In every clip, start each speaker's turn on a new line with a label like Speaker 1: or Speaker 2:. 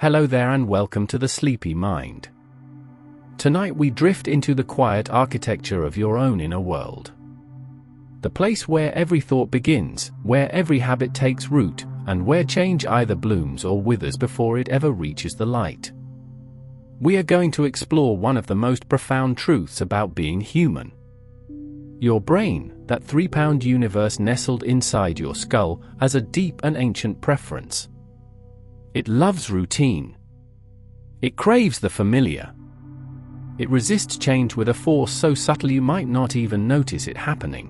Speaker 1: Hello there and welcome to the Sleepy Mind. Tonight we drift into the quiet architecture of your own inner world. The place where every thought begins, where every habit takes root, and where change either blooms or withers before it ever reaches the light. We are going to explore one of the most profound truths about being human. Your brain, that 3-pound universe nestled inside your skull, has a deep and ancient preference. It loves routine. It craves the familiar. It resists change with a force so subtle you might not even notice it happening.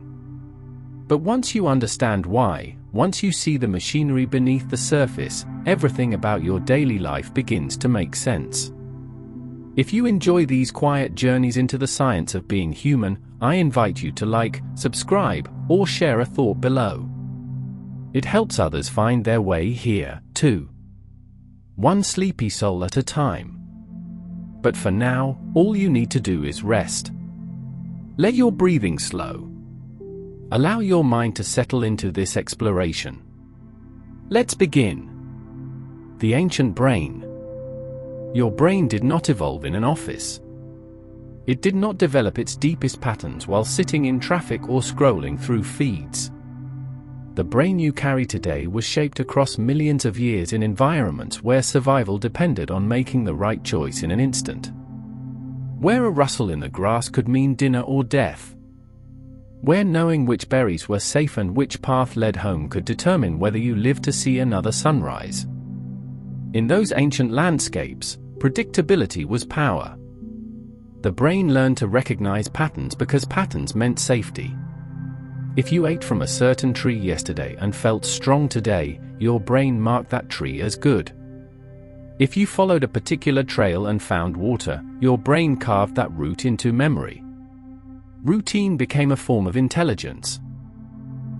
Speaker 1: But once you understand why, once you see the machinery beneath the surface, everything about your daily life begins to make sense. If you enjoy these quiet journeys into the science of being human, I invite you to like, subscribe, or share a thought below. It helps others find their way here, too. One sleepy soul at a time. But for now, all you need to do is rest. Let your breathing slow. Allow your mind to settle into this exploration. Let's begin. The ancient brain. Your brain did not evolve in an office. It did not develop its deepest patterns while sitting in traffic or scrolling through feeds. The brain you carry today was shaped across millions of years in environments where survival depended on making the right choice in an instant. Where a rustle in the grass could mean dinner or death. Where knowing which berries were safe and which path led home could determine whether you lived to see another sunrise. In those ancient landscapes, predictability was power. The brain learned to recognize patterns because patterns meant safety. If you ate from a certain tree yesterday and felt strong today, your brain marked that tree as good. If you followed a particular trail and found water, your brain carved that route into memory. Routine became a form of intelligence.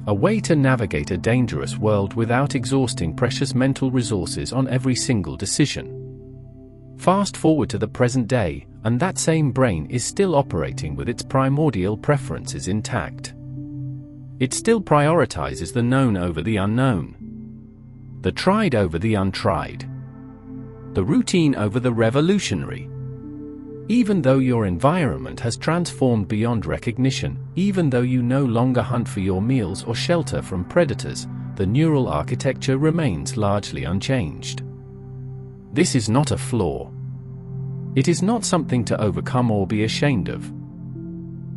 Speaker 1: A way to navigate a dangerous world without exhausting precious mental resources on every single decision. Fast forward to the present day, and that same brain is still operating with its primordial preferences intact. It still prioritizes the known over the unknown. The tried over the untried. The routine over the revolutionary. Even though your environment has transformed beyond recognition, even though you no longer hunt for your meals or shelter from predators, the neural architecture remains largely unchanged. This is not a flaw. It is not something to overcome or be ashamed of.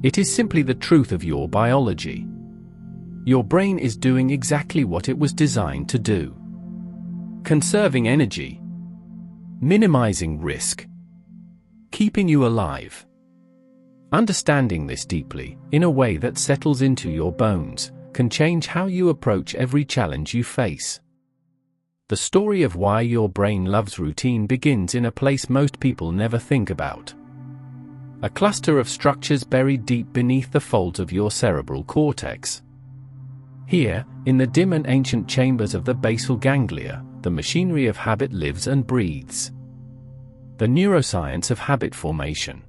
Speaker 1: It is simply the truth of your biology. Your brain is doing exactly what it was designed to do. Conserving energy. Minimizing risk. Keeping you alive. Understanding this deeply, in a way that settles into your bones, can change how you approach every challenge you face. The story of why your brain loves routine begins in a place most people never think about. A cluster of structures buried deep beneath the folds of your cerebral cortex. Here, in the dim and ancient chambers of the basal ganglia, the machinery of habit lives and breathes. The neuroscience of habit formation.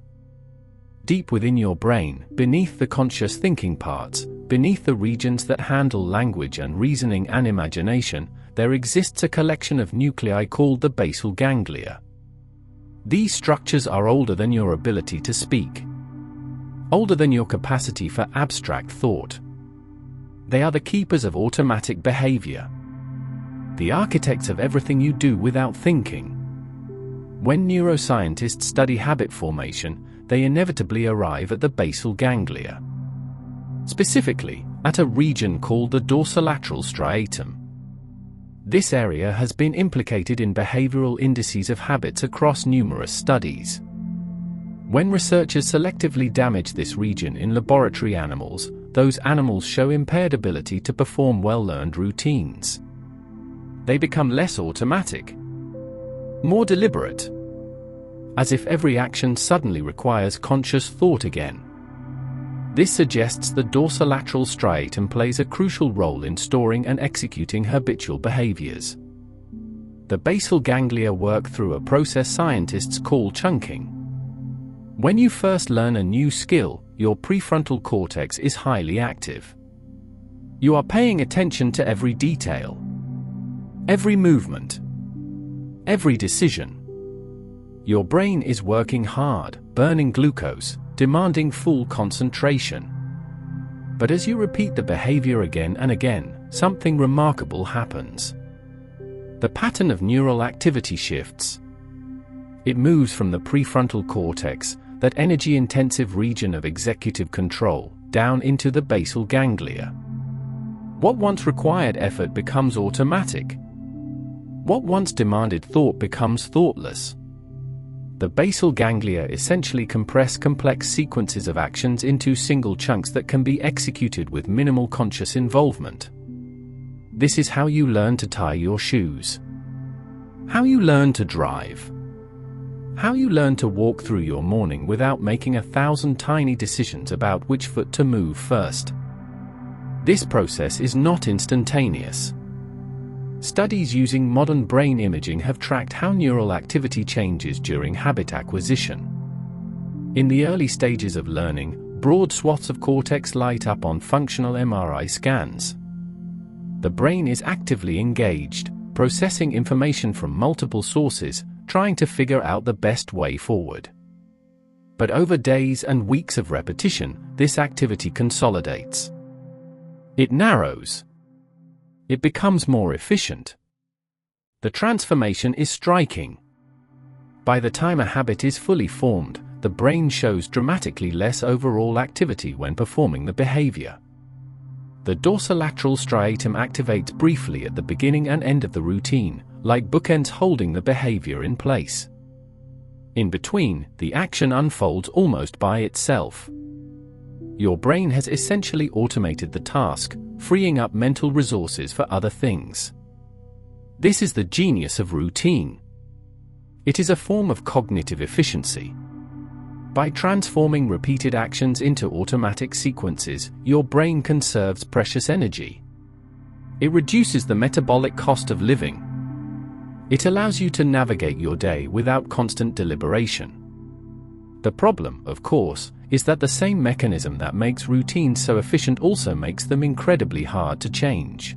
Speaker 1: Deep within your brain, beneath the conscious thinking parts, beneath the regions that handle language and reasoning and imagination, there exists a collection of nuclei called the basal ganglia. These structures are older than your ability to speak. Older than your capacity for abstract thought. They are the keepers of automatic behavior. The architects of everything you do without thinking. When neuroscientists study habit formation, they inevitably arrive at the basal ganglia. Specifically, at a region called the dorsolateral striatum. This area has been implicated in behavioral indices of habits across numerous studies. When researchers selectively damage this region in laboratory animals, those animals show impaired ability to perform well-learned routines. They become less automatic, more deliberate, as if every action suddenly requires conscious thought again. This suggests the dorsolateral striatum plays a crucial role in storing and executing habitual behaviors. The basal ganglia work through a process scientists call chunking. When you first learn a new skill, your prefrontal cortex is highly active. You are paying attention to every detail, every movement, every decision. Your brain is working hard, burning glucose, demanding full concentration. But as you repeat the behavior again and again, something remarkable happens. The pattern of neural activity shifts. It moves from the prefrontal cortex, that energy-intensive region of executive control, down into the basal ganglia. What once required effort becomes automatic. What once demanded thought becomes thoughtless. The basal ganglia essentially compress complex sequences of actions into single chunks that can be executed with minimal conscious involvement. This is how you learn to tie your shoes. How you learn to drive. How you learn to walk through your morning without making 1,000 tiny decisions about which foot to move first. This process is not instantaneous. Studies using modern brain imaging have tracked how neural activity changes during habit acquisition. In the early stages of learning, broad swaths of cortex light up on functional MRI scans. The brain is actively engaged, processing information from multiple sources, trying to figure out the best way forward. But over days and weeks of repetition, this activity consolidates. It narrows. It becomes more efficient. The transformation is striking. By the time a habit is fully formed, the brain shows dramatically less overall activity when performing the behavior. The dorsolateral striatum activates briefly at the beginning and end of the routine, like bookends holding the behavior in place. In between, the action unfolds almost by itself. Your brain has essentially automated the task, freeing up mental resources for other things. This is the genius of routine. It is a form of cognitive efficiency. By transforming repeated actions into automatic sequences, your brain conserves precious energy. It reduces the metabolic cost of living. It allows you to navigate your day without constant deliberation. The problem, of course, is that the same mechanism that makes routines so efficient also makes them incredibly hard to change.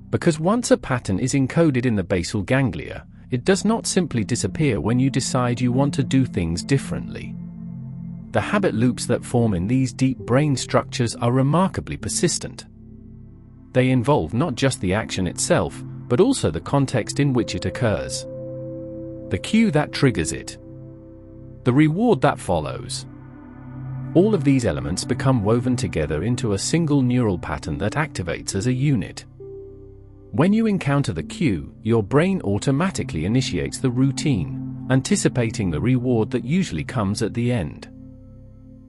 Speaker 1: Because once a pattern is encoded in the basal ganglia, it does not simply disappear when you decide you want to do things differently. The habit loops that form in these deep brain structures are remarkably persistent. They involve not just the action itself, but also the context in which it occurs. The cue that triggers it. The reward that follows. All of these elements become woven together into a single neural pattern that activates as a unit. When you encounter the cue, your brain automatically initiates the routine, anticipating the reward that usually comes at the end.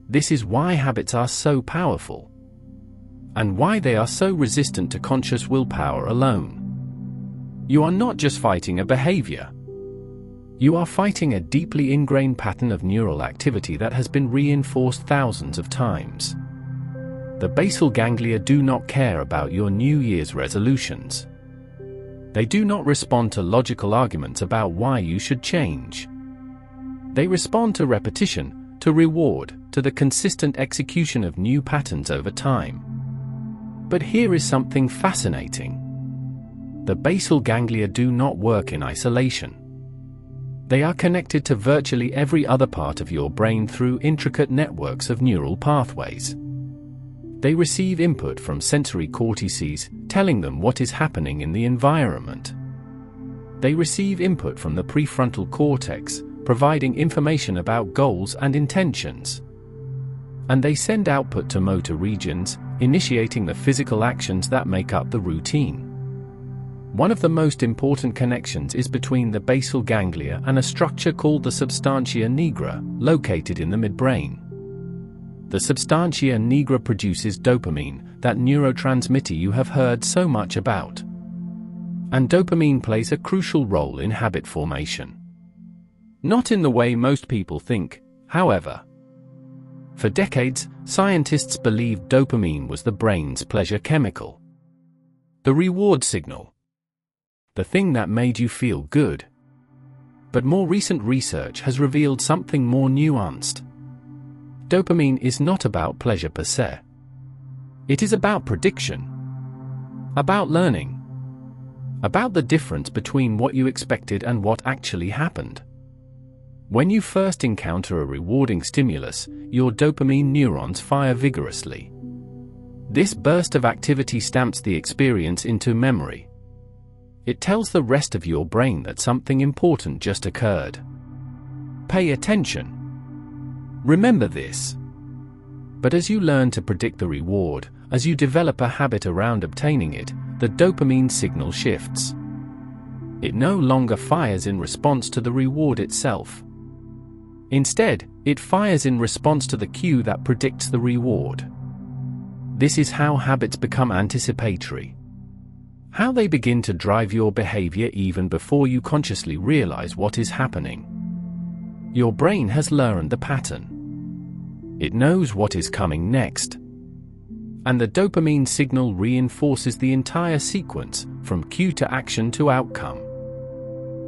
Speaker 1: This is why habits are so powerful, and why they are so resistant to conscious willpower alone. You are not just fighting a behavior. You are fighting a deeply ingrained pattern of neural activity that has been reinforced thousands of times. The basal ganglia do not care about your New Year's resolutions. They do not respond to logical arguments about why you should change. They respond to repetition, to reward, to the consistent execution of new patterns over time. But here is something fascinating. The basal ganglia do not work in isolation. They are connected to virtually every other part of your brain through intricate networks of neural pathways. They receive input from sensory cortices, telling them what is happening in the environment. They receive input from the prefrontal cortex, providing information about goals and intentions. And they send output to motor regions, initiating the physical actions that make up the routine. One of the most important connections is between the basal ganglia and a structure called the substantia nigra, located in the midbrain. The substantia nigra produces dopamine, that neurotransmitter you have heard so much about. And dopamine plays a crucial role in habit formation. Not in the way most people think, however. For decades, scientists believed dopamine was the brain's pleasure chemical. The reward signal. The thing that made you feel good. But more recent research has revealed something more nuanced. Dopamine is not about pleasure per se. It is about prediction. About learning. About the difference between what you expected and what actually happened. When you first encounter a rewarding stimulus, your dopamine neurons fire vigorously. This burst of activity stamps the experience into memory. It tells the rest of your brain that something important just occurred. Pay attention. Remember this. But as you learn to predict the reward, as you develop a habit around obtaining it, the dopamine signal shifts. It no longer fires in response to the reward itself. Instead, it fires in response to the cue that predicts the reward. This is how habits become anticipatory. How they begin to drive your behavior even before you consciously realize what is happening. Your brain has learned the pattern. It knows what is coming next. And the dopamine signal reinforces the entire sequence, from cue to action to outcome.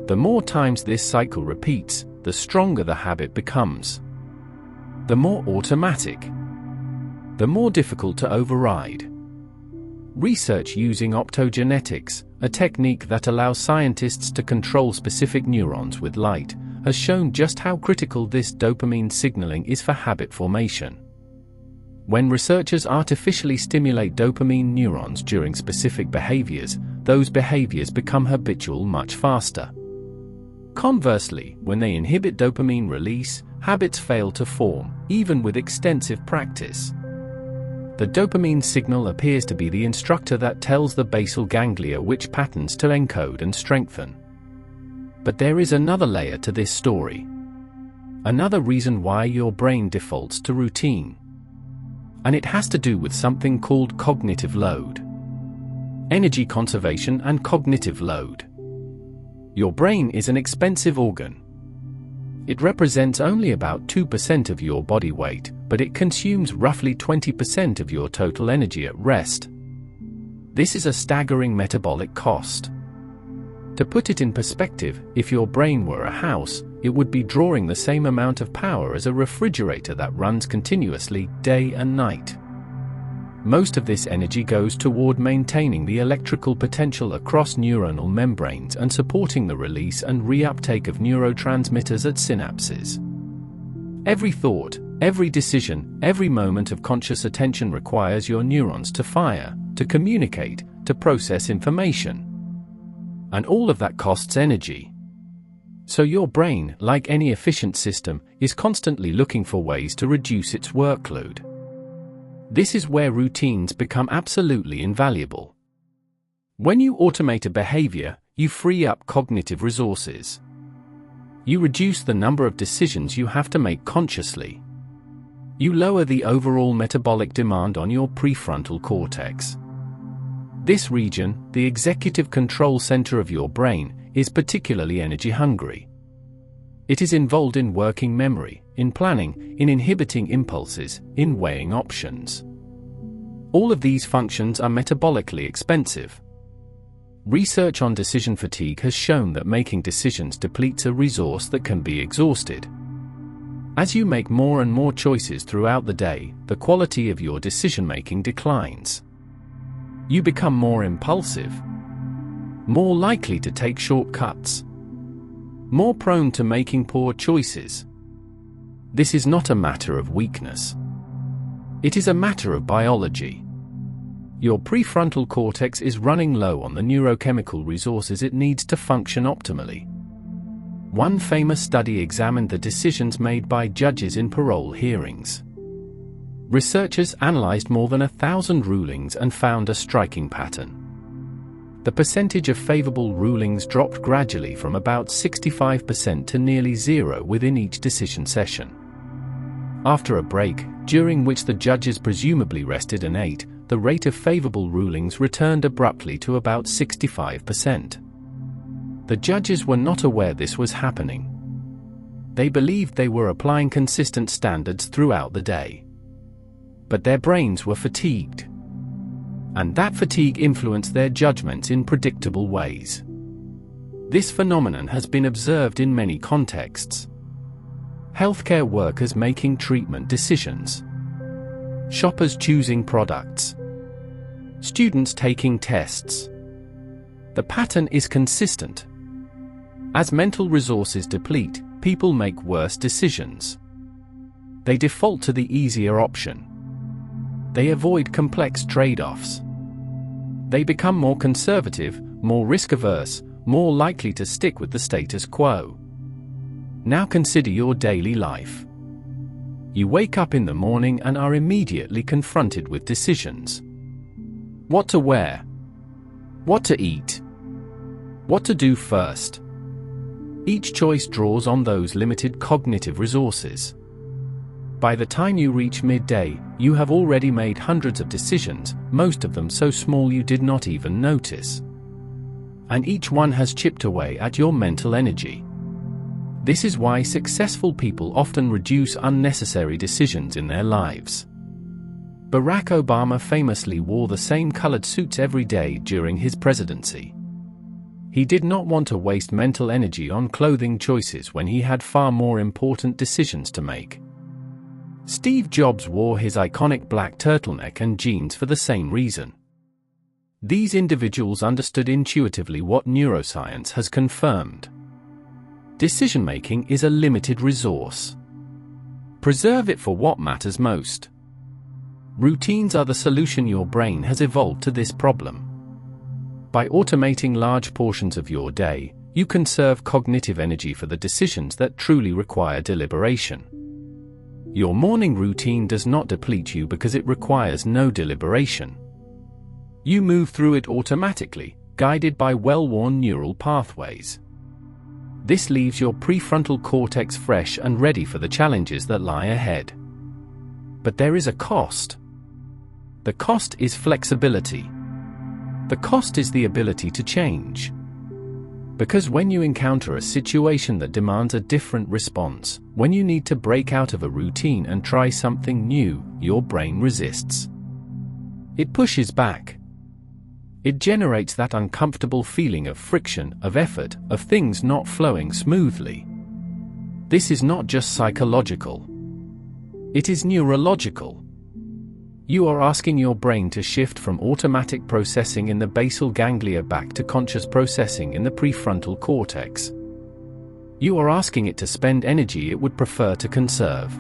Speaker 1: The more times this cycle repeats, the stronger the habit becomes. The more automatic. The more difficult to override. Research using optogenetics, a technique that allows scientists to control specific neurons with light, has shown just how critical this dopamine signaling is for habit formation. When researchers artificially stimulate dopamine neurons during specific behaviors, those behaviors become habitual much faster. Conversely, when they inhibit dopamine release, habits fail to form, even with extensive practice. The dopamine signal appears to be the instructor that tells the basal ganglia which patterns to encode and strengthen. But there is another layer to this story. Another reason why your brain defaults to routine. And it has to do with something called cognitive load. Energy conservation and cognitive load. Your brain is an expensive organ. It represents only about 2% of your body weight, but it consumes roughly 20% of your total energy at rest. This is a staggering metabolic cost. To put it in perspective, if your brain were a house, it would be drawing the same amount of power as a refrigerator that runs continuously, day and night. Most of this energy goes toward maintaining the electrical potential across neuronal membranes and supporting the release and reuptake of neurotransmitters at synapses. Every thought, every decision, every moment of conscious attention requires your neurons to fire, to communicate, to process information. And all of that costs energy. So your brain, like any efficient system, is constantly looking for ways to reduce its workload. This is where routines become absolutely invaluable. When you automate a behavior, you free up cognitive resources. You reduce the number of decisions you have to make consciously. You lower the overall metabolic demand on your prefrontal cortex. This region, the executive control center of your brain, is particularly energy hungry. It is involved in working memory, in planning, in inhibiting impulses, in weighing options. All of these functions are metabolically expensive. Research on decision fatigue has shown that making decisions depletes a resource that can be exhausted. As you make more and more choices throughout the day, the quality of your decision-making declines. You become more impulsive, more likely to take shortcuts, more prone to making poor choices. This is not a matter of weakness. It is a matter of biology. Your prefrontal cortex is running low on the neurochemical resources it needs to function optimally. One famous study examined the decisions made by judges in parole hearings. Researchers analyzed more than 1,000 rulings and found a striking pattern. The percentage of favorable rulings dropped gradually from about 65% to nearly zero within each decision session. After a break, during which the judges presumably rested and ate, the rate of favorable rulings returned abruptly to about 65%. The judges were not aware this was happening. They believed they were applying consistent standards throughout the day. But their brains were fatigued. And that fatigue influenced their judgments in predictable ways. This phenomenon has been observed in many contexts. Healthcare workers making treatment decisions. Shoppers choosing products. Students taking tests. The pattern is consistent. As mental resources deplete, people make worse decisions. They default to the easier option. They avoid complex trade-offs. They become more conservative, more risk-averse, more likely to stick with the status quo. Now consider your daily life. You wake up in the morning and are immediately confronted with decisions. What to wear? What to eat? What to do first? Each choice draws on those limited cognitive resources. By the time you reach midday, you have already made hundreds of decisions, most of them so small you did not even notice. And each one has chipped away at your mental energy. This is why successful people often reduce unnecessary decisions in their lives. Barack Obama famously wore the same colored suits every day during his presidency. He did not want to waste mental energy on clothing choices when he had far more important decisions to make. Steve Jobs wore his iconic black turtleneck and jeans for the same reason. These individuals understood intuitively what neuroscience has confirmed. Decision-making is a limited resource. Preserve it for what matters most. Routines are the solution. Your brain has evolved to this problem. By automating large portions of your day, you conserve cognitive energy for the decisions that truly require deliberation. Your morning routine does not deplete you because it requires no deliberation. You move through it automatically, guided by well-worn neural pathways. This leaves your prefrontal cortex fresh and ready for the challenges that lie ahead. But there is a cost. The cost is flexibility. The cost is the ability to change. Because when you encounter a situation that demands a different response, when you need to break out of a routine and try something new, your brain resists. It pushes back. It generates that uncomfortable feeling of friction, of effort, of things not flowing smoothly. This is not just psychological. It is neurological. You are asking your brain to shift from automatic processing in the basal ganglia back to conscious processing in the prefrontal cortex. You are asking it to spend energy it would prefer to conserve.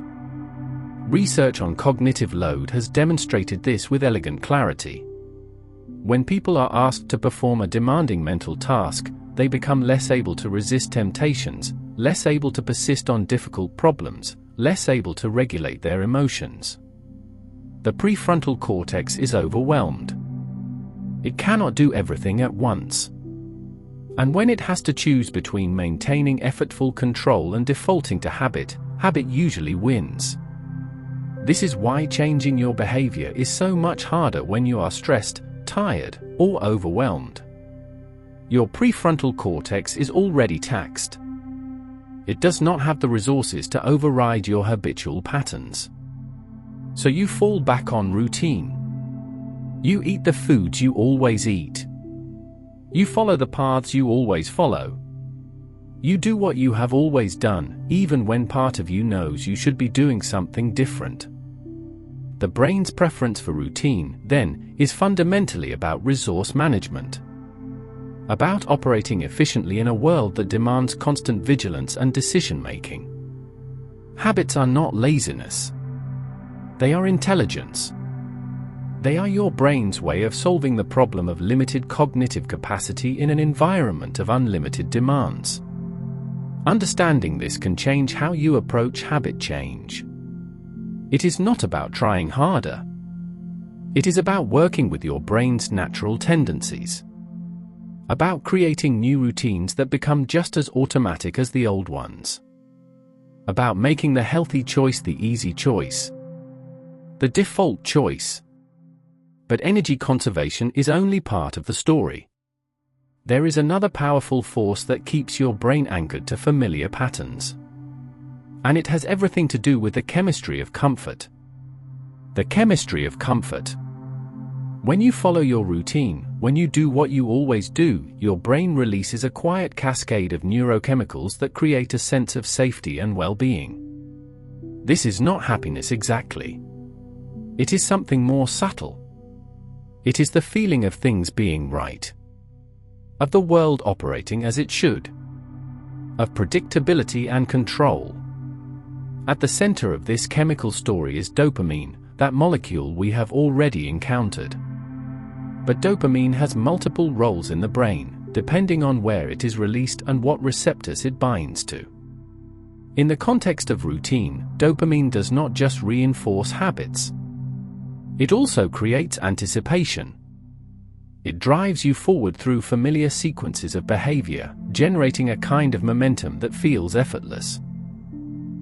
Speaker 1: Research on cognitive load has demonstrated this with elegant clarity. When people are asked to perform a demanding mental task, they become less able to resist temptations, less able to persist on difficult problems, less able to regulate their emotions. The prefrontal cortex is overwhelmed. It cannot do everything at once. And when it has to choose between maintaining effortful control and defaulting to habit, habit usually wins. This is why changing your behavior is so much harder when you are stressed, tired, or overwhelmed. Your prefrontal cortex is already taxed. It does not have the resources to override your habitual patterns. So you fall back on routine. You eat the foods you always eat. You follow the paths you always follow. You do what you have always done, even when part of you knows you should be doing something different. The brain's preference for routine, then, is fundamentally about resource management. About operating efficiently in a world that demands constant vigilance and decision-making. Habits are not laziness. They are intelligence. They are your brain's way of solving the problem of limited cognitive capacity in an environment of unlimited demands. Understanding this can change how you approach habit change. It is not about trying harder. It is about working with your brain's natural tendencies. About creating new routines that become just as automatic as the old ones. About making the healthy choice the easy choice. The default choice. But energy conservation is only part of the story. There is another powerful force that keeps your brain anchored to familiar patterns. And it has everything to do with the chemistry of comfort. The chemistry of comfort. When you follow your routine, when you do what you always do, your brain releases a quiet cascade of neurochemicals that create a sense of safety and well-being. This is not happiness exactly. It is something more subtle. It is the feeling of things being right. of the world operating as it should, of predictability and control. At the center of this chemical story is dopamine, that molecule we have already encountered. But dopamine has multiple roles in the brain, depending on where it is released and what receptors it binds to. In the context of routine, dopamine does not just reinforce habits. It also creates anticipation. It drives you forward through familiar sequences of behavior, generating a kind of momentum that feels effortless.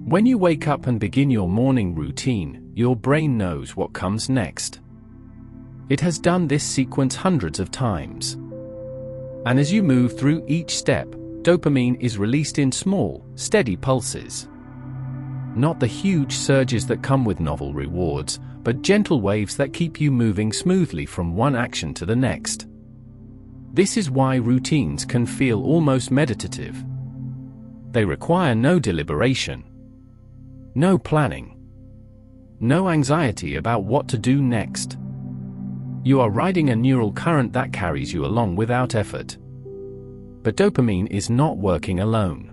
Speaker 1: When you wake up and begin your morning routine, your brain knows what comes next. It has done this sequence hundreds of times. And as you move through each step, dopamine is released in small, steady pulses. Not the huge surges that come with novel rewards, but gentle waves that keep you moving smoothly from one action to the next. This is why routines can feel almost meditative. They require no deliberation, no planning, no anxiety about what to do next. You are riding a neural current that carries you along without effort. But dopamine is not working alone.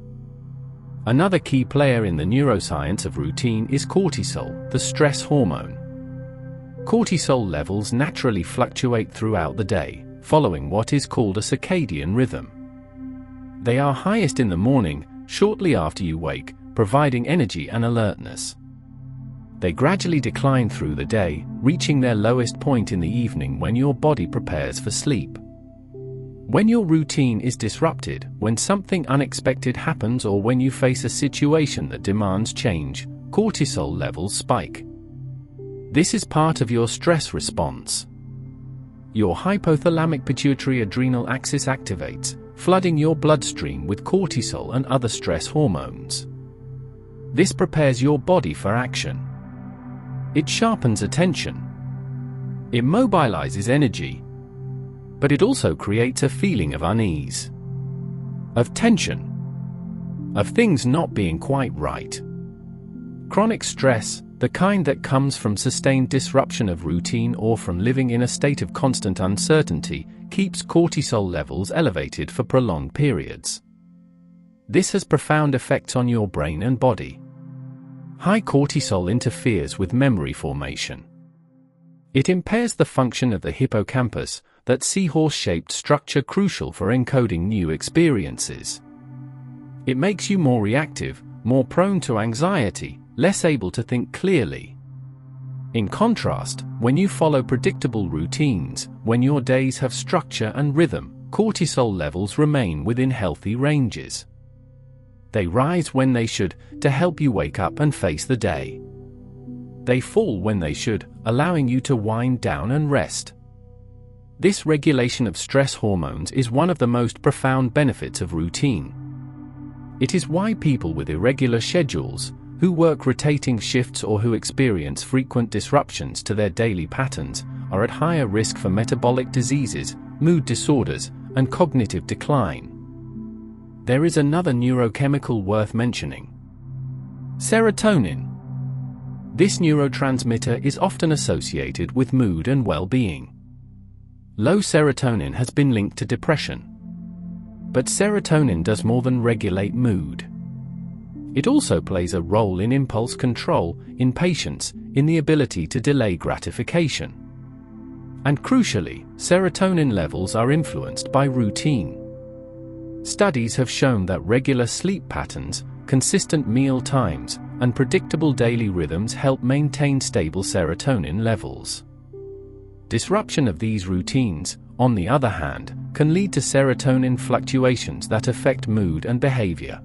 Speaker 1: Another key player in the neuroscience of routine is cortisol, the stress hormone. Cortisol levels naturally fluctuate throughout the day, following what is called a circadian rhythm. They are highest in the morning, shortly after you wake, providing energy and alertness. They gradually decline through the day, reaching their lowest point in the evening when your body prepares for sleep. When your routine is disrupted, when something unexpected happens, or when you face a situation that demands change, cortisol levels spike. This is part of your stress response. Your hypothalamic pituitary adrenal axis activates, flooding your bloodstream with cortisol and other stress hormones. This prepares your body for action. It sharpens attention. It mobilizes energy. But it also creates a feeling of unease, of tension, of things not being quite right. Chronic stress, the kind that comes from sustained disruption of routine or from living in a state of constant uncertainty, keeps cortisol levels elevated for prolonged periods. This has profound effects on your brain and body. High cortisol interferes with memory formation. It impairs the function of the hippocampus, that seahorse-shaped structure crucial for encoding new experiences. It makes you more reactive, more prone to anxiety, less able to think clearly. In contrast, when you follow predictable routines, when your days have structure and rhythm, cortisol levels remain within healthy ranges. They rise when they should, to help you wake up and face the day. They fall when they should, allowing you to wind down and rest. This regulation of stress hormones is one of the most profound benefits of routine. It is why people with irregular schedules, who work rotating shifts or who experience frequent disruptions to their daily patterns, are at higher risk for metabolic diseases, mood disorders, and cognitive decline. There is another neurochemical worth mentioning: serotonin. This neurotransmitter is often associated with mood and well-being. Low serotonin has been linked to depression. But serotonin does more than regulate mood. It also plays a role in impulse control, in patience, in the ability to delay gratification. And crucially, serotonin levels are influenced by routine. Studies have shown that regular sleep patterns, consistent meal times, and predictable daily rhythms help maintain stable serotonin levels. Disruption of these routines, on the other hand, can lead to serotonin fluctuations that affect mood and behavior.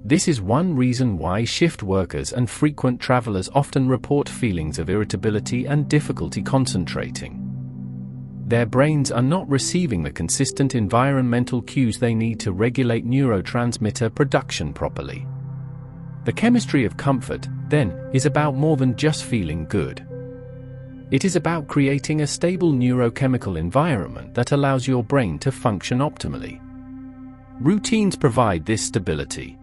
Speaker 1: This is one reason why shift workers and frequent travelers often report feelings of irritability and difficulty concentrating. Their brains are not receiving the consistent environmental cues they need to regulate neurotransmitter production properly. The chemistry of comfort, then, is about more than just feeling good. It is about creating a stable neurochemical environment that allows your brain to function optimally. Routines provide this stability.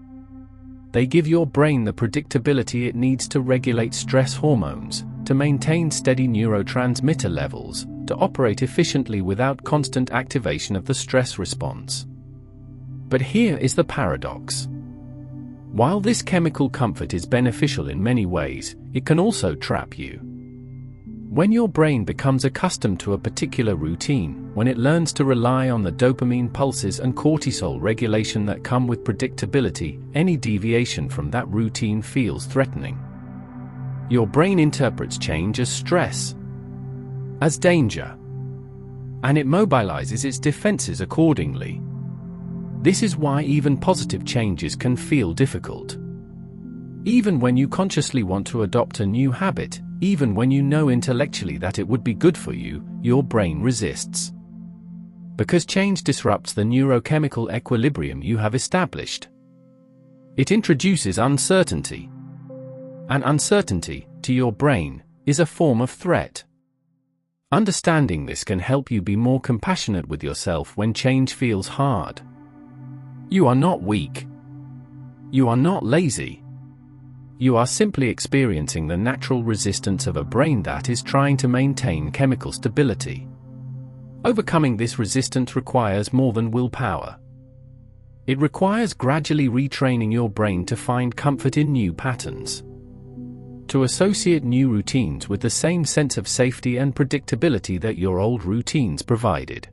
Speaker 1: They give your brain the predictability it needs to regulate stress hormones, to maintain steady neurotransmitter levels, to operate efficiently without constant activation of the stress response. But here is the paradox. While this chemical comfort is beneficial in many ways, it can also trap you. When your brain becomes accustomed to a particular routine, when it learns to rely on the dopamine pulses and cortisol regulation that come with predictability, any deviation from that routine feels threatening. Your brain interprets change as stress, as danger, and it mobilizes its defenses accordingly. This is why even positive changes can feel difficult. Even when you consciously want to adopt a new habit, even when you know intellectually that it would be good for you, your brain resists. Because change disrupts the neurochemical equilibrium you have established. It introduces uncertainty. And uncertainty, to your brain, is a form of threat. Understanding this can help you be more compassionate with yourself when change feels hard. You are not weak. You are not lazy. You are simply experiencing the natural resistance of a brain that is trying to maintain chemical stability. Overcoming this resistance requires more than willpower. It requires gradually retraining your brain to find comfort in new patterns, to associate new routines with the same sense of safety and predictability that your old routines provided.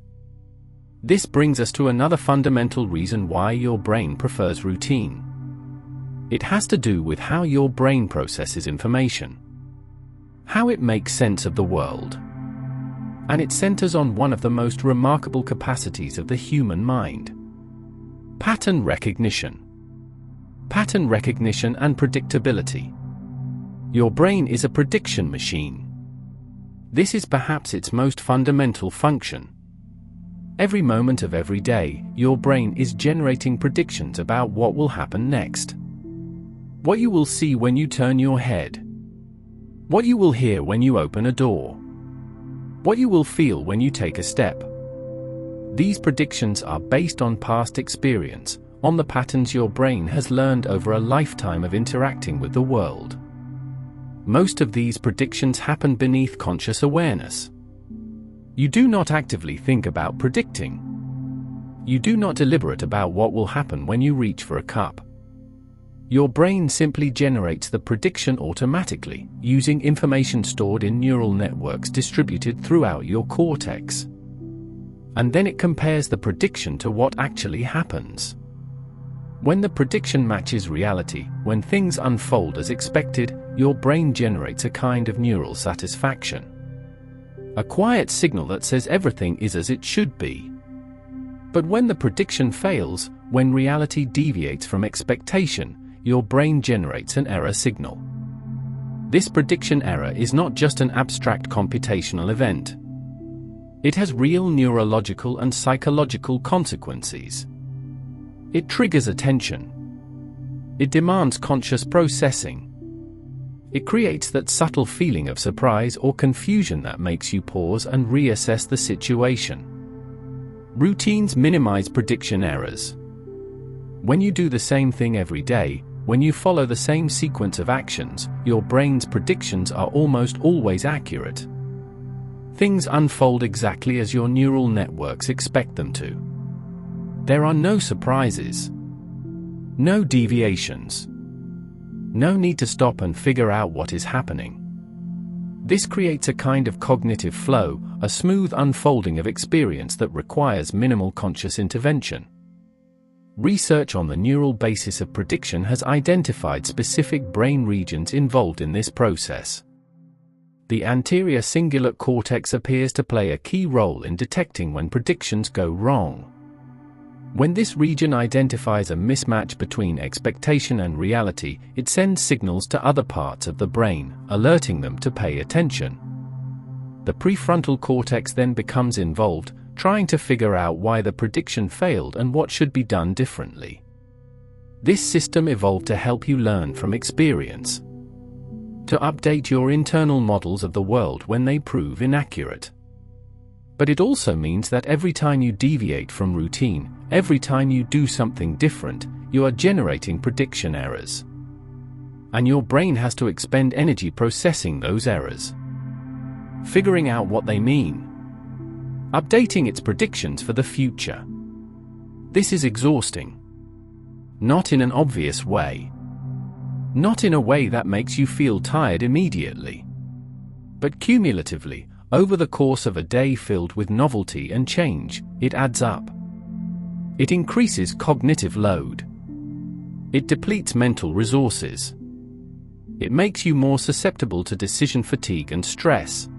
Speaker 1: This brings us to another fundamental reason why your brain prefers routine. It has to do with how your brain processes information, how it makes sense of the world. And it centers on one of the most remarkable capacities of the human mind: pattern recognition. Pattern recognition and predictability. Your brain is a prediction machine. This is perhaps its most fundamental function. Every moment of every day, your brain is generating predictions about what will happen next. What you will see when you turn your head. What you will hear when you open a door. What you will feel when you take a step. These predictions are based on past experience, on the patterns your brain has learned over a lifetime of interacting with the world. Most of these predictions happen beneath conscious awareness. You do not actively think about predicting. You do not deliberate about what will happen when you reach for a cup. Your brain simply generates the prediction automatically, using information stored in neural networks distributed throughout your cortex. And then it compares the prediction to what actually happens. When the prediction matches reality, when things unfold as expected, your brain generates a kind of neural satisfaction. A quiet signal that says everything is as it should be. But when the prediction fails, when reality deviates from expectation, your brain generates an error signal. This prediction error is not just an abstract computational event. It has real neurological and psychological consequences. It triggers attention. It demands conscious processing. It creates that subtle feeling of surprise or confusion that makes you pause and reassess the situation. Routines minimize prediction errors. When you do the same thing every day, when you follow the same sequence of actions, your brain's predictions are almost always accurate. Things unfold exactly as your neural networks expect them to. There are no surprises, no deviations, no need to stop and figure out what is happening. This creates a kind of cognitive flow, a smooth unfolding of experience that requires minimal conscious intervention. Research on the neural basis of prediction has identified specific brain regions involved in this process. The anterior cingulate cortex appears to play a key role in detecting when predictions go wrong. When this region identifies a mismatch between expectation and reality, it sends signals to other parts of the brain, alerting them to pay attention. The prefrontal cortex then becomes involved, trying to figure out why the prediction failed and what should be done differently. This system evolved to help you learn from experience, to update your internal models of the world when they prove inaccurate. But it also means that every time you deviate from routine, every time you do something different, you are generating prediction errors. And your brain has to expend energy processing those errors, figuring out what they mean, updating its predictions for the future. This is exhausting. Not in an obvious way. Not in a way that makes you feel tired immediately. But cumulatively, over the course of a day filled with novelty and change, it adds up. It increases cognitive load. It depletes mental resources. It makes you more susceptible to decision fatigue and stress.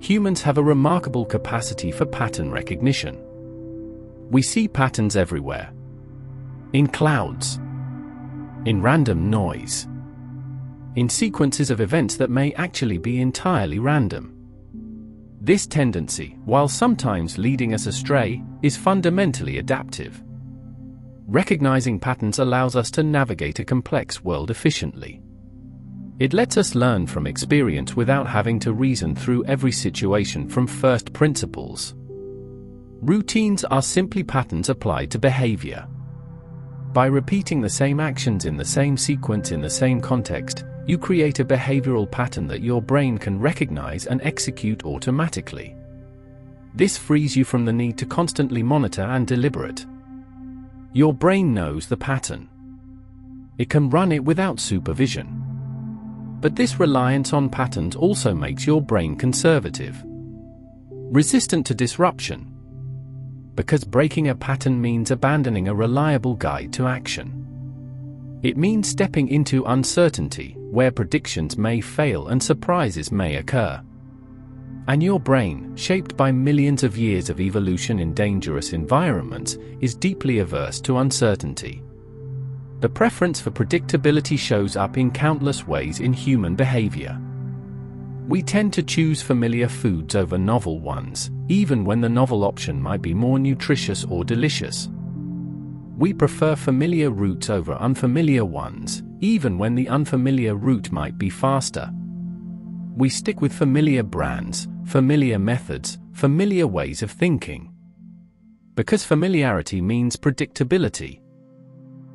Speaker 1: Humans have a remarkable capacity for pattern recognition. We see patterns everywhere. In clouds. In random noise. In sequences of events that may actually be entirely random. This tendency, while sometimes leading us astray, is fundamentally adaptive. Recognizing patterns allows us to navigate a complex world efficiently. It lets us learn from experience without having to reason through every situation from first principles. Routines are simply patterns applied to behavior. By repeating the same actions in the same sequence in the same context, you create a behavioral pattern that your brain can recognize and execute automatically. This frees you from the need to constantly monitor and deliberate. Your brain knows the pattern. It can run it without supervision. But this reliance on patterns also makes your brain conservative, resistant to disruption. Because breaking a pattern means abandoning a reliable guide to action. It means stepping into uncertainty, where predictions may fail and surprises may occur. And your brain, shaped by millions of years of evolution in dangerous environments, is deeply averse to uncertainty. The preference for predictability shows up in countless ways in human behavior. We tend to choose familiar foods over novel ones, even when the novel option might be more nutritious or delicious. We prefer familiar routes over unfamiliar ones, even when the unfamiliar route might be faster. We stick with familiar brands, familiar methods, familiar ways of thinking. Because familiarity means predictability.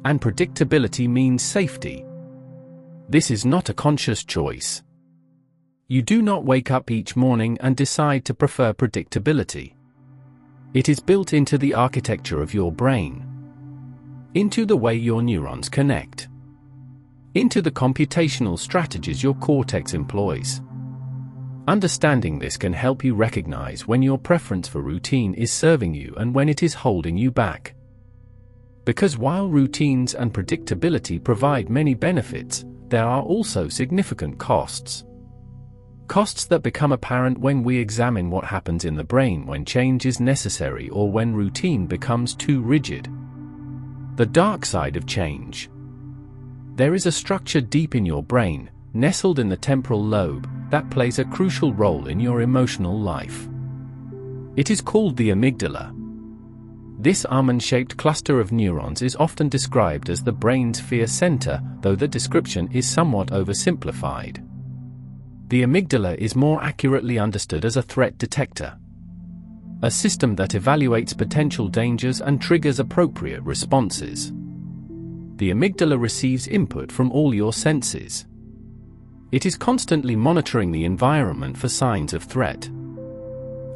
Speaker 1: And predictability means safety. This is not a conscious choice. You do not wake up each morning and decide to prefer predictability. It is built into the architecture of your brain. Into the way your neurons connect. Into the computational strategies your cortex employs. Understanding this can help you recognize when your preference for routine is serving you and when it is holding you back. Because while routines and predictability provide many benefits, there are also significant costs. Costs that become apparent when we examine what happens in the brain when change is necessary or when routine becomes too rigid. The dark side of change. There is a structure deep in your brain, nestled in the temporal lobe, that plays a crucial role in your emotional life. It is called the amygdala. This almond-shaped cluster of neurons is often described as the brain's fear center, though the description is somewhat oversimplified. The amygdala is more accurately understood as a threat detector. A system that evaluates potential dangers and triggers appropriate responses. The amygdala receives input from all your senses. It is constantly monitoring the environment for signs of threat.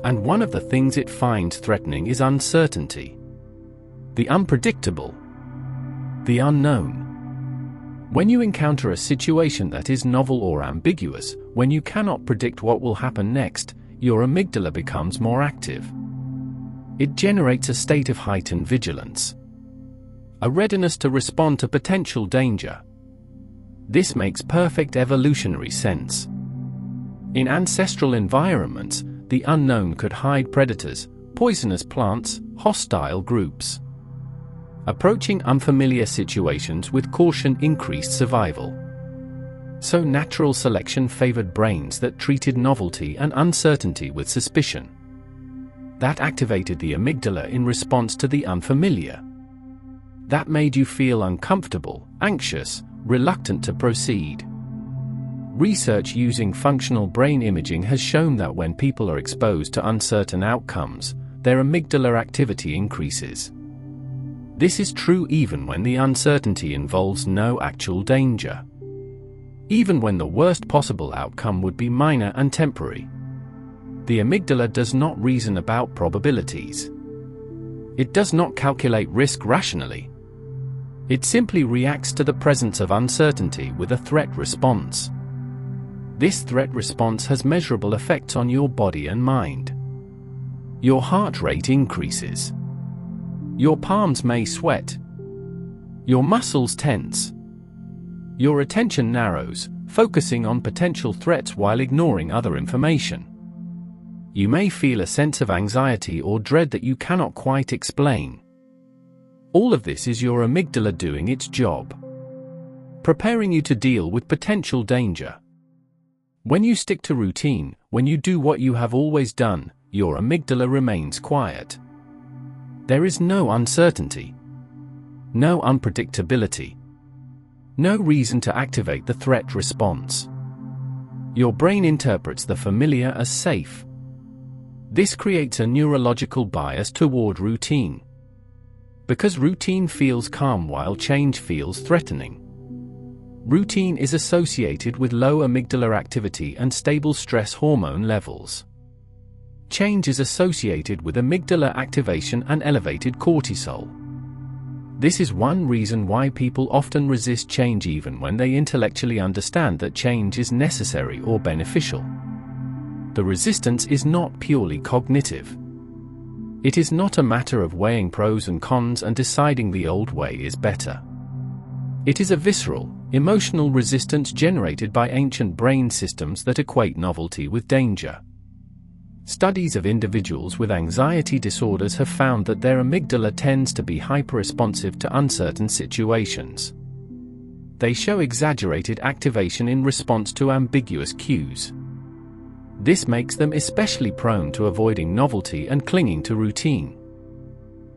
Speaker 1: And one of the things it finds threatening is uncertainty. The unpredictable. The unknown. When you encounter a situation that is novel or ambiguous, when you cannot predict what will happen next, your amygdala becomes more active. It generates a state of heightened vigilance. A readiness to respond to potential danger. This makes perfect evolutionary sense. In ancestral environments, the unknown could hide predators, poisonous plants, hostile groups. Approaching unfamiliar situations with caution increased survival. So natural selection favored brains that treated novelty and uncertainty with suspicion. That activated the amygdala in response to the unfamiliar. That made you feel uncomfortable, anxious, reluctant to proceed. Research using functional brain imaging has shown that when people are exposed to uncertain outcomes, their amygdala activity increases. This is true even when the uncertainty involves no actual danger. Even when the worst possible outcome would be minor and temporary. The The amygdala does not reason about probabilities. It does not calculate risk rationally. It simply reacts to the presence of uncertainty with a threat response. This threat response has measurable effects on your body and mind. Your heart rate increases. Your palms may sweat. Your muscles tense. Your attention narrows, focusing on potential threats while ignoring other information. You may feel a sense of anxiety or dread that you cannot quite explain. All of this is your amygdala doing its job, preparing you to deal with potential danger. When you stick to routine, when you do what you have always done, your amygdala remains quiet. There is no uncertainty, no unpredictability, no reason to activate the threat response. Your brain interprets the familiar as safe. This creates a neurological bias toward routine. Because routine feels calm while change feels threatening. Routine is associated with low amygdala activity and stable stress hormone levels. Change is associated with amygdala activation and elevated cortisol. This is one reason why people often resist change even when they intellectually understand that change is necessary or beneficial. The resistance is not purely cognitive. It is not a matter of weighing pros and cons and deciding the old way is better. It is a visceral, emotional resistance generated by ancient brain systems that equate novelty with danger. Studies of individuals with anxiety disorders have found that their amygdala tends to be hyperresponsive to uncertain situations. They show exaggerated activation in response to ambiguous cues. This makes them especially prone to avoiding novelty and clinging to routine.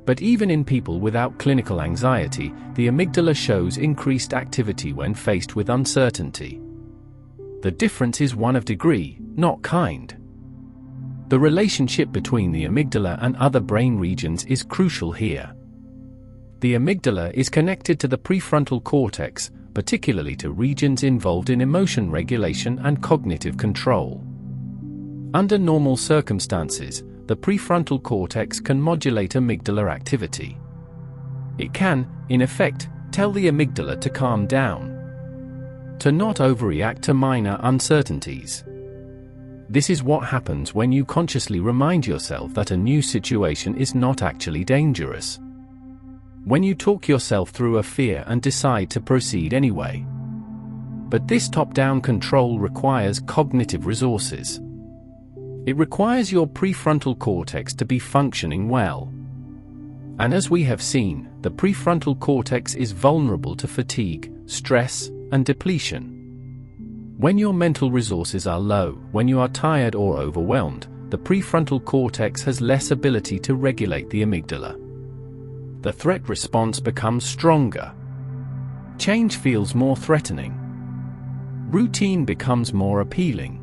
Speaker 1: But even in people without clinical anxiety, the amygdala shows increased activity when faced with uncertainty. The difference is one of degree, not kind. The relationship between the amygdala and other brain regions is crucial here. The amygdala is connected to the prefrontal cortex, particularly to regions involved in emotion regulation and cognitive control. Under normal circumstances, the prefrontal cortex can modulate amygdala activity. It can, in effect, tell the amygdala to calm down, to not overreact to minor uncertainties. This is what happens when you consciously remind yourself that a new situation is not actually dangerous. When you talk yourself through a fear and decide to proceed anyway. But this top-down control requires cognitive resources. It requires your prefrontal cortex to be functioning well. And as we have seen, the prefrontal cortex is vulnerable to fatigue, stress, and depletion. When your mental resources are low, when you are tired or overwhelmed, the prefrontal cortex has less ability to regulate the amygdala. The threat response becomes stronger. Change feels more threatening. Routine becomes more appealing.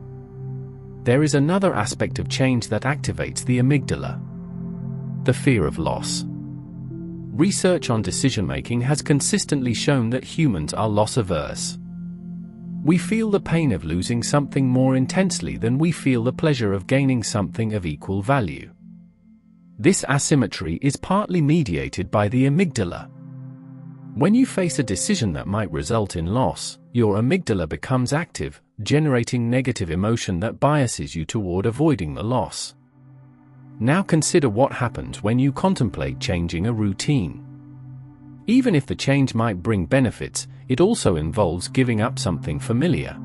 Speaker 1: There is another aspect of change that activates the amygdala: the fear of loss. Research on decision-making has consistently shown that humans are loss-averse. We feel the pain of losing something more intensely than we feel the pleasure of gaining something of equal value. This asymmetry is partly mediated by the amygdala. When you face a decision that might result in loss, your amygdala becomes active, generating negative emotion that biases you toward avoiding the loss. Now consider what happens when you contemplate changing a routine. Even if the change might bring benefits, it also involves giving up something familiar.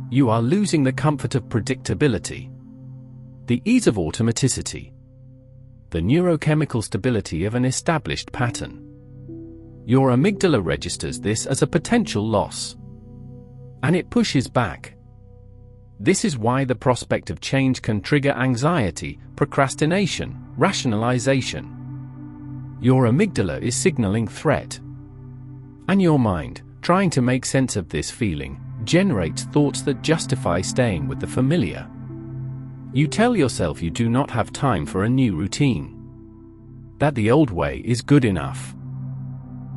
Speaker 1: You are losing the comfort of predictability, the ease of automaticity, the neurochemical stability of an established pattern. Your amygdala registers this as a potential loss, and it pushes back. This is why the prospect of change can trigger anxiety, procrastination, rationalization. Your amygdala is signaling threat. And your mind, trying to make sense of this feeling, generates thoughts that justify staying with the familiar. You tell yourself you do not have time for a new routine, that the old way is good enough,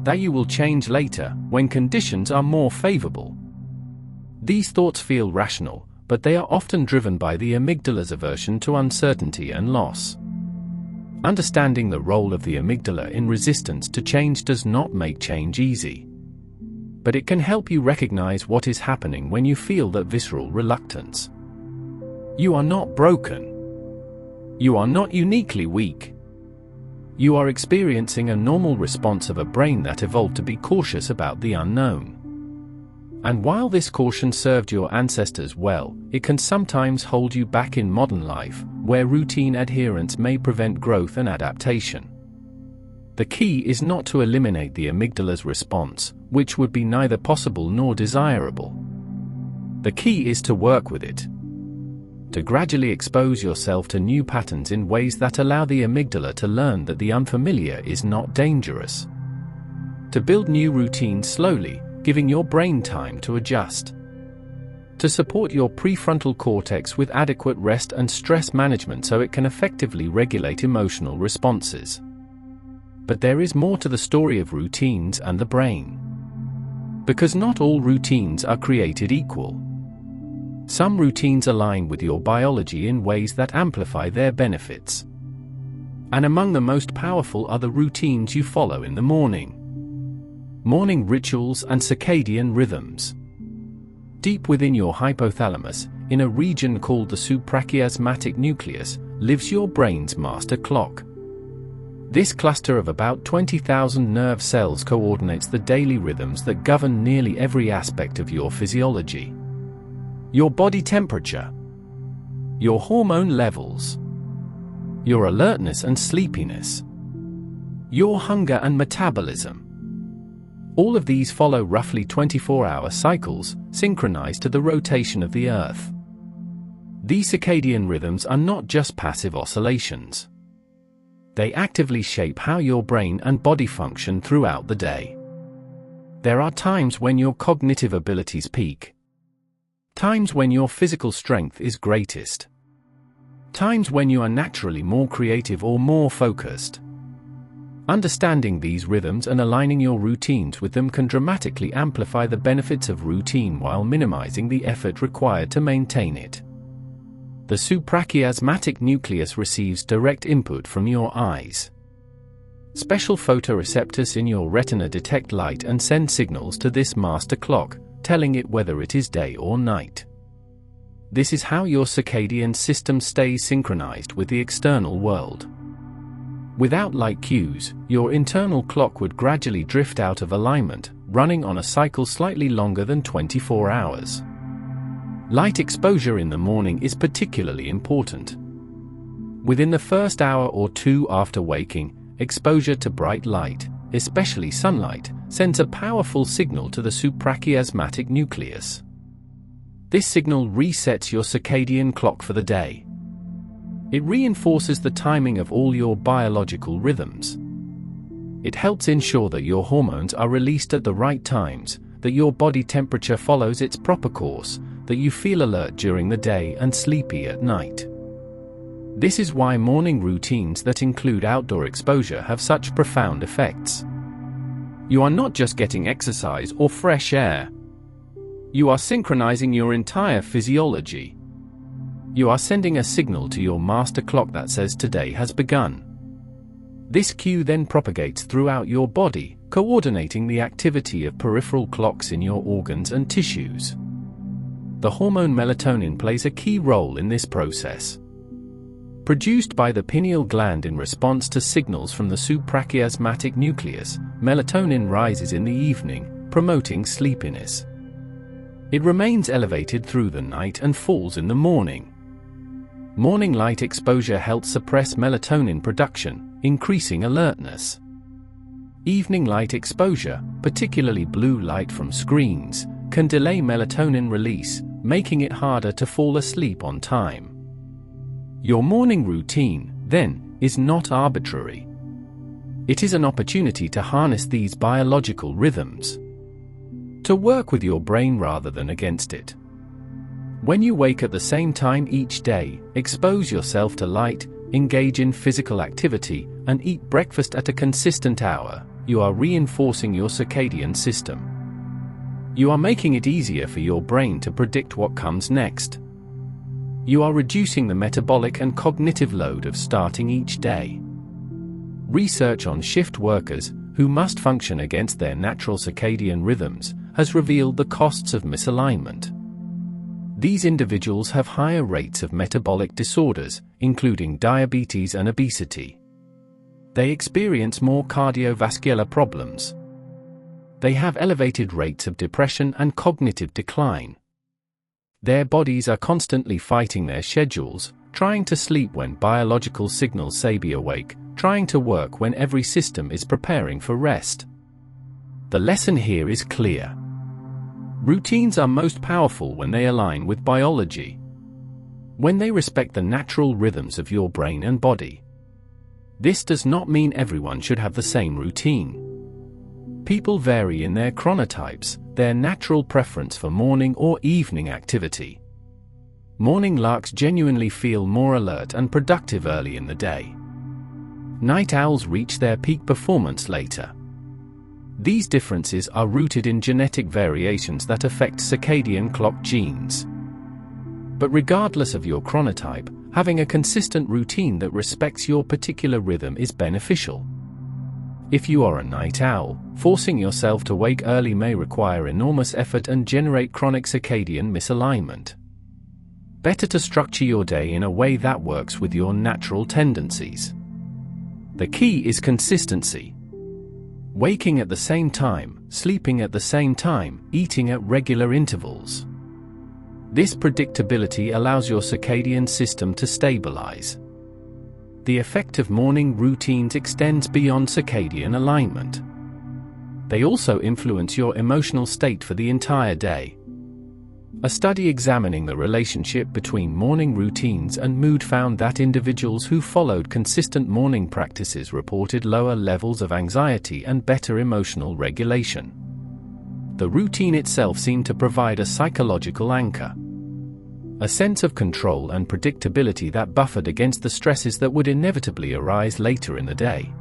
Speaker 1: that you will change later, when conditions are more favorable. These thoughts feel rational, but they are often driven by the amygdala's aversion to uncertainty and loss. Understanding the role of the amygdala in resistance to change does not make change easy. But it can help you recognize what is happening when you feel that visceral reluctance. You are not broken. You are not uniquely weak. You are experiencing a normal response of a brain that evolved to be cautious about the unknown. And while this caution served your ancestors well, it can sometimes hold you back in modern life, where routine adherence may prevent growth and adaptation. The key is not to eliminate the amygdala's response, which would be neither possible nor desirable. The key is to work with it. To gradually expose yourself to new patterns in ways that allow the amygdala to learn that the unfamiliar is not dangerous. To build new routines slowly, giving your brain time to adjust. To support your prefrontal cortex with adequate rest and stress management so it can effectively regulate emotional responses. But there is more to the story of routines and the brain. Because not all routines are created equal. Some routines align with your biology in ways that amplify their benefits. And among the most powerful are the routines you follow in the morning. Morning rituals and circadian rhythms. Deep within your hypothalamus, in a region called the suprachiasmatic nucleus, lives your brain's master clock. This cluster of about 20,000 nerve cells coordinates the daily rhythms that govern nearly every aspect of your physiology. Your body temperature, your hormone levels, your alertness and sleepiness, your hunger and metabolism. All of these follow roughly 24-hour cycles, synchronized to the rotation of the Earth. These circadian rhythms are not just passive oscillations. They actively shape how your brain and body function throughout the day. There are times when your cognitive abilities peak. Times when your physical strength is greatest. Times when you are naturally more creative or more focused. Understanding these rhythms and aligning your routines with them can dramatically amplify the benefits of routine while minimizing the effort required to maintain it. The suprachiasmatic nucleus receives direct input from your eyes. Special photoreceptors in your retina detect light and send signals to this master clock, telling it whether it is day or night. This is how your circadian system stays synchronized with the external world. Without light cues, your internal clock would gradually drift out of alignment, running on a cycle slightly longer than 24 hours. Light exposure in the morning is particularly important. Within the first hour or two after waking, exposure to bright light, especially sunlight, sends a powerful signal to the suprachiasmatic nucleus. This signal resets your circadian clock for the day. It reinforces the timing of all your biological rhythms. It helps ensure that your hormones are released at the right times, that your body temperature follows its proper course, that you feel alert during the day and sleepy at night. This is why morning routines that include outdoor exposure have such profound effects. You are not just getting exercise or fresh air. You are synchronizing your entire physiology. You are sending a signal to your master clock that says today has begun. This cue then propagates throughout your body, coordinating the activity of peripheral clocks in your organs and tissues. The hormone melatonin plays a key role in this process. Produced by the pineal gland in response to signals from the suprachiasmatic nucleus, melatonin rises in the evening, promoting sleepiness. It remains elevated through the night and falls in the morning. Morning light exposure helps suppress melatonin production, increasing alertness. Evening light exposure, particularly blue light from screens, can delay melatonin release, making it harder to fall asleep on time. Your morning routine, then, is not arbitrary. It is an opportunity to harness these biological rhythms. To work with your brain rather than against it. When you wake at the same time each day, expose yourself to light, engage in physical activity, and eat breakfast at a consistent hour, you are reinforcing your circadian system. You are making it easier for your brain to predict what comes next. You are reducing the metabolic and cognitive load of starting each day. Research on shift workers, who must function against their natural circadian rhythms, has revealed the costs of misalignment. These individuals have higher rates of metabolic disorders, including diabetes and obesity. They experience more cardiovascular problems. They have elevated rates of depression and cognitive decline. Their bodies are constantly fighting their schedules, trying to sleep when biological signals say be awake, trying to work when every system is preparing for rest. The lesson here is clear. Routines are most powerful when they align with biology. When they respect the natural rhythms of your brain and body. This does not mean everyone should have the same routine. People vary in their chronotypes, their natural preference for morning or evening activity. Morning larks genuinely feel more alert and productive early in the day. Night owls reach their peak performance later. These differences are rooted in genetic variations that affect circadian clock genes. But regardless of your chronotype, having a consistent routine that respects your particular rhythm is beneficial. If you are a night owl, forcing yourself to wake early may require enormous effort and generate chronic circadian misalignment. Better to structure your day in a way that works with your natural tendencies. The key is consistency. Waking at the same time, sleeping at the same time, eating at regular intervals. This predictability allows your circadian system to stabilize. The effect of morning routines extends beyond circadian alignment. They also influence your emotional state for the entire day. A study examining the relationship between morning routines and mood found that individuals who followed consistent morning practices reported lower levels of anxiety and better emotional regulation. The routine itself seemed to provide a psychological anchor. A sense of control and predictability that buffered against the stresses that would inevitably arise later in the day.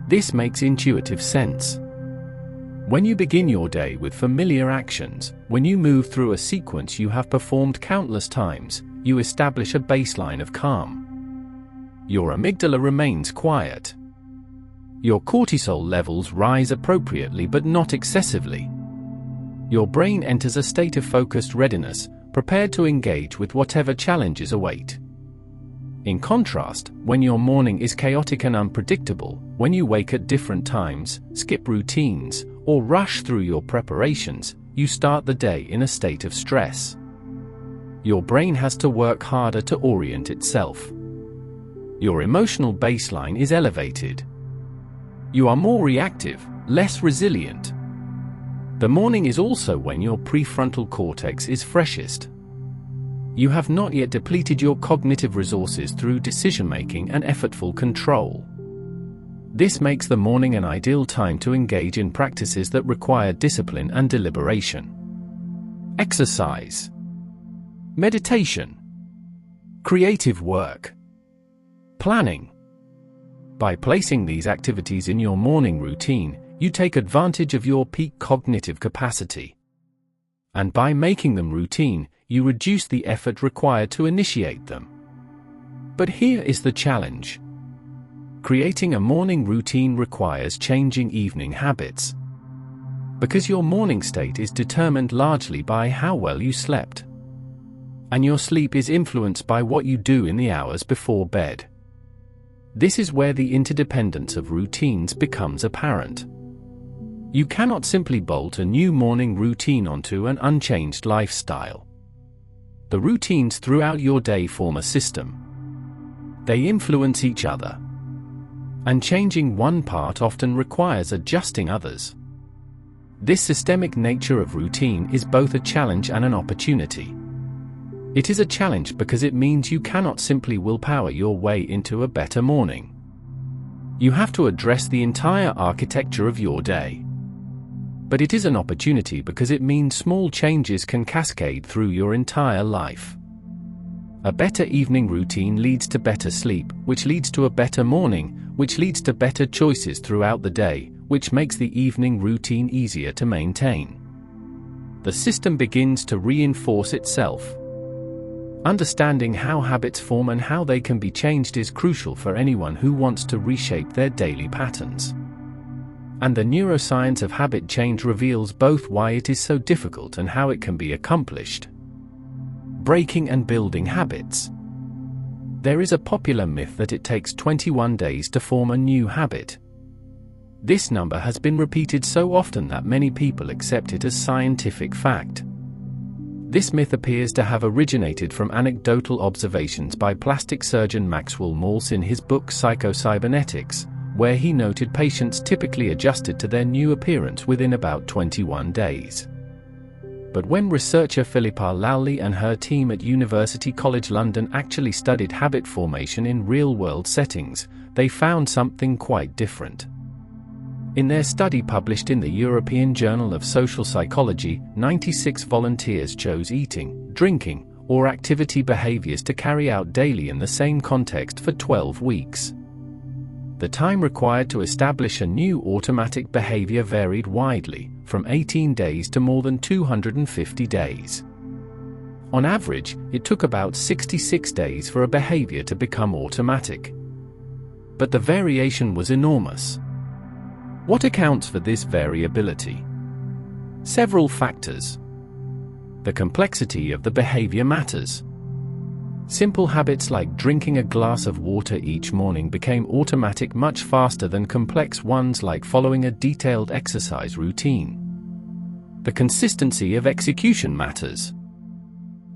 Speaker 1: This makes intuitive sense. When you begin your day with familiar actions, when you move through a sequence you have performed countless times, you establish a baseline of calm. Your amygdala remains quiet. Your cortisol levels rise appropriately but not excessively. Your brain enters a state of focused readiness, prepared to engage with whatever challenges await. In contrast, when your morning is chaotic and unpredictable, when you wake at different times, skip routines, or rush through your preparations, you start the day in a state of stress. Your brain has to work harder to orient itself. Your emotional baseline is elevated. You are more reactive, less resilient. The morning is also when your prefrontal cortex is freshest. You have not yet depleted your cognitive resources through decision-making and effortful control. This makes the morning an ideal time to engage in practices that require discipline and deliberation. Exercise, meditation, creative work, planning. By placing these activities in your morning routine, you take advantage of your peak cognitive capacity. And by making them routine, you reduce the effort required to initiate them. But here is the challenge. Creating a morning routine requires changing evening habits. Because your morning state is determined largely by how well you slept. And your sleep is influenced by what you do in the hours before bed. This is where the interdependence of routines becomes apparent. You cannot simply bolt a new morning routine onto an unchanged lifestyle. The routines throughout your day form a system. They influence each other. And changing one part often requires adjusting others. This systemic nature of routine is both a challenge and an opportunity. It is a challenge because it means you cannot simply willpower your way into a better morning. You have to address the entire architecture of your day. But it is an opportunity because it means small changes can cascade through your entire life. A better evening routine leads to better sleep, which leads to a better morning, which leads to better choices throughout the day, which makes the evening routine easier to maintain. The system begins to reinforce itself. Understanding how habits form and how they can be changed is crucial for anyone who wants to reshape their daily patterns. And the neuroscience of habit change reveals both why it is so difficult and how it can be accomplished. Breaking and building habits. There is a popular myth that it takes 21 days to form a new habit. This number has been repeated so often that many people accept it as scientific fact. This myth appears to have originated from anecdotal observations by plastic surgeon Maxwell Maltz in his book Psycho-Cybernetics, where he noted patients typically adjusted to their new appearance within about 21 days. But when researcher Philippa Lowley and her team at University College London actually studied habit formation in real-world settings, they found something quite different. In their study published in the European Journal of Social Psychology, 96 volunteers chose eating, drinking, or activity behaviors to carry out daily in the same context for 12 weeks. The time required to establish a new automatic behavior varied widely, from 18 days to more than 250 days. On average, it took about 66 days for a behavior to become automatic. But the variation was enormous. What accounts for this variability? Several factors. The complexity of the behavior matters. Simple habits like drinking a glass of water each morning became automatic much faster than complex ones like following a detailed exercise routine. The consistency of execution matters.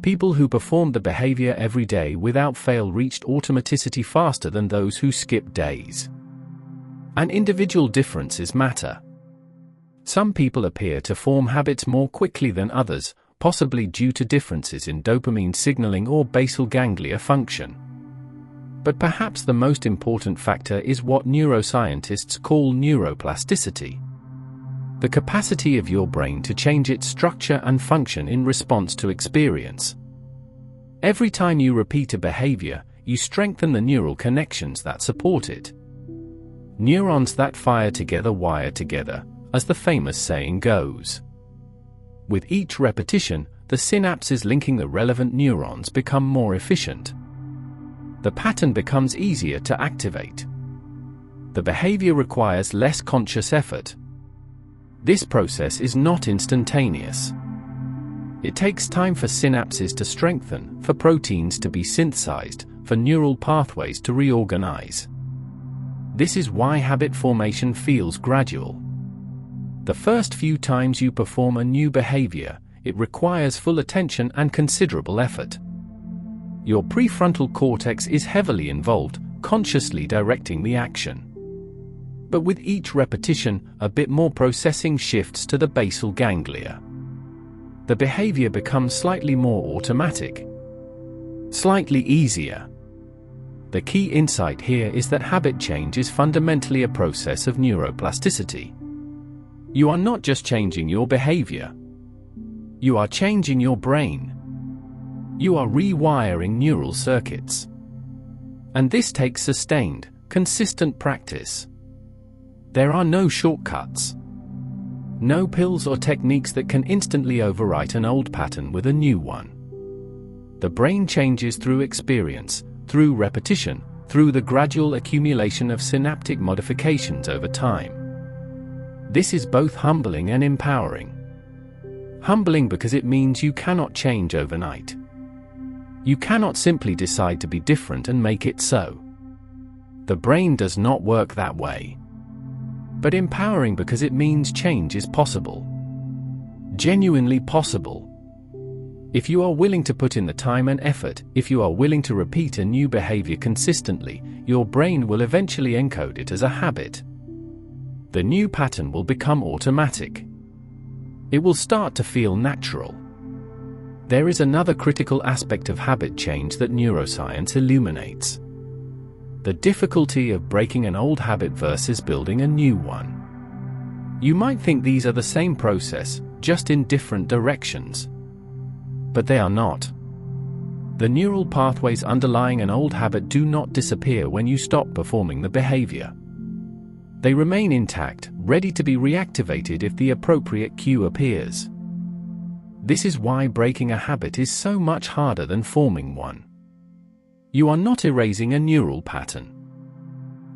Speaker 1: People who performed the behavior every day without fail reached automaticity faster than those who skipped days. And individual differences matter. Some people appear to form habits more quickly than others, possibly due to differences in dopamine signaling or basal ganglia function. But perhaps the most important factor is what neuroscientists call neuroplasticity. The capacity of your brain to change its structure and function in response to experience. Every time you repeat a behavior, you strengthen the neural connections that support it. Neurons that fire together wire together, as the famous saying goes. With each repetition, the synapses linking the relevant neurons become more efficient. The pattern becomes easier to activate. The behavior requires less conscious effort. This process is not instantaneous. It takes time for synapses to strengthen, for proteins to be synthesized, for neural pathways to reorganize. This is why habit formation feels gradual. The first few times you perform a new behavior, it requires full attention and considerable effort. Your prefrontal cortex is heavily involved, consciously directing the action. But with each repetition, a bit more processing shifts to the basal ganglia. The behavior becomes slightly more automatic, slightly easier. The key insight here is that habit change is fundamentally a process of neuroplasticity. You are not just changing your behavior. You are changing your brain. You are rewiring neural circuits. And this takes sustained, consistent practice. There are no shortcuts. No pills or techniques that can instantly overwrite an old pattern with a new one. The brain changes through experience, through repetition, through the gradual accumulation of synaptic modifications over time. This is both humbling and empowering. Humbling because it means you cannot change overnight. You cannot simply decide to be different and make it so. The brain does not work that way. But empowering because it means change is possible. Genuinely possible. If you are willing to put in the time and effort, if you are willing to repeat a new behavior consistently, your brain will eventually encode it as a habit. The new pattern will become automatic. It will start to feel natural. There is another critical aspect of habit change that neuroscience illuminates. The difficulty of breaking an old habit versus building a new one. You might think these are the same process, just in different directions. But they are not. The neural pathways underlying an old habit do not disappear when you stop performing the behavior. They remain intact, ready to be reactivated if the appropriate cue appears. This is why breaking a habit is so much harder than forming one. You are not erasing a neural pattern.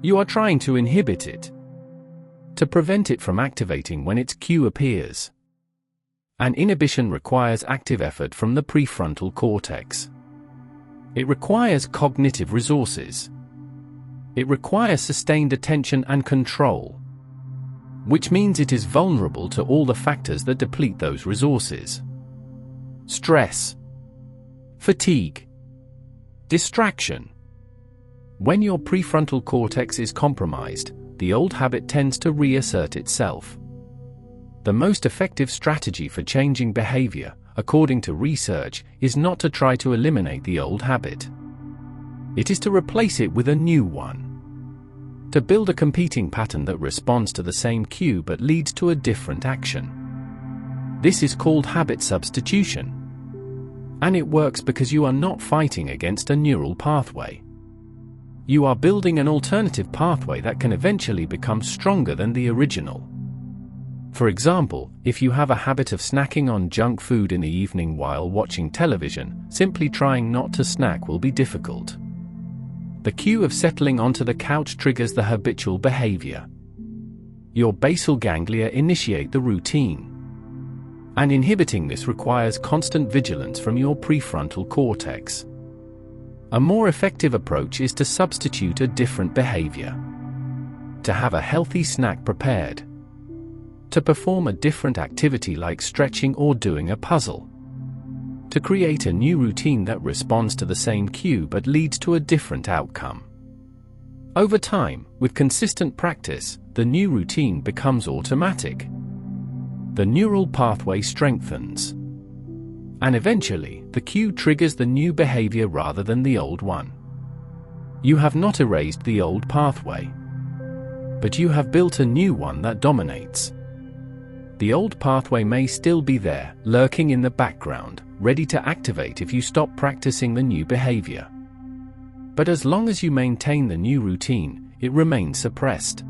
Speaker 1: You are trying to inhibit it, to prevent it from activating when its cue appears. And inhibition requires active effort from the prefrontal cortex. It requires cognitive resources. It requires sustained attention and control, which means it is vulnerable to all the factors that deplete those resources. Stress, fatigue, distraction. When your prefrontal cortex is compromised, the old habit tends to reassert itself. The most effective strategy for changing behavior, according to research, is not to try to eliminate the old habit. It is to replace it with a new one. To build a competing pattern that responds to the same cue but leads to a different action. This is called habit substitution. And it works because you are not fighting against a neural pathway. You are building an alternative pathway that can eventually become stronger than the original. For example, if you have a habit of snacking on junk food in the evening while watching television, simply trying not to snack will be difficult. The cue of settling onto the couch triggers the habitual behavior. Your basal ganglia initiate the routine. And inhibiting this requires constant vigilance from your prefrontal cortex. A more effective approach is to substitute a different behavior. To have a healthy snack prepared. To perform a different activity like stretching or doing a puzzle. To create a new routine that responds to the same cue but leads to a different outcome. Over time, with consistent practice, the new routine becomes automatic. The neural pathway strengthens. And eventually, the cue triggers the new behavior rather than the old one. You have not erased the old pathway, but you have built a new one that dominates. The old pathway may still be there, lurking in the background, ready to activate if you stop practicing the new behavior. But as long as you maintain the new routine, it remains suppressed.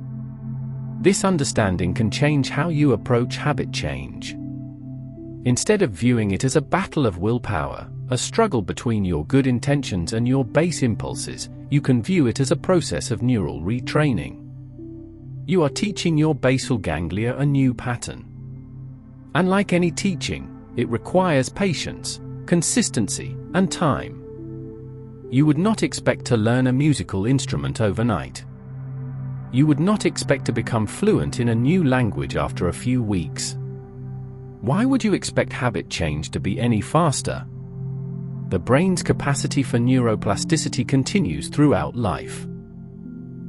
Speaker 1: This understanding can change how you approach habit change. Instead of viewing it as a battle of willpower, a struggle between your good intentions and your base impulses, you can view it as a process of neural retraining. You are teaching your basal ganglia a new pattern. And like any teaching, it requires patience, consistency, and time. You would not expect to learn a musical instrument overnight. You would not expect to become fluent in a new language after a few weeks. Why would you expect habit change to be any faster? The brain's capacity for neuroplasticity continues throughout life.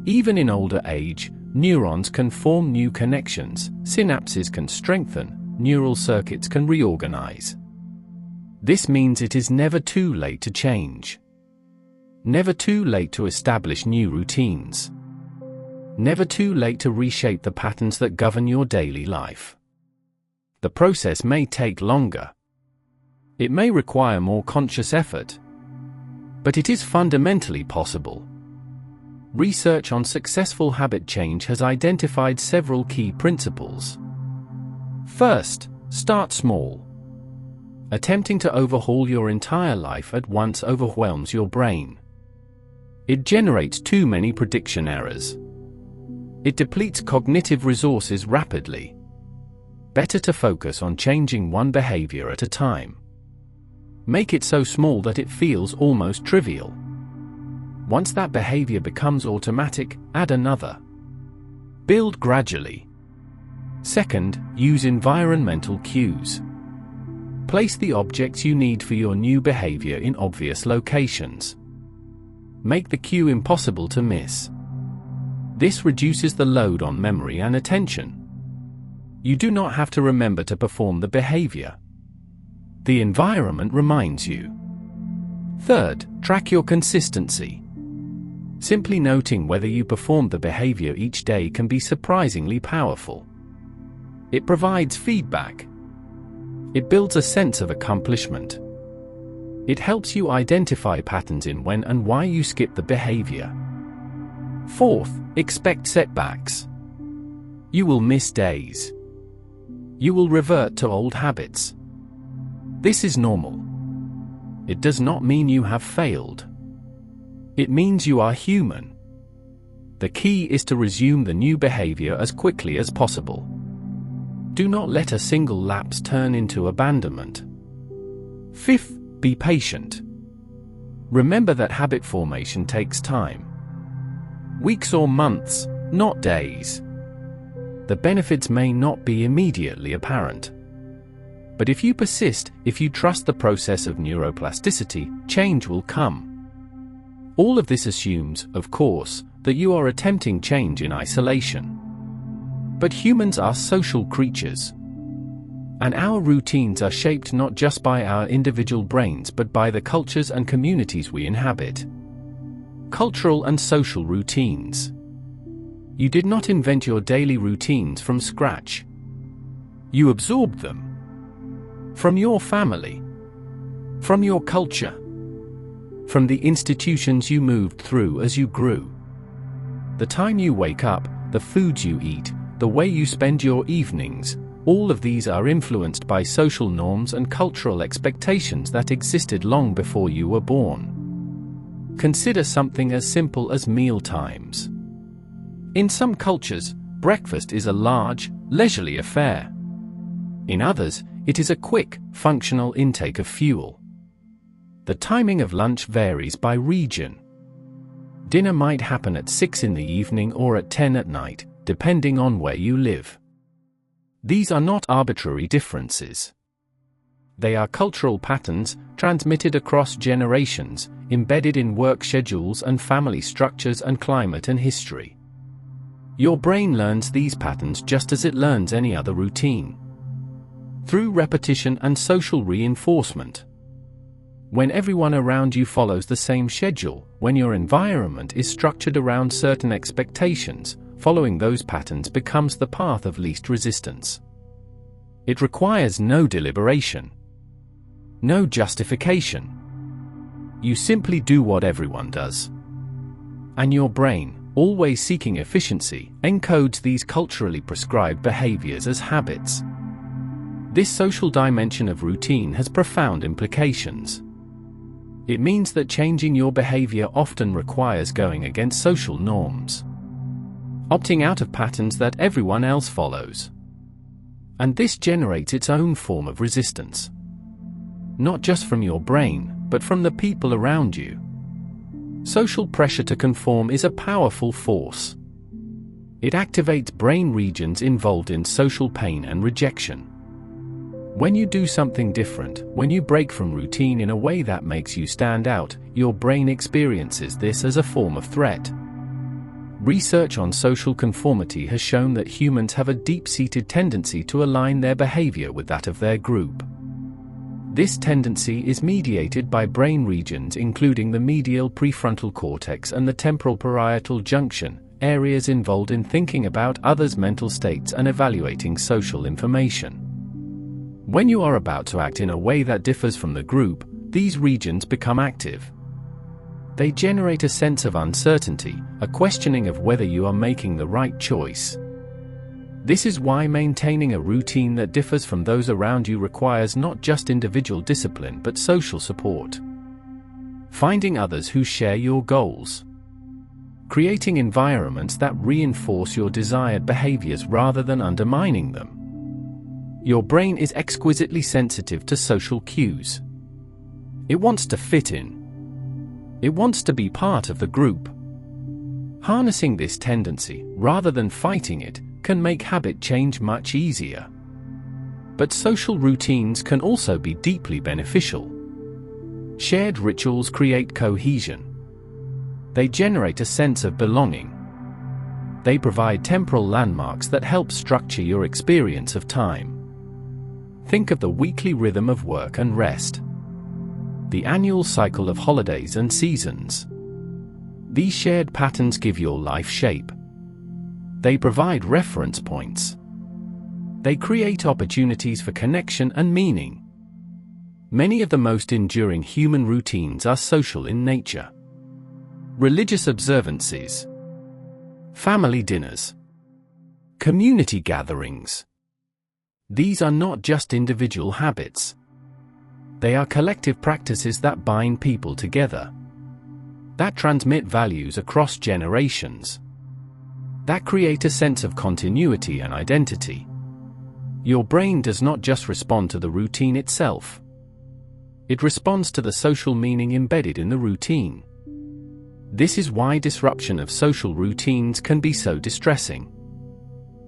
Speaker 1: Even in older age, neurons can form new connections, synapses can strengthen, neural circuits can reorganize. This means it is never too late to change. Never too late to establish new routines. Never too late to reshape the patterns that govern your daily life. The process may take longer. It may require more conscious effort. But it is fundamentally possible. Research on successful habit change has identified several key principles. First, start small. Attempting to overhaul your entire life at once overwhelms your brain. It generates too many prediction errors. It depletes cognitive resources rapidly. Better to focus on changing one behavior at a time. Make it so small that it feels almost trivial. Once that behavior becomes automatic, add another. Build gradually. Second, use environmental cues. Place the objects you need for your new behavior in obvious locations. Make the cue impossible to miss. This reduces the load on memory and attention. You do not have to remember to perform the behavior. The environment reminds you. Third, track your consistency. Simply noting whether you perform the behavior each day can be surprisingly powerful. It provides feedback. It builds a sense of accomplishment. It helps you identify patterns in when and why you skip the behavior. Fourth, expect setbacks. You will miss days. You will revert to old habits. This is normal. It does not mean you have failed. It means you are human. The key is to resume the new behavior as quickly as possible. Do not let a single lapse turn into abandonment. Fifth, be patient. Remember that habit formation takes time. Weeks or months, not days. The benefits may not be immediately apparent. But if you persist, if you trust the process of neuroplasticity, change will come. All of this assumes, of course, that you are attempting change in isolation. But humans are social creatures. And our routines are shaped not just by our individual brains but by the cultures and communities we inhabit. Cultural and social routines. You did not invent your daily routines from scratch. You absorbed them. From your family. From your culture. From the institutions you moved through as you grew. The time you wake up, the foods you eat, the way you spend your evenings, all of these are influenced by social norms and cultural expectations that existed long before you were born. Consider something as simple as meal times. In some cultures, breakfast is a large, leisurely affair. In others, it is a quick, functional intake of fuel. The timing of lunch varies by region. Dinner might happen at 6 in the evening or at 10 at night, depending on where you live. These are not arbitrary differences. They are cultural patterns, transmitted across generations, embedded in work schedules and family structures and climate and history. Your brain learns these patterns just as it learns any other routine. Through repetition and social reinforcement. When everyone around you follows the same schedule, when your environment is structured around certain expectations, following those patterns becomes the path of least resistance. It requires no deliberation. No justification. You simply do what everyone does. And your brain, always seeking efficiency, encodes these culturally prescribed behaviors as habits. This social dimension of routine has profound implications. It means that changing your behavior often requires going against social norms. Opting out of patterns that everyone else follows. And this generates its own form of resistance. Not just from your brain, but from the people around you. Social pressure to conform is a powerful force. It activates brain regions involved in social pain and rejection. When you do something different, when you break from routine in a way that makes you stand out, your brain experiences this as a form of threat. Research on social conformity has shown that humans have a deep-seated tendency to align their behavior with that of their group. This tendency is mediated by brain regions including the medial prefrontal cortex and the temporal parietal junction, areas involved in thinking about others' mental states and evaluating social information. When you are about to act in a way that differs from the group, these regions become active. They generate a sense of uncertainty, a questioning of whether you are making the right choice. This is why maintaining a routine that differs from those around you requires not just individual discipline but social support. Finding others who share your goals. Creating environments that reinforce your desired behaviors rather than undermining them. Your brain is exquisitely sensitive to social cues. It wants to fit in. It wants to be part of the group. Harnessing this tendency, rather than fighting it, can make habit change much easier. But social routines can also be deeply beneficial. Shared rituals create cohesion. They generate a sense of belonging. They provide temporal landmarks that help structure your experience of time. Think of the weekly rhythm of work and rest. The annual cycle of holidays and seasons. These shared patterns give your life shape. They provide reference points. They create opportunities for connection and meaning. Many of the most enduring human routines are social in nature. Religious observances. Family dinners. Community gatherings. These are not just individual habits. They are collective practices that bind people together, that transmit values across generations, that create a sense of continuity and identity. Your brain does not just respond to the routine itself. It responds to the social meaning embedded in the routine. This is why disruption of social routines can be so distressing.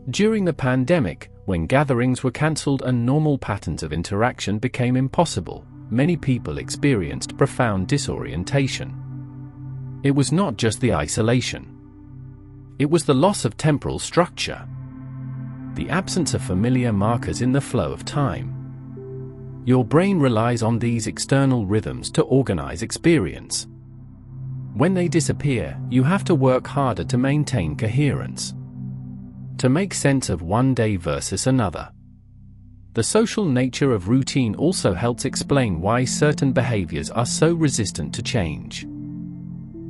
Speaker 1: During the pandemic, when gatherings were cancelled and normal patterns of interaction became impossible, many people experienced profound disorientation. It was not just the isolation. It was the loss of temporal structure, the absence of familiar markers in the flow of time. Your brain relies on these external rhythms to organize experience. When they disappear, you have to work harder to maintain coherence, to make sense of one day versus another. The social nature of routine also helps explain why certain behaviors are so resistant to change.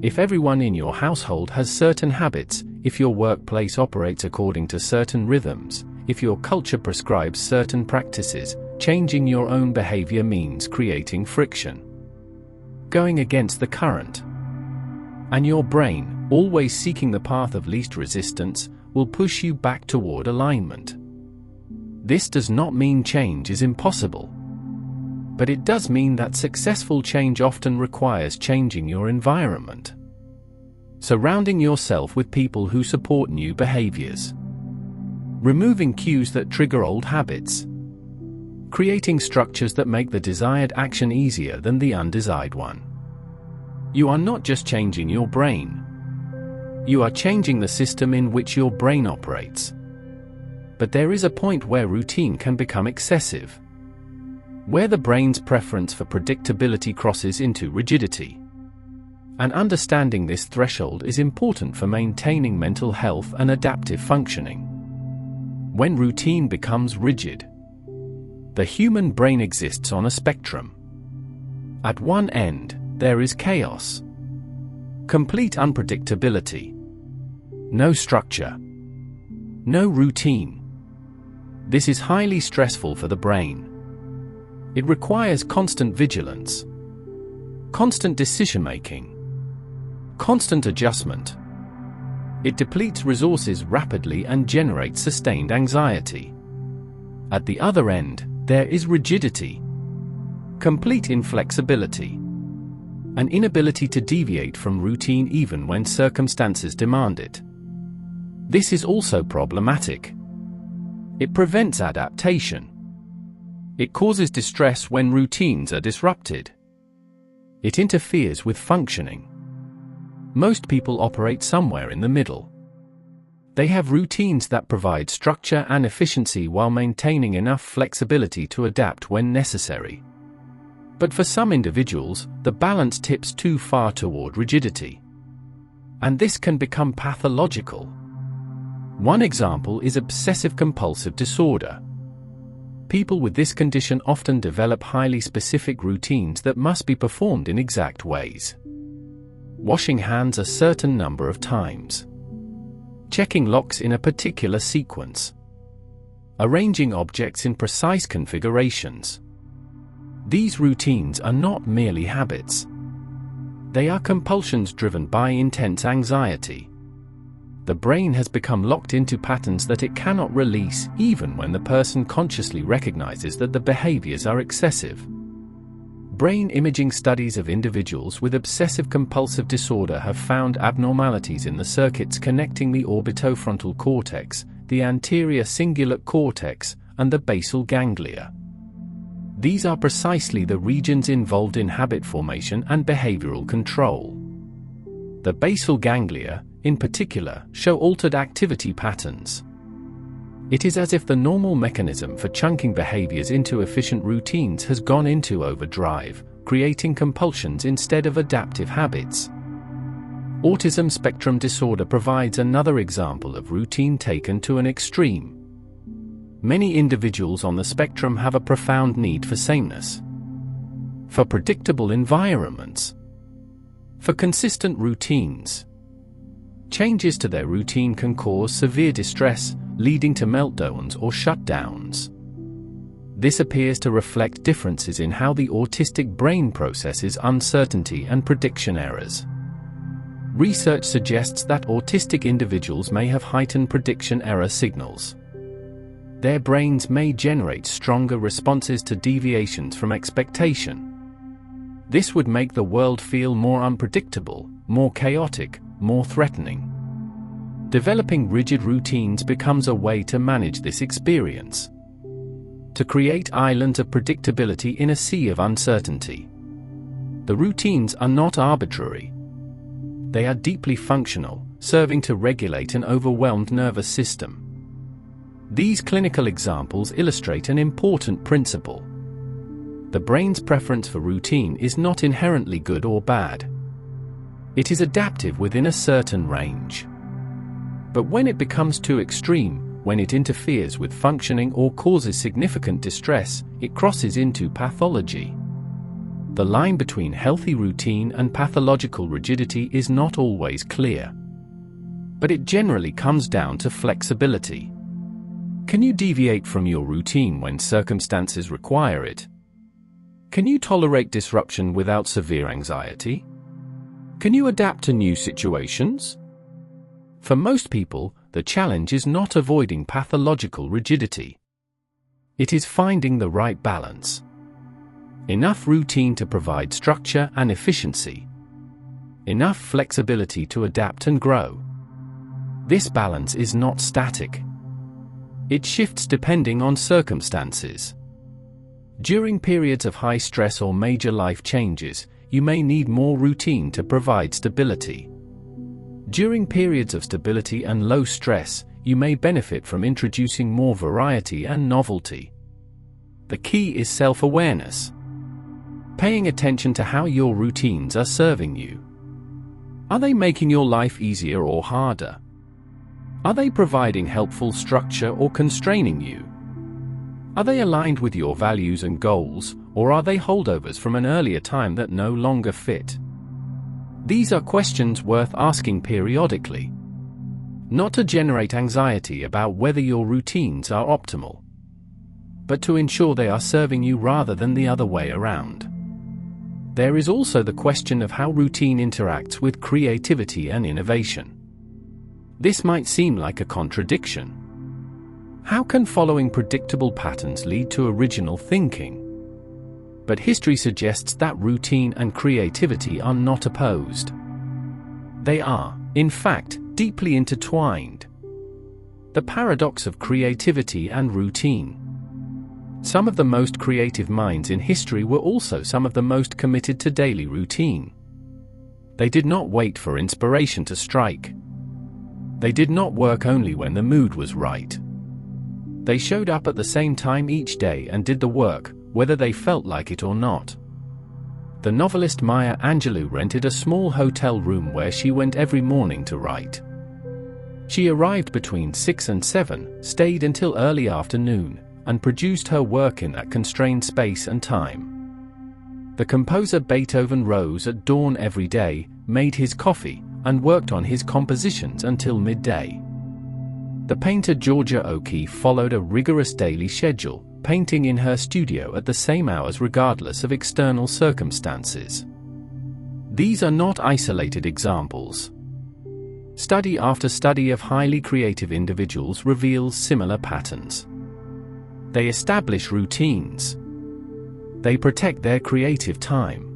Speaker 1: If everyone in your household has certain habits, if your workplace operates according to certain rhythms, if your culture prescribes certain practices, changing your own behavior means creating friction, going against the current. And your brain, always seeking the path of least resistance, will push you back toward alignment. This does not mean change is impossible, but it does mean that successful change often requires changing your environment, surrounding yourself with people who support new behaviors, removing cues that trigger old habits, creating structures that make the desired action easier than the undesired one. You are not just changing your brain. You are changing the system in which your brain operates. But there is a point where routine can become excessive, where the brain's preference for predictability crosses into rigidity. And understanding this threshold is important for maintaining mental health and adaptive functioning. When routine becomes rigid, the human brain exists on a spectrum. At one end, there is chaos, complete unpredictability, no structure, no routine. This is highly stressful for the brain. It requires constant vigilance, constant decision-making, constant adjustment. It depletes resources rapidly and generates sustained anxiety. At the other end, there is rigidity, complete inflexibility, an inability to deviate from routine even when circumstances demand it. This is also problematic. It prevents adaptation. It causes distress when routines are disrupted. It interferes with functioning. Most people operate somewhere in the middle. They have routines that provide structure and efficiency while maintaining enough flexibility to adapt when necessary. But for some individuals, the balance tips too far toward rigidity. And this can become pathological. One example is obsessive-compulsive disorder. People with this condition often develop highly specific routines that must be performed in exact ways. Washing hands a certain number of times, checking locks in a particular sequence, arranging objects in precise configurations. These routines are not merely habits. They are compulsions driven by intense anxiety. The brain has become locked into patterns that it cannot release, even when the person consciously recognizes that the behaviors are excessive. Brain imaging studies of individuals with obsessive-compulsive disorder have found abnormalities in the circuits connecting the orbitofrontal cortex, the anterior cingulate cortex, and the basal ganglia. These are precisely the regions involved in habit formation and behavioral control. The basal ganglia, in particular, show altered activity patterns. It is as if the normal mechanism for chunking behaviors into efficient routines has gone into overdrive, creating compulsions instead of adaptive habits. Autism spectrum disorder provides another example of routine taken to an extreme. Many individuals on the spectrum have a profound need for sameness, for predictable environments, for consistent routines. Changes to their routine can cause severe distress, leading to meltdowns or shutdowns. This appears to reflect differences in how the autistic brain processes uncertainty and prediction errors. Research suggests that autistic individuals may have heightened prediction error signals. Their brains may generate stronger responses to deviations from expectation. This would make the world feel more unpredictable, more chaotic, more threatening. Developing rigid routines becomes a way to manage this experience. To create islands of predictability in a sea of uncertainty. The routines are not arbitrary. They are deeply functional, serving to regulate an overwhelmed nervous system. These clinical examples illustrate an important principle. The brain's preference for routine is not inherently good or bad. It is adaptive within a certain range. But when it becomes too extreme, when it interferes with functioning or causes significant distress, it crosses into pathology. The line between healthy routine and pathological rigidity is not always clear. But it generally comes down to flexibility. Can you deviate from your routine when circumstances require it? Can you tolerate disruption without severe anxiety? Can you adapt to new situations? For most people, the challenge is not avoiding pathological rigidity. It is finding the right balance. Enough routine to provide structure and efficiency. Enough flexibility to adapt and grow. This balance is not static. It shifts depending on circumstances. During periods of high stress or major life changes, you may need more routine to provide stability. During periods of stability and low stress, you may benefit from introducing more variety and novelty. The key is self-awareness. Paying attention to how your routines are serving you. Are they making your life easier or harder? Are they providing helpful structure or constraining you? Are they aligned with your values and goals, or are they holdovers from an earlier time that no longer fit? These are questions worth asking periodically. Not to generate anxiety about whether your routines are optimal, but to ensure they are serving you rather than the other way around. There is also the question of how routine interacts with creativity and innovation. This might seem like a contradiction. How can following predictable patterns lead to original thinking? But history suggests that routine and creativity are not opposed. They are, in fact, deeply intertwined. The paradox of creativity and routine. Some of the most creative minds in history were also some of the most committed to daily routine. They did not wait for inspiration to strike. They did not work only when the mood was right. They showed up at the same time each day and did the work, whether they felt like it or not. The novelist Maya Angelou rented a small hotel room where she went every morning to write. She arrived between 6 and 7, stayed until early afternoon, and produced her work in that constrained space and time. The composer Beethoven rose at dawn every day, made his coffee, and worked on his compositions until midday. The painter Georgia O'Keeffe followed a rigorous daily schedule, painting in her studio at the same hours regardless of external circumstances. These are not isolated examples. Study after study of highly creative individuals reveals similar patterns. They establish routines. They protect their creative time.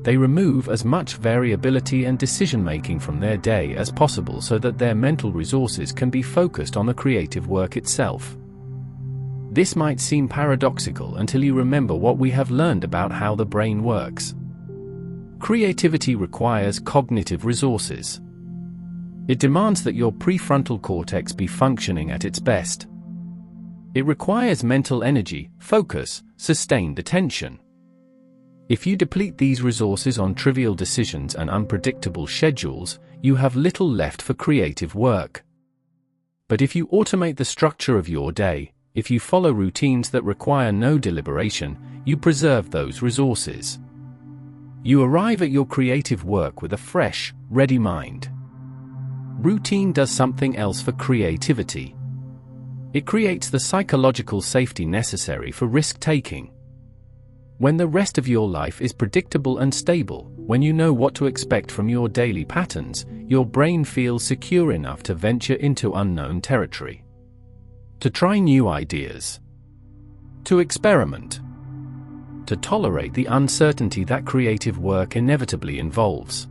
Speaker 1: They remove as much variability and decision-making from their day as possible so that their mental resources can be focused on the creative work itself. This might seem paradoxical until you remember what we have learned about how the brain works. Creativity requires cognitive resources. It demands that your prefrontal cortex be functioning at its best. It requires mental energy, focus, sustained attention. If you deplete these resources on trivial decisions and unpredictable schedules, you have little left for creative work. But if you automate the structure of your day, if you follow routines that require no deliberation, you preserve those resources. You arrive at your creative work with a fresh, ready mind. Routine does something else for creativity. It creates the psychological safety necessary for risk-taking. When the rest of your life is predictable and stable, when you know what to expect from your daily patterns, your brain feels secure enough to venture into unknown territory. To try new ideas. To experiment. To tolerate the uncertainty that creative work inevitably involves.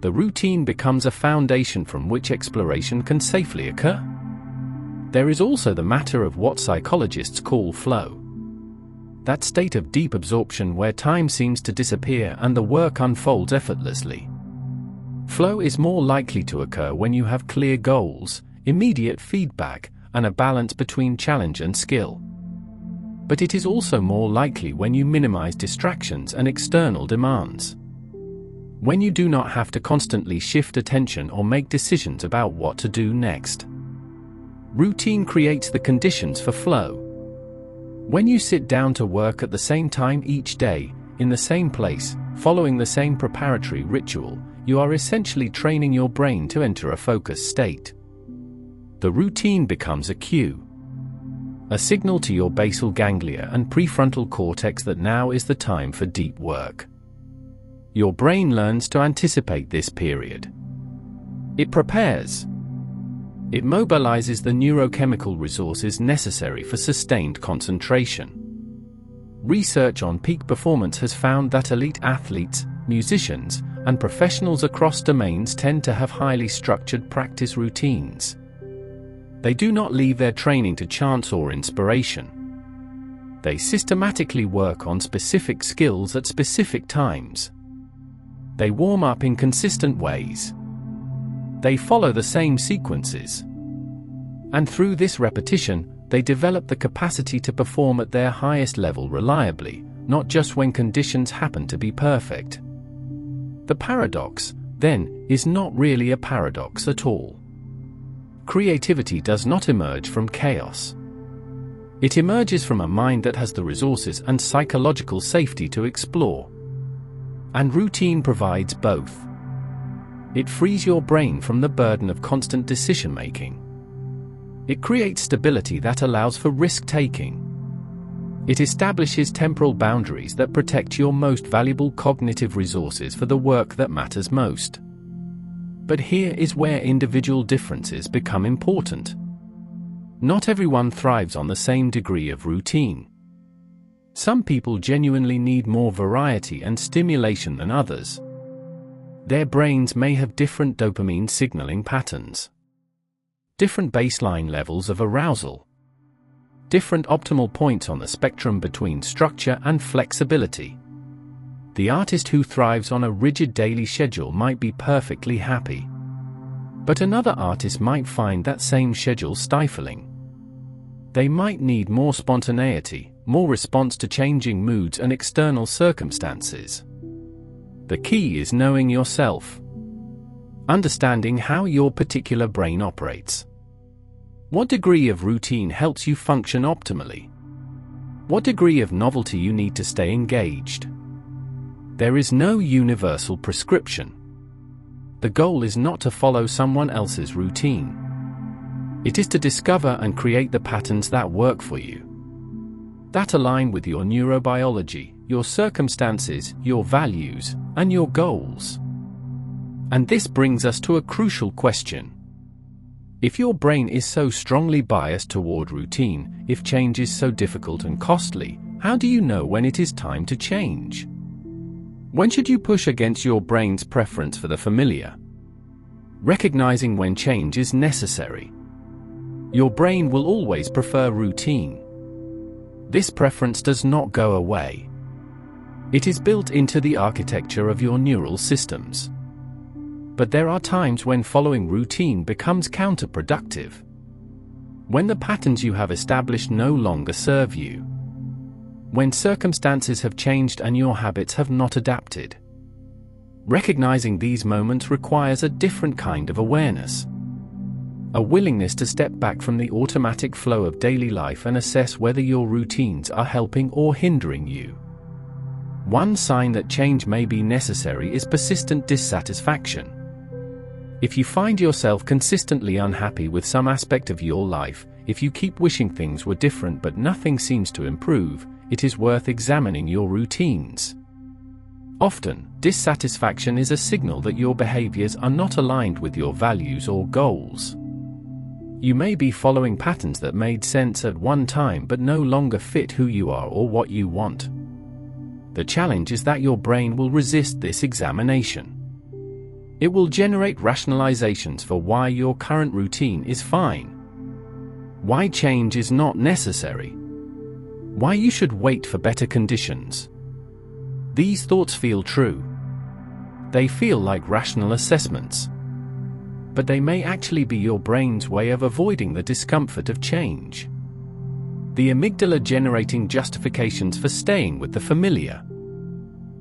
Speaker 1: The routine becomes a foundation from which exploration can safely occur. There is also the matter of what psychologists call flow. That state of deep absorption where time seems to disappear and the work unfolds effortlessly. Flow is more likely to occur when you have clear goals, immediate feedback, and a balance between challenge and skill. But it is also more likely when you minimize distractions and external demands. When you do not have to constantly shift attention or make decisions about what to do next. Routine creates the conditions for flow. When you sit down to work at the same time each day, in the same place, following the same preparatory ritual, you are essentially training your brain to enter a focused state. The routine becomes a cue. A signal to your basal ganglia and prefrontal cortex that now is the time for deep work. Your brain learns to anticipate this period. It prepares. It mobilizes the neurochemical resources necessary for sustained concentration. Research on peak performance has found that elite athletes, musicians, and professionals across domains tend to have highly structured practice routines. They do not leave their training to chance or inspiration. They systematically work on specific skills at specific times. They warm up in consistent ways. They follow the same sequences. And through this repetition, they develop the capacity to perform at their highest level reliably, not just when conditions happen to be perfect. The paradox, then, is not really a paradox at all. Creativity does not emerge from chaos. It emerges from a mind that has the resources and psychological safety to explore. And routine provides both. It frees your brain from the burden of constant decision-making. It creates stability that allows for risk-taking. It establishes temporal boundaries that protect your most valuable cognitive resources for the work that matters most. But here is where individual differences become important. Not everyone thrives on the same degree of routine. Some people genuinely need more variety and stimulation than others. Their brains may have different dopamine signaling patterns, different baseline levels of arousal, different optimal points on the spectrum between structure and flexibility. The artist who thrives on a rigid daily schedule might be perfectly happy. But another artist might find that same schedule stifling. They might need more spontaneity, more response to changing moods and external circumstances. The key is knowing yourself. Understanding how your particular brain operates. What degree of routine helps you function optimally? What degree of novelty you need to stay engaged? There is no universal prescription. The goal is not to follow someone else's routine. It is to discover and create the patterns that work for you, that align with your neurobiology, your circumstances, your values, and your goals. And this brings us to a crucial question. If your brain is so strongly biased toward routine, if change is so difficult and costly, how do you know when it is time to change? When should you push against your brain's preference for the familiar? Recognizing when change is necessary. Your brain will always prefer routine. This preference does not go away. It is built into the architecture of your neural systems. But there are times when following routine becomes counterproductive. When the patterns you have established no longer serve you. When circumstances have changed and your habits have not adapted. Recognizing these moments requires a different kind of awareness. A willingness to step back from the automatic flow of daily life and assess whether your routines are helping or hindering you. One sign that change may be necessary is persistent dissatisfaction. If you find yourself consistently unhappy with some aspect of your life, if you keep wishing things were different but nothing seems to improve, it is worth examining your routines. Often, dissatisfaction is a signal that your behaviors are not aligned with your values or goals. You may be following patterns that made sense at one time but no longer fit who you are or what you want. The challenge is that your brain will resist this examination. It will generate rationalizations for why your current routine is fine, why change is not necessary, why you should wait for better conditions. These thoughts feel true. They feel like rational assessments. But they may actually be your brain's way of avoiding the discomfort of change. The amygdala generating justifications for staying with the familiar.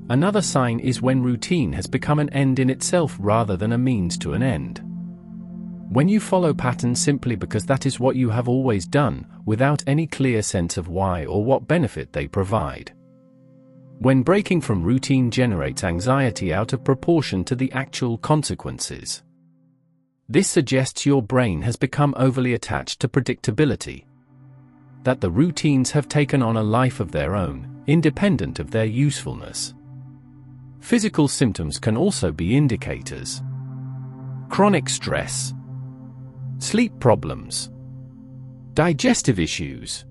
Speaker 1: Another sign is when routine has become an end in itself rather than a means to an end. When you follow patterns simply because that is what you have always done, without any clear sense of why or what benefit they provide. When breaking from routine generates anxiety out of proportion to the actual consequences. This suggests your brain has become overly attached to predictability. That the routines have taken on a life of their own, independent of their usefulness. Physical symptoms can also be indicators. Chronic stress, sleep problems, digestive issues.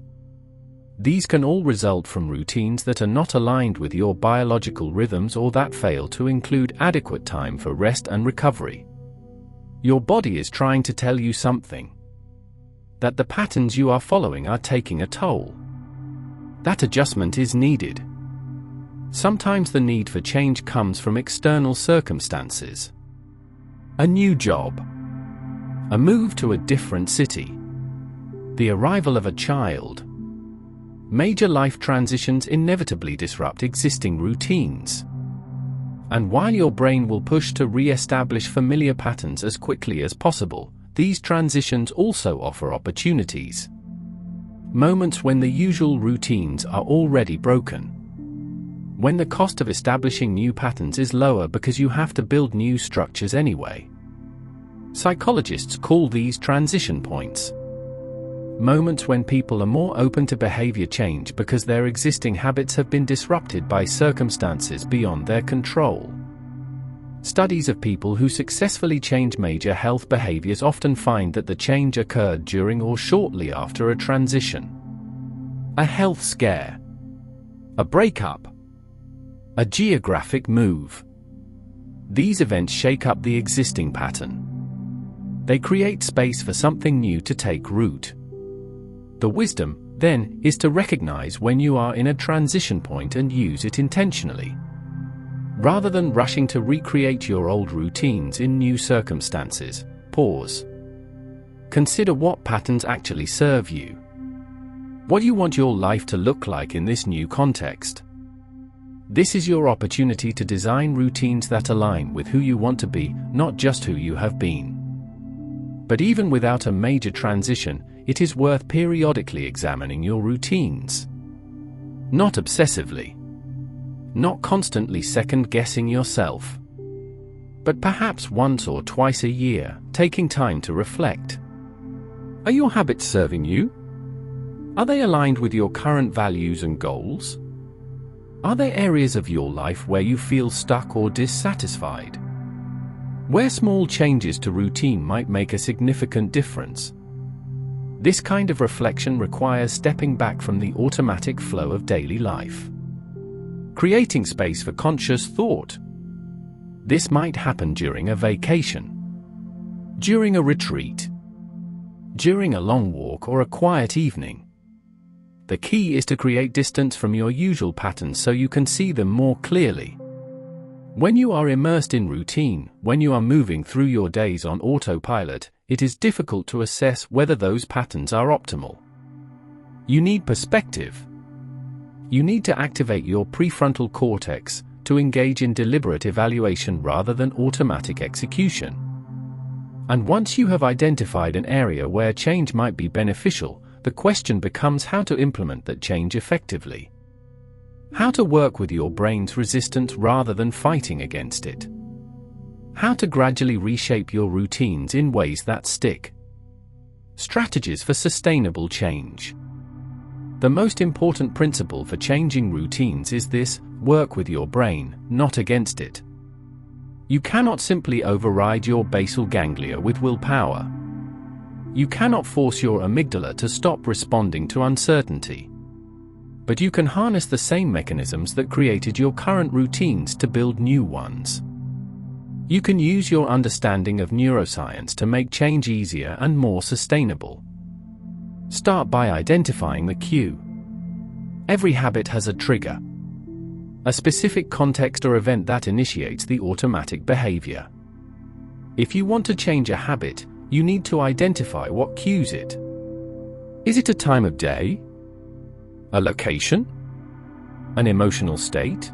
Speaker 1: These can all result from routines that are not aligned with your biological rhythms or that fail to include adequate time for rest and recovery. Your body is trying to tell you something. That the patterns you are following are taking a toll. That adjustment is needed. Sometimes the need for change comes from external circumstances. A new job. A move to a different city. The arrival of a child. Major life transitions inevitably disrupt existing routines. And while your brain will push to re-establish familiar patterns as quickly as possible, these transitions also offer opportunities. Moments when the usual routines are already broken. When the cost of establishing new patterns is lower because you have to build new structures anyway. Psychologists call these transition points. Moments when people are more open to behavior change because their existing habits have been disrupted by circumstances beyond their control. Studies of people who successfully change major health behaviors often find that the change occurred during or shortly after a transition. A health scare. A breakup. A geographic move. These events shake up the existing pattern. They create space for something new to take root. The wisdom, then, is to recognize when you are in a transition point and use it intentionally. Rather than rushing to recreate your old routines in new circumstances, pause. Consider what patterns actually serve you. What you want your life to look like in this new context. This is your opportunity to design routines that align with who you want to be, not just who you have been. But even without a major transition, it is worth periodically examining your routines. Not obsessively. Not constantly second-guessing yourself. But perhaps once or twice a year, taking time to reflect. Are your habits serving you? Are they aligned with your current values and goals? Are there areas of your life where you feel stuck or dissatisfied? Where small changes to routine might make a significant difference? This kind of reflection requires stepping back from the automatic flow of daily life. Creating space for conscious thought. This might happen during a vacation, during a retreat, during a long walk or a quiet evening. The key is to create distance from your usual patterns so you can see them more clearly. When you are immersed in routine, when you are moving through your days on autopilot, it is difficult to assess whether those patterns are optimal. You need perspective. You need to activate your prefrontal cortex to engage in deliberate evaluation rather than automatic execution. And once you have identified an area where change might be beneficial, the question becomes how to implement that change effectively. How to work with your brain's resistance rather than fighting against it. How to gradually reshape your routines in ways that stick. Strategies for sustainable change. The most important principle for changing routines is this: work with your brain, not against it. You cannot simply override your basal ganglia with willpower. You cannot force your amygdala to stop responding to uncertainty. But you can harness the same mechanisms that created your current routines to build new ones. You can use your understanding of neuroscience to make change easier and more sustainable. Start by identifying the cue. Every habit has a trigger, a specific context or event that initiates the automatic behavior. If you want to change a habit, you need to identify what cues it. Is it a time of day? A location? An emotional state?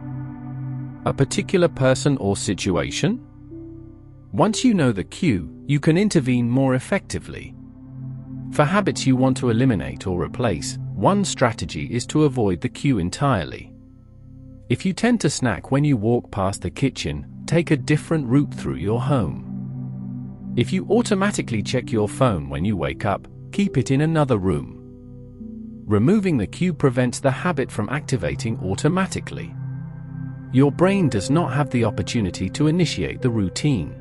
Speaker 1: A particular person or situation? Once you know the cue, you can intervene more effectively. For habits you want to eliminate or replace, one strategy is to avoid the cue entirely. If you tend to snack when you walk past the kitchen, take a different route through your home. If you automatically check your phone when you wake up, keep it in another room. Removing the cue prevents the habit from activating automatically. Your brain does not have the opportunity to initiate the routine.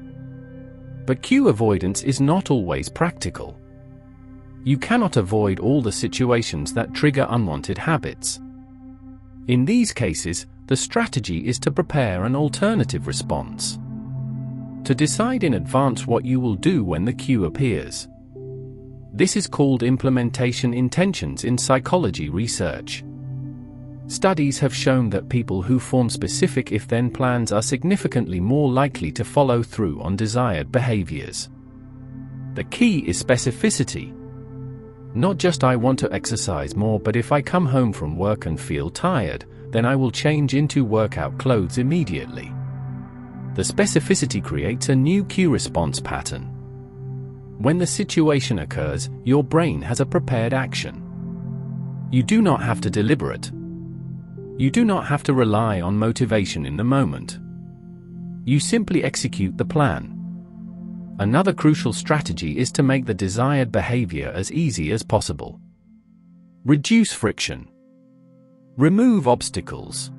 Speaker 1: But cue avoidance is not always practical. You cannot avoid all the situations that trigger unwanted habits. In these cases, the strategy is to prepare an alternative response. To decide in advance what you will do when the cue appears. This is called implementation intentions in psychology research. Studies have shown that people who form specific if-then plans are significantly more likely to follow through on desired behaviors. The key is specificity. Not just "I want to exercise more, but if I come home from work and feel tired, then I will change into workout clothes immediately." The specificity creates a new cue response pattern. When the situation occurs, your brain has a prepared action. You do not have to deliberate. You do not have to rely on motivation in the moment. You simply execute the plan. Another crucial strategy is to make the desired behavior as easy as possible. Reduce friction. Remove obstacles.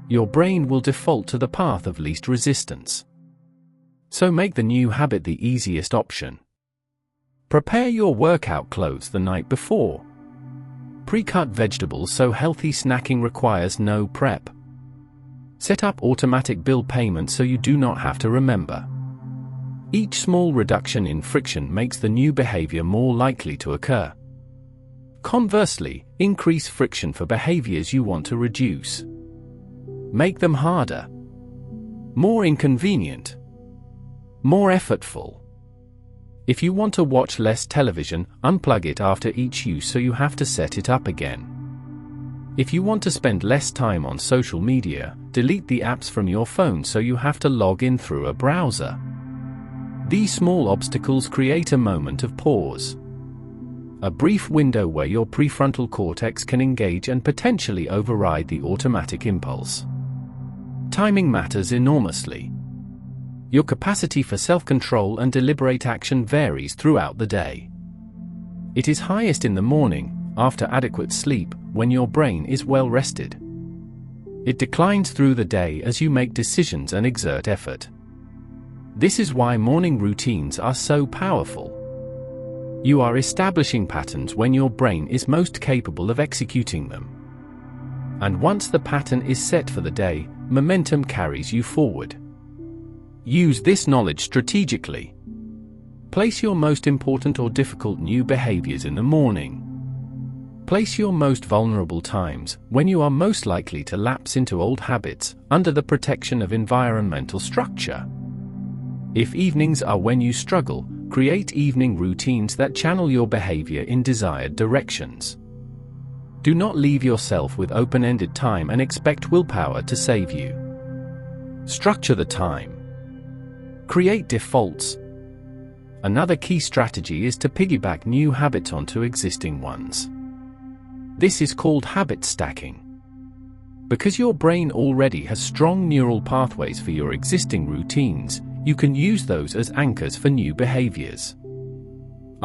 Speaker 1: Your brain will default to the path of least resistance. So make the new habit the easiest option. Prepare your workout clothes the night before. Pre-cut vegetables so healthy snacking requires no prep. Set up automatic bill payments so you do not have to remember. Each small reduction in friction makes the new behavior more likely to occur. Conversely, increase friction for behaviors you want to reduce. Make them harder, more inconvenient, more effortful. If you want to watch less television, unplug it after each use so you have to set it up again. If you want to spend less time on social media, delete the apps from your phone so you have to log in through a browser. These small obstacles create a moment of pause. A brief window where your prefrontal cortex can engage and potentially override the automatic impulse. Timing matters enormously. Your capacity for self-control and deliberate action varies throughout the day. It is highest in the morning, after adequate sleep, when your brain is well rested. It declines through the day as you make decisions and exert effort. This is why morning routines are so powerful. You are establishing patterns when your brain is most capable of executing them. And once the pattern is set for the day, momentum carries you forward. Use this knowledge strategically. Place your most important or difficult new behaviors in the morning. Place your most vulnerable times, when you are most likely to lapse into old habits, under the protection of environmental structure. If evenings are when you struggle, create evening routines that channel your behavior in desired directions. Do not leave yourself with open-ended time and expect willpower to save you. Structure the time. Create defaults. Another key strategy is to piggyback new habits onto existing ones. This is called habit stacking. Because your brain already has strong neural pathways for your existing routines, you can use those as anchors for new behaviors.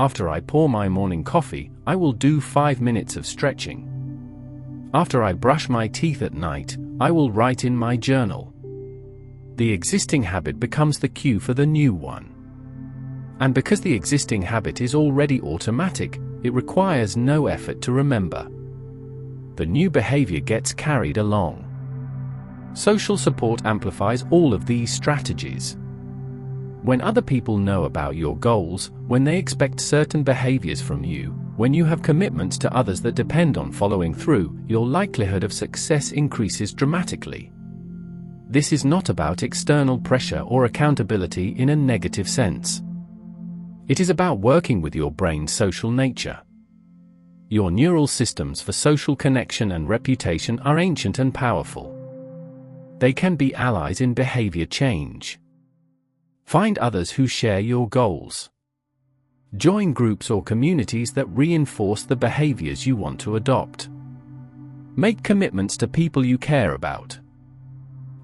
Speaker 1: After I pour my morning coffee, I will do 5 minutes of stretching. After I brush my teeth at night, I will write in my journal. The existing habit becomes the cue for the new one. And because the existing habit is already automatic, it requires no effort to remember. The new behavior gets carried along. Social support amplifies all of these strategies. When other people know about your goals, when they expect certain behaviors from you, when you have commitments to others that depend on following through, your likelihood of success increases dramatically. This is not about external pressure or accountability in a negative sense. It is about working with your brain's social nature. Your neural systems for social connection and reputation are ancient and powerful. They can be allies in behavior change. Find others who share your goals. Join groups or communities that reinforce the behaviors you want to adopt. Make commitments to people you care about.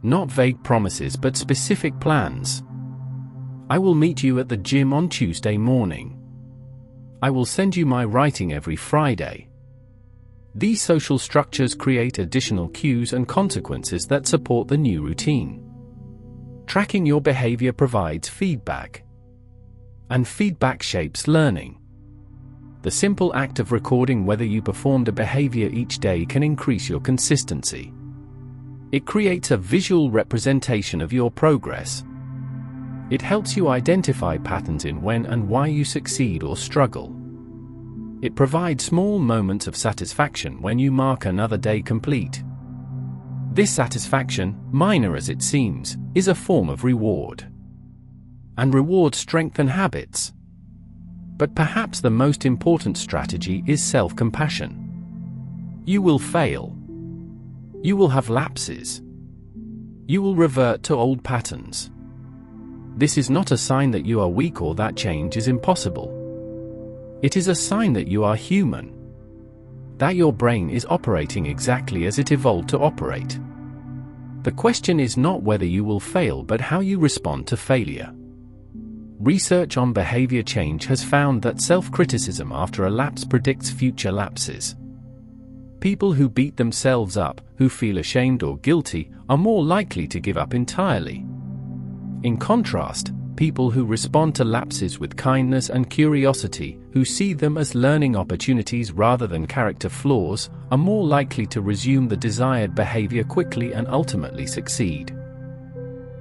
Speaker 1: Not vague promises but specific plans. I will meet you at the gym on Tuesday morning. I will send you my writing every Friday. These social structures create additional cues and consequences that support the new routine. Tracking your behavior provides feedback. And feedback shapes learning. The simple act of recording whether you performed a behavior each day can increase your consistency. It creates a visual representation of your progress. It helps you identify patterns in when and why you succeed or struggle. It provides small moments of satisfaction when you mark another day complete. This satisfaction, minor as it seems, is a form of reward. And rewards strengthen habits. But perhaps the most important strategy is self-compassion. You will fail. You will have lapses. You will revert to old patterns. This is not a sign that you are weak or that change is impossible. It is a sign that you are human. That your brain is operating exactly as it evolved to operate. The question is not whether you will fail but how you respond to failure. Research on behavior change has found that self-criticism after a lapse predicts future lapses. People who beat themselves up, who feel ashamed or guilty, are more likely to give up entirely. In contrast, people who respond to lapses with kindness and curiosity, who see them as learning opportunities rather than character flaws, are more likely to resume the desired behavior quickly and ultimately succeed.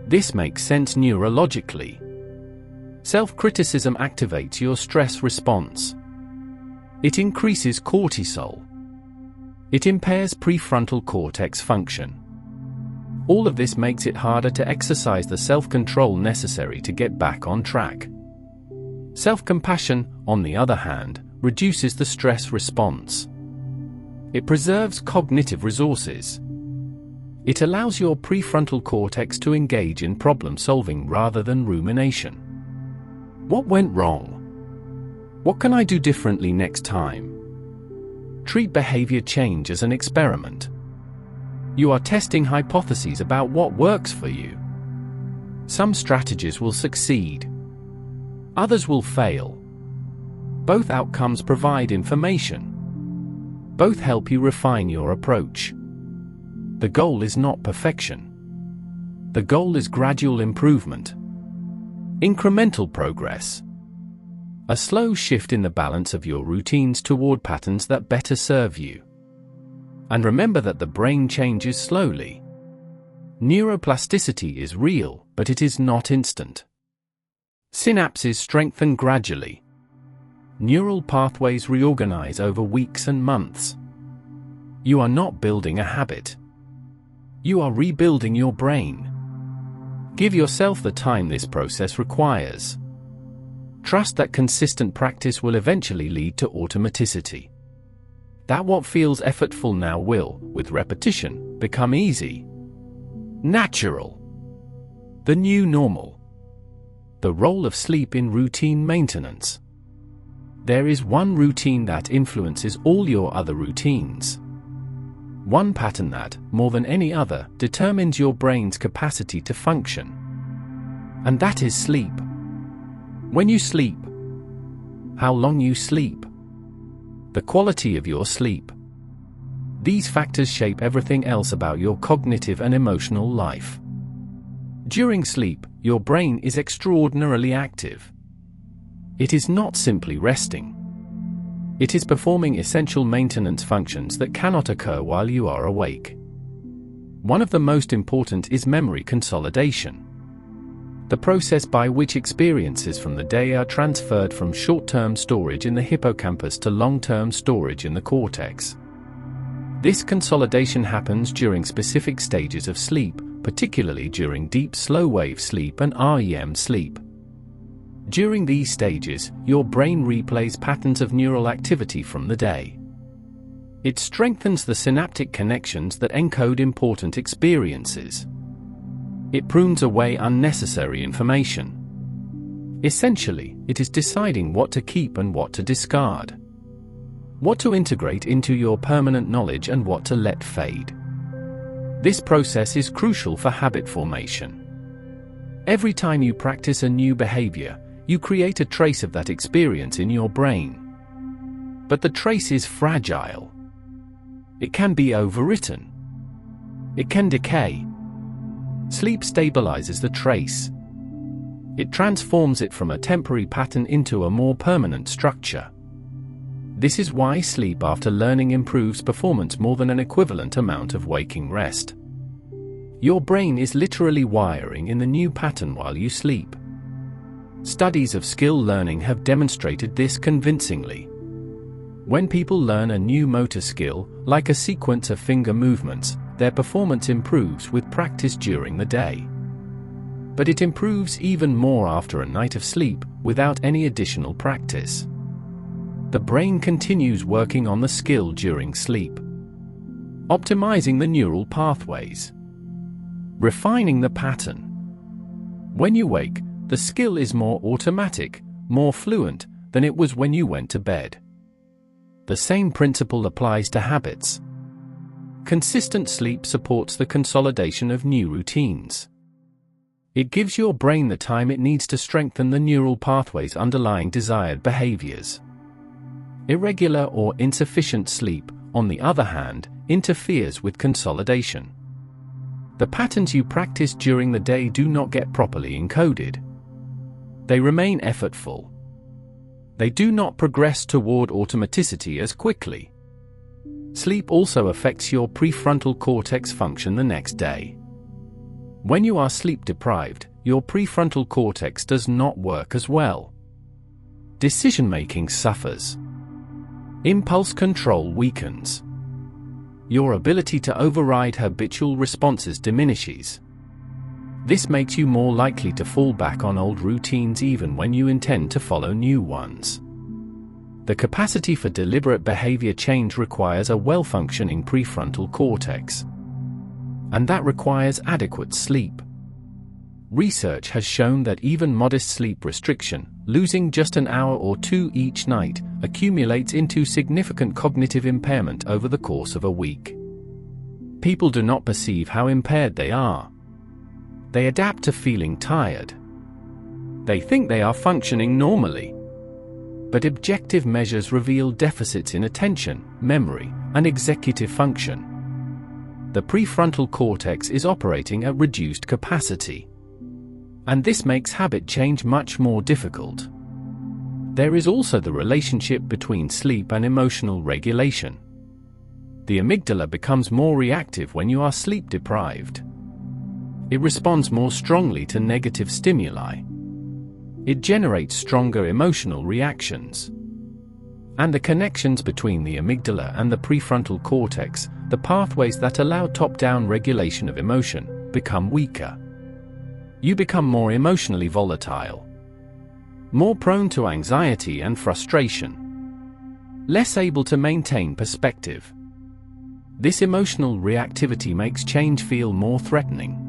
Speaker 1: This makes sense neurologically. Self-criticism activates your stress response. It increases cortisol. It impairs prefrontal cortex function. All of this makes it harder to exercise the self-control necessary to get back on track. Self-compassion, on the other hand, reduces the stress response. It preserves cognitive resources. It allows your prefrontal cortex to engage in problem-solving rather than rumination. What went wrong? What can I do differently next time? Treat behavior change as an experiment. You are testing hypotheses about what works for you. Some strategies will succeed. Others will fail. Both outcomes provide information. Both help you refine your approach. The goal is not perfection. The goal is gradual improvement. Incremental progress. A slow shift in the balance of your routines toward patterns that better serve you. And remember that the brain changes slowly. Neuroplasticity is real, but it is not instant. Synapses strengthen gradually. Neural pathways reorganize over weeks and months. You are not building a habit. You are rebuilding your brain. Give yourself the time this process requires. Trust that consistent practice will eventually lead to automaticity. That what feels effortful now will, with repetition, become easy. Natural. The new normal. The role of sleep in routine maintenance. There is one routine that influences all your other routines. One pattern that, more than any other, determines your brain's capacity to function. And that is sleep. When you sleep, how long you sleep, the quality of your sleep. These factors shape everything else about your cognitive and emotional life. During sleep, your brain is extraordinarily active. It is not simply resting. It is performing essential maintenance functions that cannot occur while you are awake. One of the most important is memory consolidation, the process by which experiences from the day are transferred from short-term storage in the hippocampus to long-term storage in the cortex. This consolidation happens during specific stages of sleep, particularly during deep slow-wave sleep and REM sleep. During these stages, your brain replays patterns of neural activity from the day. It strengthens the synaptic connections that encode important experiences. It prunes away unnecessary information. Essentially, it is deciding what to keep and what to discard, what to integrate into your permanent knowledge and what to let fade. This process is crucial for habit formation. Every time you practice a new behavior, you create a trace of that experience in your brain. But the trace is fragile. It can be overwritten. It can decay. Sleep stabilizes the trace. It transforms it from a temporary pattern into a more permanent structure. This is why sleep after learning improves performance more than an equivalent amount of waking rest. Your brain is literally wiring in the new pattern while you sleep. Studies of skill learning have demonstrated this convincingly. When people learn a new motor skill, like a sequence of finger movements, their performance improves with practice during the day. But it improves even more after a night of sleep, without any additional practice. The brain continues working on the skill during sleep, optimizing the neural pathways, refining the pattern. When you wake, the skill is more automatic, more fluent than it was when you went to bed. The same principle applies to habits. Consistent sleep supports the consolidation of new routines. It gives your brain the time it needs to strengthen the neural pathways underlying desired behaviors. Irregular or insufficient sleep, on the other hand, interferes with consolidation. The patterns you practice during the day do not get properly encoded. They remain effortful. They do not progress toward automaticity as quickly. Sleep also affects your prefrontal cortex function the next day. When you are sleep deprived, your prefrontal cortex does not work as well. Decision-making suffers. Impulse control weakens. Your ability to override habitual responses diminishes. This makes you more likely to fall back on old routines even when you intend to follow new ones. The capacity for deliberate behavior change requires a well-functioning prefrontal cortex. And that requires adequate sleep. Research has shown that even modest sleep restriction, losing just an hour or two each night, accumulates into significant cognitive impairment over the course of a week. People do not perceive how impaired they are. They adapt to feeling tired. They think they are functioning normally. But objective measures reveal deficits in attention, memory, and executive function. The prefrontal cortex is operating at reduced capacity. And this makes habit change much more difficult. There is also the relationship between sleep and emotional regulation. The amygdala becomes more reactive when you are sleep deprived. It responds more strongly to negative stimuli. It generates stronger emotional reactions. And the connections between the amygdala and the prefrontal cortex, the pathways that allow top-down regulation of emotion, become weaker. You become more emotionally volatile, more prone to anxiety and frustration, less able to maintain perspective. This emotional reactivity makes change feel more threatening.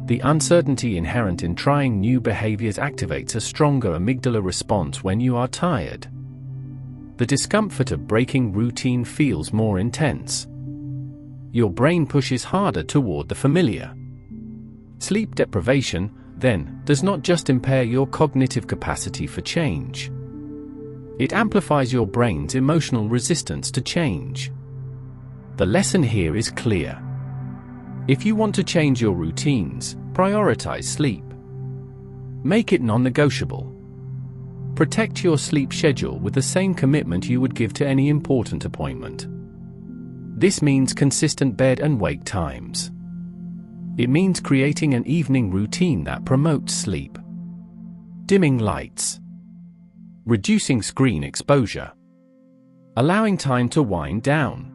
Speaker 1: The uncertainty inherent in trying new behaviors activates a stronger amygdala response when you are tired. The discomfort of breaking routine feels more intense. Your brain pushes harder toward the familiar. Sleep deprivation, then, does not just impair your cognitive capacity for change. It amplifies your brain's emotional resistance to change. The lesson here is clear. If you want to change your routines, prioritize sleep. Make it non-negotiable. Protect your sleep schedule with the same commitment you would give to any important appointment. This means consistent bed and wake times. It means creating an evening routine that promotes sleep. Dimming lights. Reducing screen exposure. Allowing time to wind down.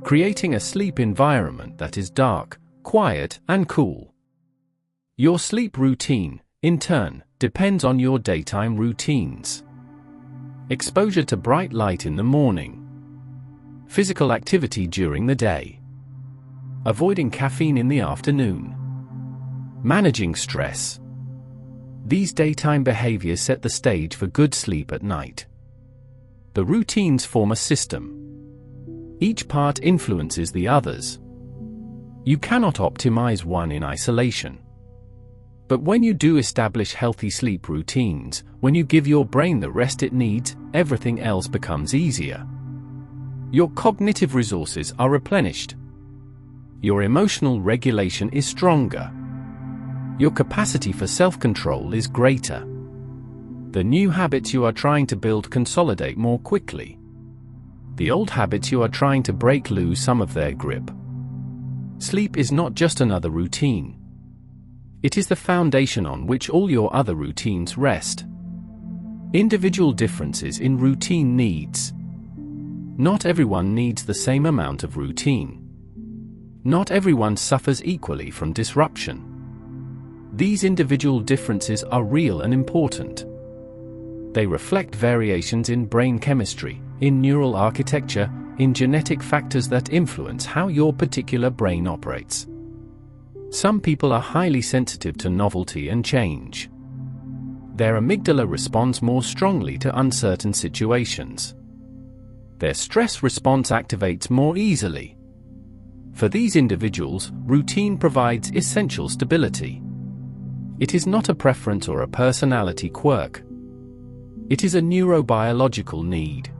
Speaker 1: Creating a sleep environment that is dark, quiet, and cool. Your sleep routine, in turn, depends on your daytime routines. Exposure to bright light in the morning. Physical activity during the day. Avoiding caffeine in the afternoon. Managing stress. These daytime behaviors set the stage for good sleep at night. The routines form a system. Each part influences the others. You cannot optimize one in isolation. But when you do establish healthy sleep routines, when you give your brain the rest it needs, everything else becomes easier. Your cognitive resources are replenished. Your emotional regulation is stronger. Your capacity for self-control is greater. The new habits you are trying to build consolidate more quickly. The old habits you are trying to break lose some of their grip. Sleep is not just another routine. It is the foundation on which all your other routines rest. Individual differences in routine needs. Not everyone needs the same amount of routine. Not everyone suffers equally from disruption. These individual differences are real and important. They reflect variations in brain chemistry, in neural architecture, in genetic factors that influence how your particular brain operates. Some people are highly sensitive to novelty and change. Their amygdala responds more strongly to uncertain situations. Their stress response activates more easily. For these individuals, routine provides essential stability. It is not a preference or a personality quirk. It is a neurobiological need.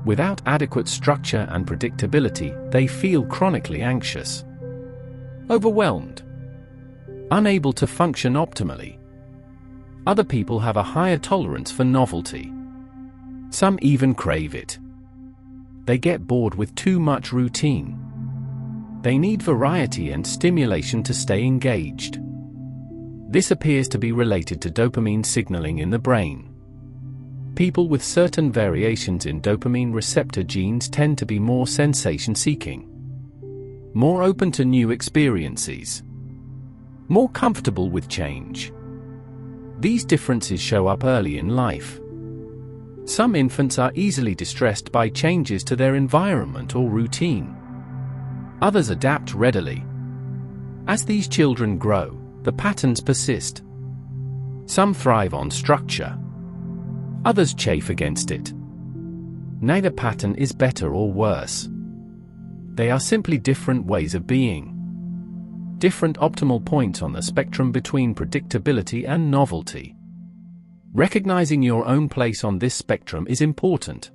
Speaker 1: Without adequate structure and predictability, they feel chronically anxious, overwhelmed, unable to function optimally. Other people have a higher tolerance for novelty. Some even crave it. They get bored with too much routine. They need variety and stimulation to stay engaged. This appears to be related to dopamine signaling in the brain. People with certain variations in dopamine receptor genes tend to be more sensation-seeking, more open to new experiences, more comfortable with change. These differences show up early in life. Some infants are easily distressed by changes to their environment or routine. Others adapt readily. As these children grow, the patterns persist. Some thrive on structure. Others chafe against it. Neither pattern is better or worse. They are simply different ways of being. Different optimal points on the spectrum between predictability and novelty. Recognizing your own place on this spectrum is important.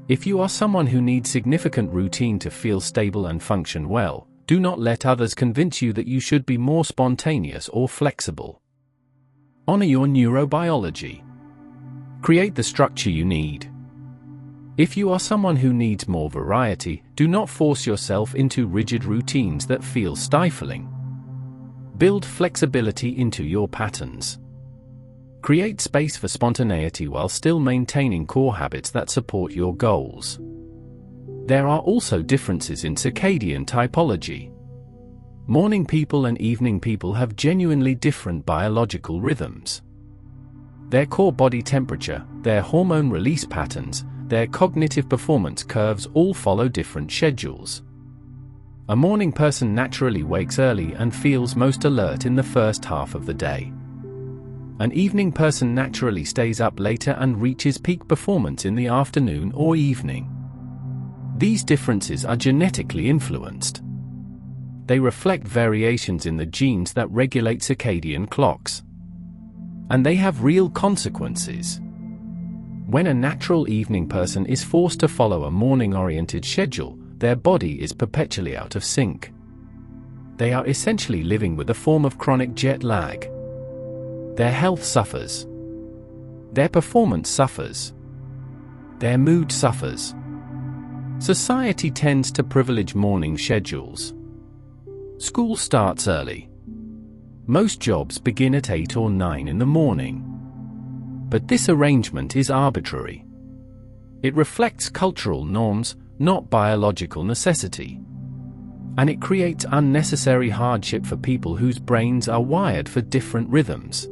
Speaker 1: If you are someone who needs significant routine to feel stable and function well, do not let others convince you that you should be more spontaneous or flexible. Honor your neurobiology. Create the structure you need. If you are someone who needs more variety, do not force yourself into rigid routines that feel stifling. Build flexibility into your patterns. Create space for spontaneity while still maintaining core habits that support your goals. There are also differences in circadian typology. Morning people and evening people have genuinely different biological rhythms. Their core body temperature, their hormone release patterns, their cognitive performance curves all follow different schedules. A morning person naturally wakes early and feels most alert in the first half of the day. An evening person naturally stays up later and reaches peak performance in the afternoon or evening. These differences are genetically influenced. They reflect variations in the genes that regulate circadian clocks. And they have real consequences. When a natural evening person is forced to follow a morning-oriented schedule, their body is perpetually out of sync. They are essentially living with a form of chronic jet lag. Their health suffers. Their performance suffers. Their mood suffers. Society tends to privilege morning schedules. School starts early. Most jobs begin at 8 or 9 in the morning. But this arrangement is arbitrary. It reflects cultural norms, not biological necessity. And it creates unnecessary hardship for people whose brains are wired for different rhythms.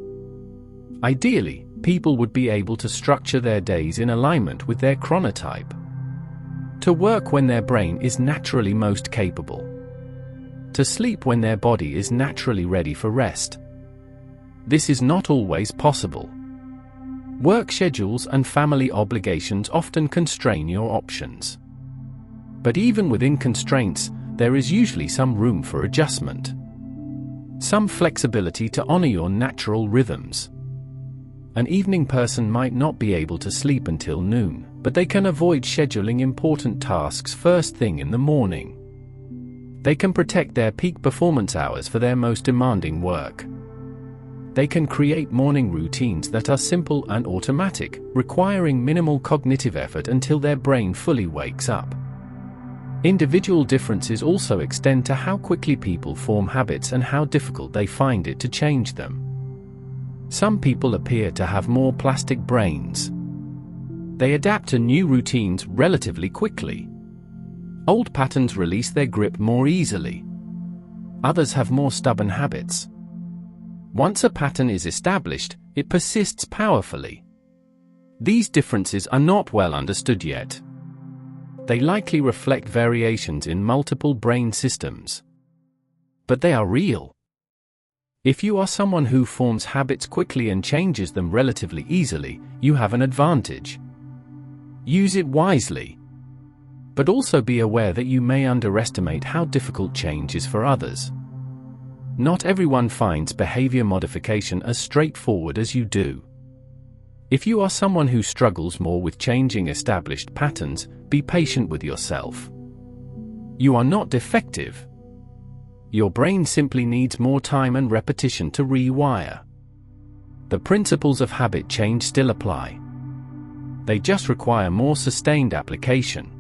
Speaker 1: Ideally, people would be able to structure their days in alignment with their chronotype. To work when their brain is naturally most capable. To sleep when their body is naturally ready for rest. This is not always possible. Work schedules and family obligations often constrain your options. But even within constraints, there is usually some room for adjustment. Some flexibility to honor your natural rhythms. An evening person might not be able to sleep until noon, but they can avoid scheduling important tasks first thing in the morning. They can protect their peak performance hours for their most demanding work. They can create morning routines that are simple and automatic, requiring minimal cognitive effort until their brain fully wakes up. Individual differences also extend to how quickly people form habits and how difficult they find it to change them. Some people appear to have more plastic brains. They adapt to new routines relatively quickly. Old patterns release their grip more easily. Others have more stubborn habits. Once a pattern is established, it persists powerfully. These differences are not well understood yet. They likely reflect variations in multiple brain systems. But they are real. If you are someone who forms habits quickly and changes them relatively easily, you have an advantage. Use it wisely. But also be aware that you may underestimate how difficult change is for others. Not everyone finds behavior modification as straightforward as you do. If you are someone who struggles more with changing established patterns, be patient with yourself. You are not defective. Your brain simply needs more time and repetition to rewire. The principles of habit change still apply. They just require more sustained application.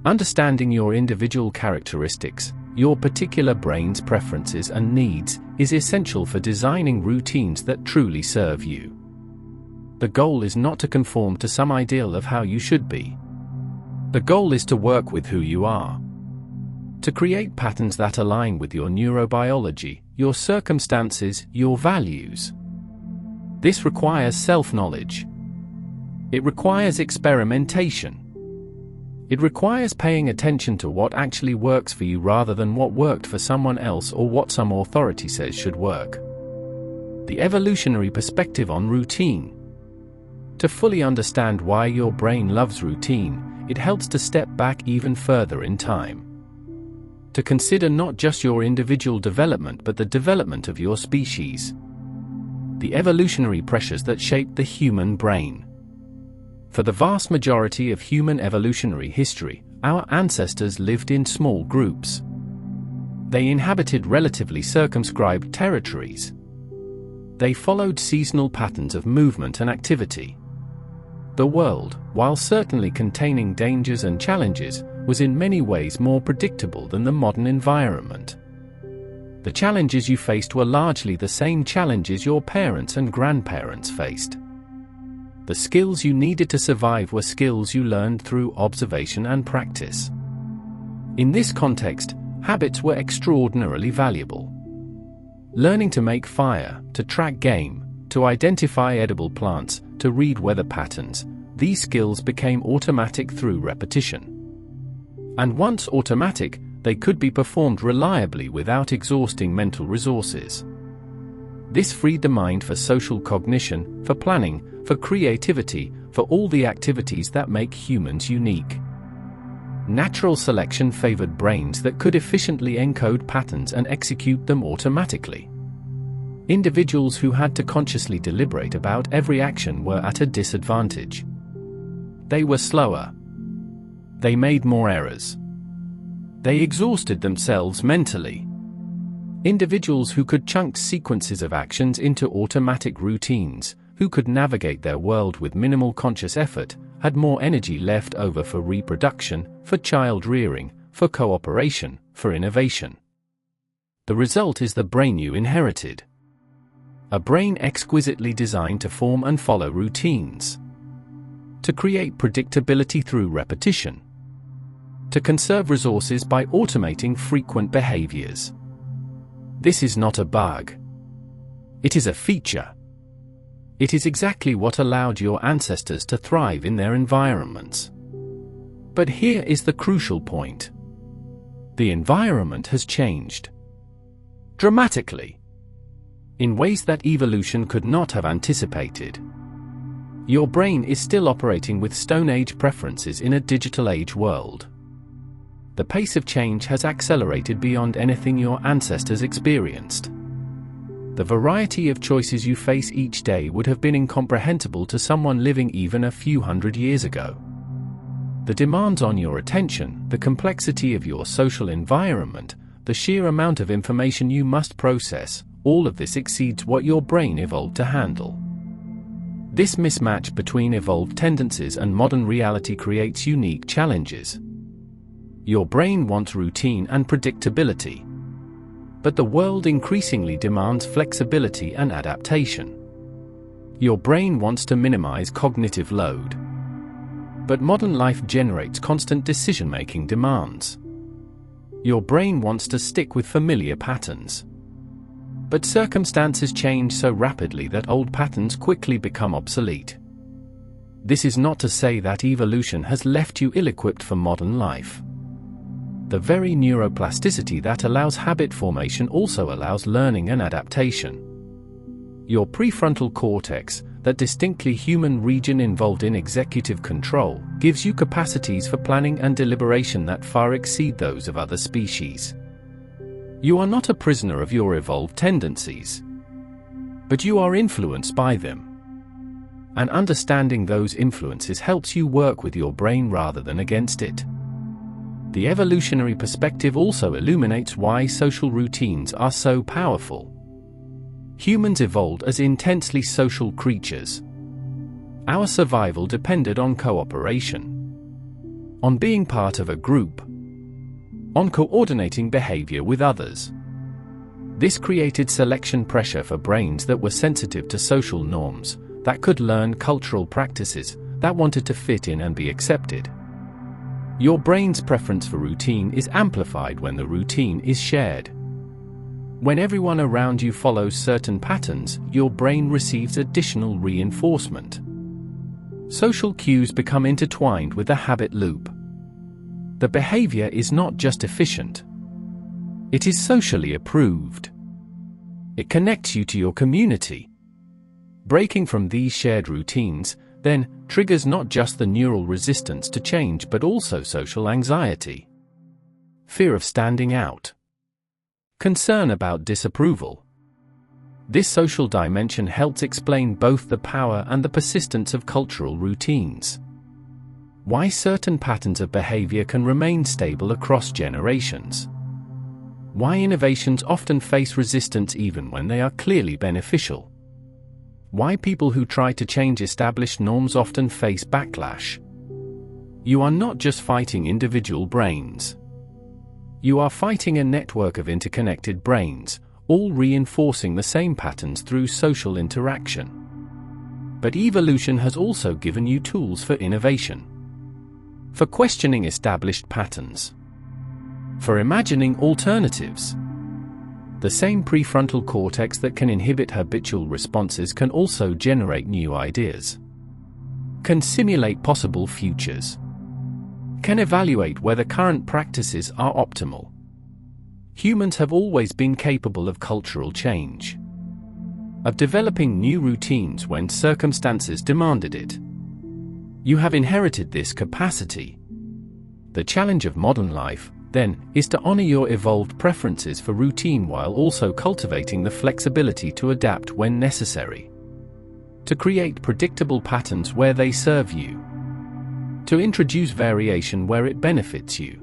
Speaker 1: Understanding your individual characteristics, your particular brain's preferences and needs, is essential for designing routines that truly serve you. The goal is not to conform to some ideal of how you should be. The goal is to work with who you are. To create patterns that align with your neurobiology, your circumstances, your values. This requires self-knowledge. It requires experimentation. It requires paying attention to what actually works for you rather than what worked for someone else or what some authority says should work. The evolutionary perspective on routine. To fully understand why your brain loves routine, it helps to step back even further in time. To consider not just your individual development but the development of your species. The evolutionary pressures that shape the human brain. For the vast majority of human evolutionary history, our ancestors lived in small groups. They inhabited relatively circumscribed territories. They followed seasonal patterns of movement and activity. The world, while certainly containing dangers and challenges, was in many ways more predictable than the modern environment. The challenges you faced were largely the same challenges your parents and grandparents faced. The skills you needed to survive were skills you learned through observation and practice. In this context, habits were extraordinarily valuable. Learning to make fire, to track game, to identify edible plants, to read weather patterns, these skills became automatic through repetition. And once automatic, they could be performed reliably without exhausting mental resources. This freed the mind for social cognition, for planning, for creativity, for all the activities that make humans unique. Natural selection favored brains that could efficiently encode patterns and execute them automatically. Individuals who had to consciously deliberate about every action were at a disadvantage. They were slower. They made more errors. They exhausted themselves mentally. Individuals who could chunk sequences of actions into automatic routines, who could navigate their world with minimal conscious effort, had more energy left over for reproduction, for child rearing, for cooperation, for innovation. The result is the brain you inherited. A brain exquisitely designed to form and follow routines. To create predictability through repetition. To conserve resources by automating frequent behaviors. This is not a bug. It is a feature. It is exactly what allowed your ancestors to thrive in their environments. But here is the crucial point. The environment has changed. Dramatically. In ways that evolution could not have anticipated. Your brain is still operating with Stone Age preferences in a digital age world. The pace of change has accelerated beyond anything your ancestors experienced. The variety of choices you face each day would have been incomprehensible to someone living even a few hundred years ago. The demands on your attention, the complexity of your social environment, the sheer amount of information you must process, all of this exceeds what your brain evolved to handle. This mismatch between evolved tendencies and modern reality creates unique challenges. Your brain wants routine and predictability. But the world increasingly demands flexibility and adaptation. Your brain wants to minimize cognitive load. But modern life generates constant decision-making demands. Your brain wants to stick with familiar patterns. But circumstances change so rapidly that old patterns quickly become obsolete. This is not to say that evolution has left you ill-equipped for modern life. The very neuroplasticity that allows habit formation also allows learning and adaptation. Your prefrontal cortex, that distinctly human region involved in executive control, gives you capacities for planning and deliberation that far exceed those of other species. You are not a prisoner of your evolved tendencies, but you are influenced by them. And understanding those influences helps you work with your brain rather than against it. The evolutionary perspective also illuminates why social routines are so powerful. Humans evolved as intensely social creatures. Our survival depended on cooperation, on being part of a group, on coordinating behavior with others. This created selection pressure for brains that were sensitive to social norms, that could learn cultural practices, that wanted to fit in and be accepted. Your brain's preference for routine is amplified when the routine is shared. When everyone around you follows certain patterns, your brain receives additional reinforcement. Social cues become intertwined with the habit loop. The behavior is not just efficient. It is socially approved. It connects you to your community. Breaking from these shared routines, then, triggers not just the neural resistance to change but also social anxiety. Fear of standing out. Concern about disapproval. This social dimension helps explain both the power and the persistence of cultural routines. Why certain patterns of behavior can remain stable across generations. Why innovations often face resistance even when they are clearly beneficial. Why people who try to change established norms often face backlash. You are not just fighting individual brains. You are fighting a network of interconnected brains, all reinforcing the same patterns through social interaction. But evolution has also given you tools for innovation. For questioning established patterns. For imagining alternatives. The same prefrontal cortex that can inhibit habitual responses can also generate new ideas. Can simulate possible futures. Can evaluate whether current practices are optimal. Humans have always been capable of cultural change. Of developing new routines when circumstances demanded it. You have inherited this capacity. The challenge of modern life, then, is to honor your evolved preferences for routine while also cultivating the flexibility to adapt when necessary. To create predictable patterns where they serve you. To introduce variation where it benefits you.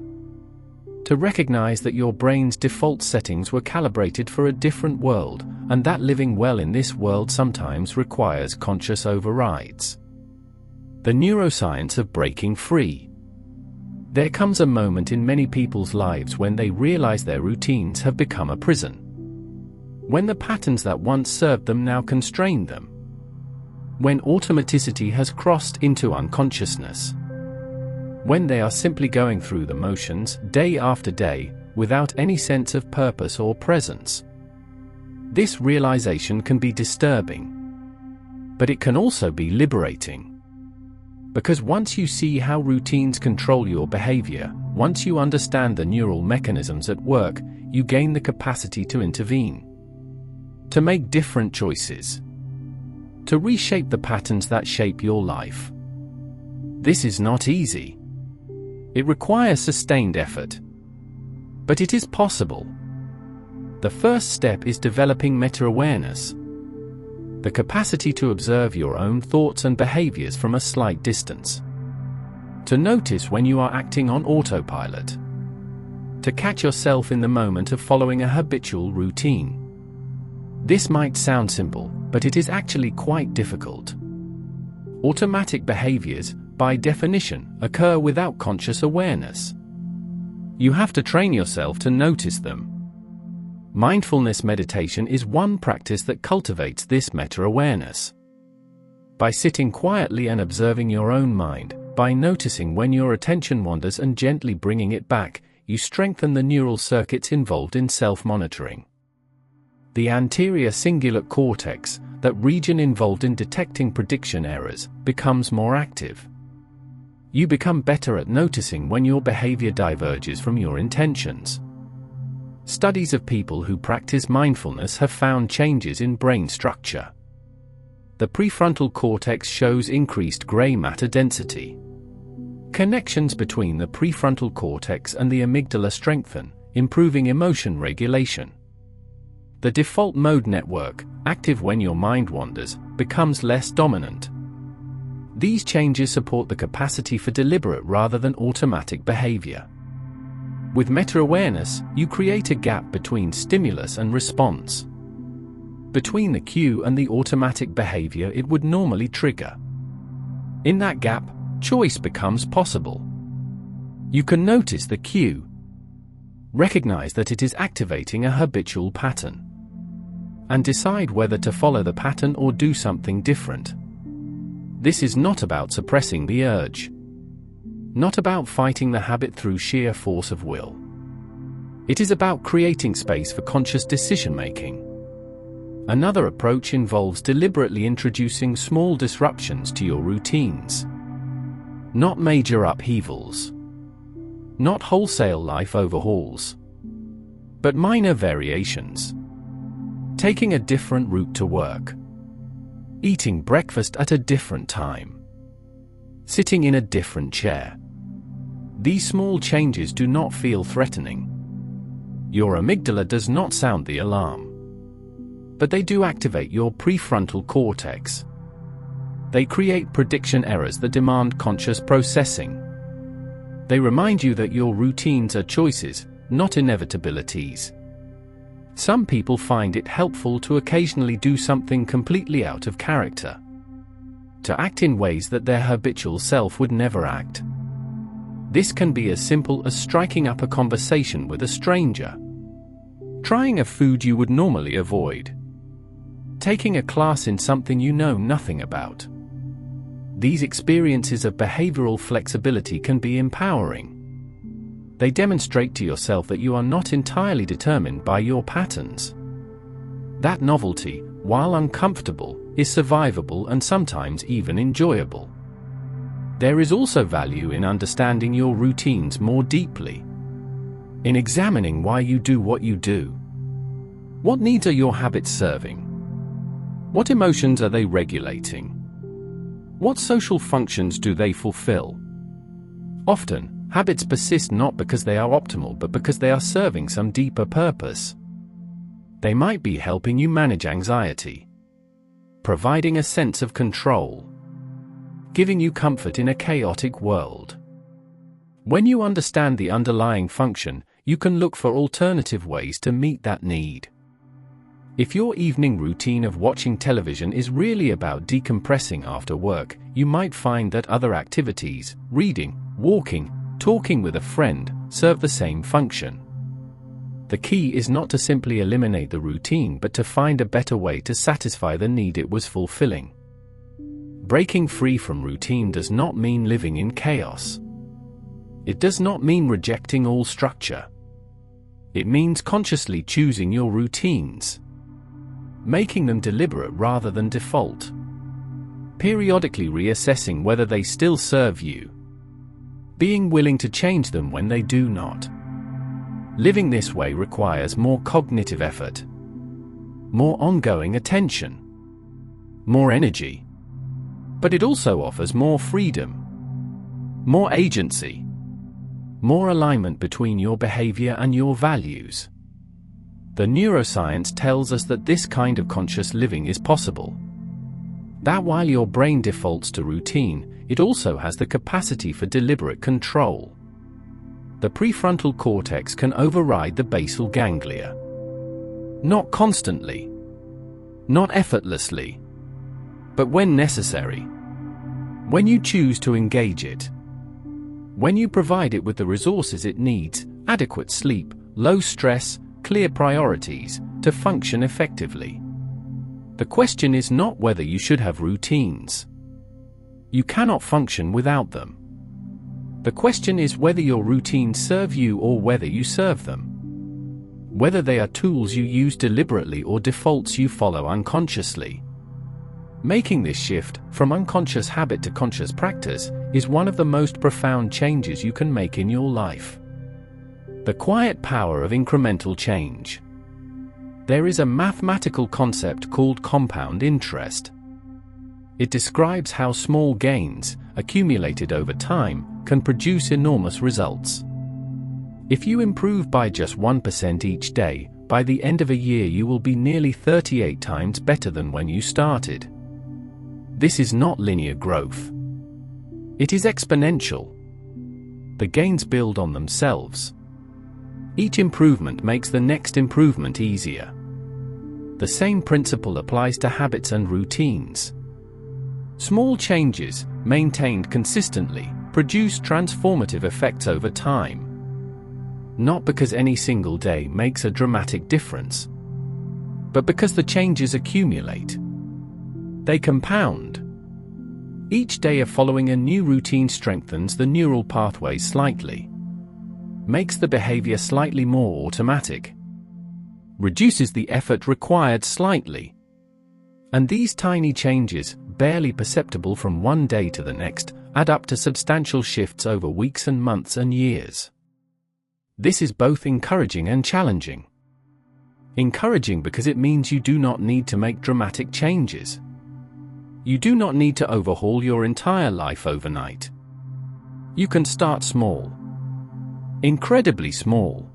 Speaker 1: To recognize that your brain's default settings were calibrated for a different world, and that living well in this world sometimes requires conscious overrides. The neuroscience of breaking free. There comes a moment in many people's lives when they realize their routines have become a prison. When the patterns that once served them now constrain them. When automaticity has crossed into unconsciousness. When they are simply going through the motions, day after day, without any sense of purpose or presence. This realization can be disturbing. But it can also be liberating. Because once you see how routines control your behavior, once you understand the neural mechanisms at work, you gain the capacity to intervene. To make different choices. To reshape the patterns that shape your life. This is not easy. It requires sustained effort. But it is possible. The first step is developing meta-awareness. The capacity to observe your own thoughts and behaviors from a slight distance. To notice when you are acting on autopilot. To catch yourself in the moment of following a habitual routine. This might sound simple, but it is actually quite difficult. Automatic behaviors, by definition, occur without conscious awareness. You have to train yourself to notice them. Mindfulness meditation is one practice that cultivates this meta-awareness. By sitting quietly and observing your own mind, by noticing when your attention wanders and gently bringing it back, you strengthen the neural circuits involved in self-monitoring. The anterior cingulate cortex, that region involved in detecting prediction errors, becomes more active. You become better at noticing when your behavior diverges from your intentions. Studies of people who practice mindfulness have found changes in brain structure. The prefrontal cortex shows increased gray matter density. Connections between the prefrontal cortex and the amygdala strengthen, improving emotion regulation. The default mode network, active when your mind wanders, becomes less dominant. These changes support the capacity for deliberate rather than automatic behavior. With meta-awareness, you create a gap between stimulus and response. Between the cue and the automatic behavior it would normally trigger. In that gap, choice becomes possible. You can notice the cue. Recognize that it is activating a habitual pattern. And decide whether to follow the pattern or do something different. This is not about suppressing the urge. Not about fighting the habit through sheer force of will. It is about creating space for conscious decision-making. Another approach involves deliberately introducing small disruptions to your routines. Not major upheavals. Not wholesale life overhauls. But minor variations. Taking a different route to work. Eating breakfast at a different time. Sitting in a different chair. These small changes do not feel threatening. Your amygdala does not sound the alarm. But they do activate your prefrontal cortex. They create prediction errors that demand conscious processing. They remind you that your routines are choices, not inevitabilities. Some people find it helpful to occasionally do something completely out of character. To act in ways that their habitual self would never act. This can be as simple as striking up a conversation with a stranger. Trying a food you would normally avoid. Taking a class in something you know nothing about. These experiences of behavioral flexibility can be empowering. They demonstrate to yourself that you are not entirely determined by your patterns. That novelty, while uncomfortable, is survivable and sometimes even enjoyable. There is also value in understanding your routines more deeply. In examining why you do what you do. What needs are your habits serving? What emotions are they regulating? What social functions do they fulfill? Often, Habits persist not because they are optimal but because they are serving some deeper purpose. They might be helping you manage anxiety, providing a sense of control, giving you comfort in a chaotic world. When you understand the underlying function, you can look for alternative ways to meet that need. If your evening routine of watching television is really about decompressing after work, you might find that other activities, reading, walking, talking with a friend, serve the same function. The key is not to simply eliminate the routine but to find a better way to satisfy the need it was fulfilling. Breaking free from routine does not mean living in chaos. It does not mean rejecting all structure. It means consciously choosing your routines, making them deliberate rather than default, periodically reassessing whether they still serve you, being willing to change them when they do not. Living this way requires more cognitive effort, more ongoing attention, more energy. But it also offers more freedom, more agency, more alignment between your behavior and your values. The neuroscience tells us that this kind of conscious living is possible. That while your brain defaults to routine, it also has the capacity for deliberate control. The prefrontal cortex can override the basal ganglia. Not constantly, not effortlessly, but when necessary. When you choose to engage it. When you provide it with the resources it needs, adequate sleep, low stress, clear priorities, to function effectively. The question is not whether you should have routines. You cannot function without them. The question is whether your routines serve you or whether you serve them. Whether they are tools you use deliberately or defaults you follow unconsciously. Making this shift, from unconscious habit to conscious practice, is one of the most profound changes you can make in your life. The quiet power of incremental change. There is a mathematical concept called compound interest. It describes how small gains, accumulated over time, can produce enormous results. If you improve by just 1% each day, by the end of a year you will be nearly 38 times better than when you started. This is not linear growth. It is exponential. The gains build on themselves. Each improvement makes the next improvement easier. The same principle applies to habits and routines. Small changes, maintained consistently, produce transformative effects over time. Not because any single day makes a dramatic difference, but because the changes accumulate. They compound. Each day of following a new routine strengthens the neural pathways slightly, makes the behavior slightly more automatic, reduces the effort required slightly. And these tiny changes, barely perceptible from one day to the next, add up to substantial shifts over weeks and months and years. This is both encouraging and challenging. Encouraging because it means you do not need to make dramatic changes. You do not need to overhaul your entire life overnight. You can start small. Incredibly small.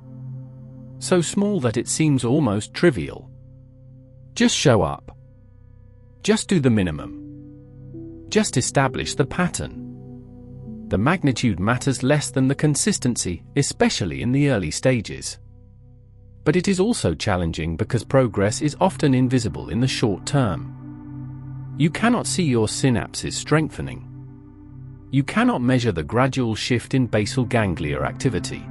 Speaker 1: So small that it seems almost trivial. Just show up. Just do the minimum. Just establish the pattern. The magnitude matters less than the consistency, especially in the early stages. But it is also challenging because progress is often invisible in the short term. You cannot see your synapses strengthening. You cannot measure the gradual shift in basal ganglia activity.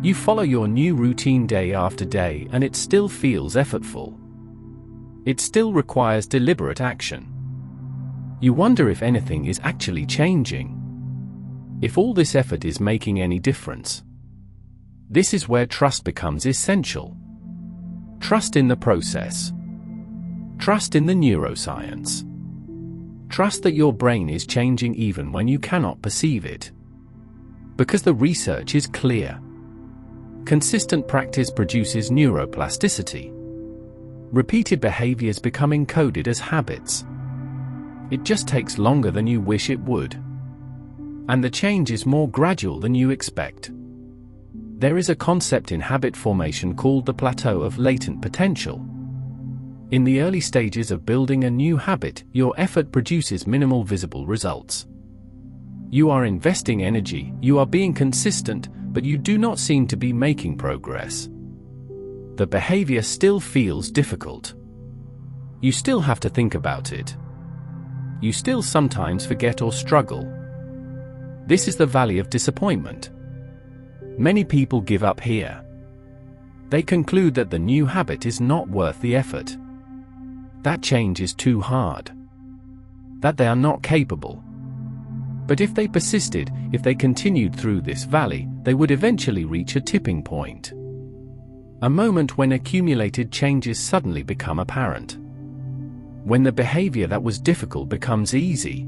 Speaker 1: You follow your new routine day after day and it still feels effortful. It still requires deliberate action. You wonder if anything is actually changing. If all this effort is making any difference. This is where trust becomes essential. Trust in the process. Trust in the neuroscience. Trust that your brain is changing even when you cannot perceive it. Because the research is clear. Consistent practice produces neuroplasticity. Repeated behaviors become encoded as habits. It just takes longer than you wish it would. And the change is more gradual than you expect. There is a concept in habit formation called the plateau of latent potential. In the early stages of building a new habit, your effort produces minimal visible results. You are investing energy, you are being consistent, but you do not seem to be making progress. The behavior still feels difficult. You still have to think about it. You still sometimes forget or struggle. This is the valley of disappointment. Many people give up here. They conclude that the new habit is not worth the effort. That change is too hard. That they are not capable. But if they persisted, if they continued through this valley, they would eventually reach a tipping point. A moment when accumulated changes suddenly become apparent. When the behavior that was difficult becomes easy.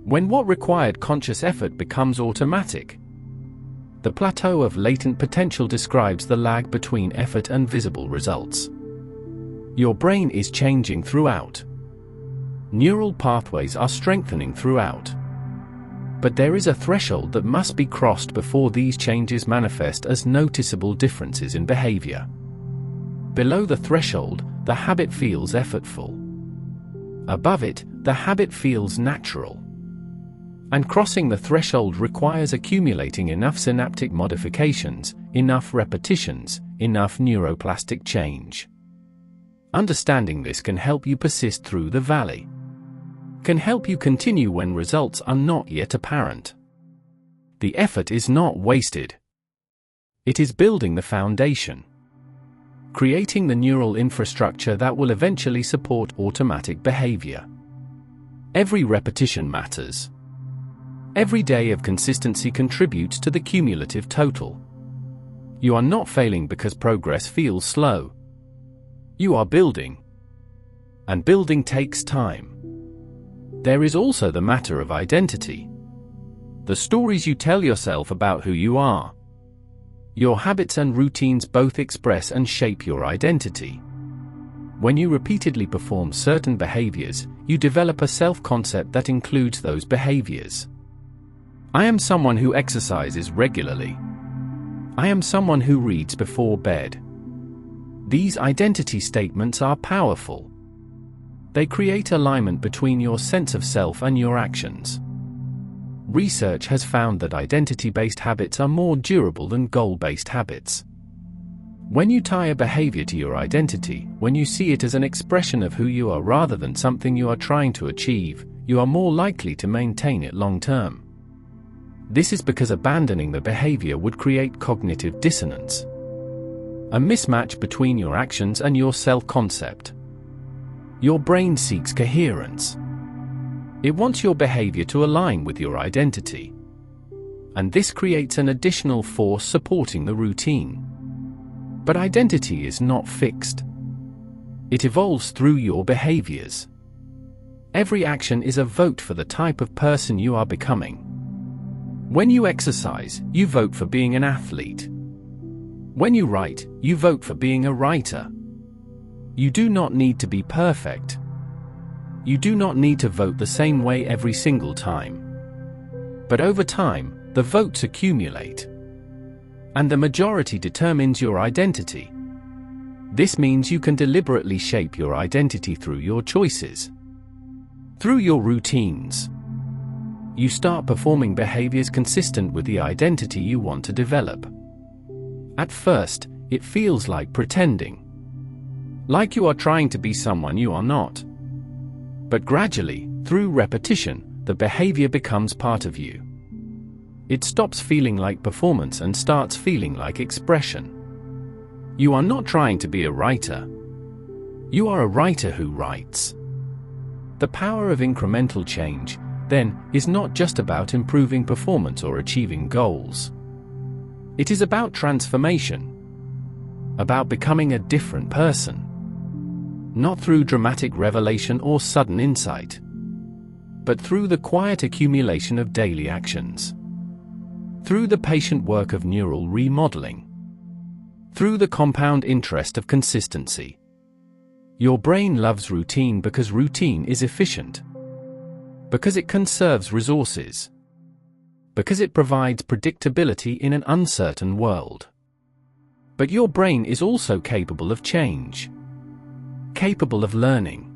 Speaker 1: When what required conscious effort becomes automatic. The plateau of latent potential describes the lag between effort and visible results. Your brain is changing throughout. Neural pathways are strengthening throughout. But there is a threshold that must be crossed before these changes manifest as noticeable differences in behavior. Below the threshold, the habit feels effortful. Above it, the habit feels natural. And crossing the threshold requires accumulating enough synaptic modifications, enough repetitions, enough neuroplastic change. Understanding this can help you persist through the valley. Can help you continue when results are not yet apparent. The effort is not wasted. It is building the foundation. Creating the neural infrastructure that will eventually support automatic behavior. Every repetition matters. Every day of consistency contributes to the cumulative total. You are not failing because progress feels slow. You are building. And building takes time. There is also the matter of identity. The stories you tell yourself about who you are. Your habits and routines both express and shape your identity. When you repeatedly perform certain behaviors, you develop a self-concept that includes those behaviors. I am someone who exercises regularly. I am someone who reads before bed. These identity statements are powerful. They create alignment between your sense of self and your actions. Research has found that identity-based habits are more durable than goal-based habits. When you tie a behavior to your identity, when you see it as an expression of who you are rather than something you are trying to achieve, you are more likely to maintain it long-term. This is because abandoning the behavior would create cognitive dissonance. A mismatch between your actions and your self-concept. Your brain seeks coherence. It wants your behavior to align with your identity. And this creates an additional force supporting the routine. But identity is not fixed. It evolves through your behaviors. Every action is a vote for the type of person you are becoming. When you exercise, you vote for being an athlete. When you write, you vote for being a writer. You do not need to be perfect. You do not need to vote the same way every single time. But over time, the votes accumulate. And the majority determines your identity. This means you can deliberately shape your identity through your choices. Through your routines. You start performing behaviors consistent with the identity you want to develop. At first, it feels like pretending. Like you are trying to be someone you are not. But gradually, through repetition, the behavior becomes part of you. It stops feeling like performance and starts feeling like expression. You are not trying to be a writer. You are a writer who writes. The power of incremental change, then, is not just about improving performance or achieving goals. It is about transformation. About becoming a different person. Not through dramatic revelation or sudden insight, but through the quiet accumulation of daily actions. Through the patient work of neural remodeling. Through the compound interest of consistency. Your brain loves routine because routine is efficient. Because it conserves resources. because it provides predictability in an uncertain world. But your brain is also capable of change, capable of learning,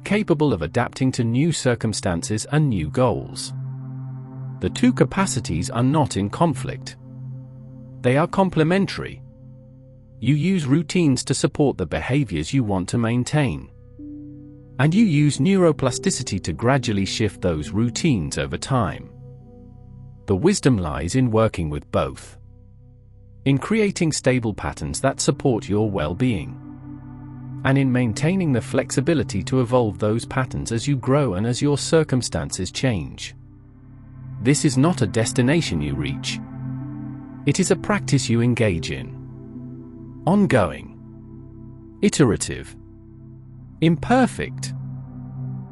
Speaker 1: capable of adapting to new circumstances and new goals. The two capacities are not in conflict. They are complementary. You use routines to support the behaviors you want to maintain. And you use neuroplasticity to gradually shift those routines over time. The wisdom lies in working with both, in creating stable patterns that support your well-being, and in maintaining the flexibility to evolve those patterns as you grow and as your circumstances change. This is not a destination you reach. It is a practice you engage in. Ongoing, iterative, imperfect,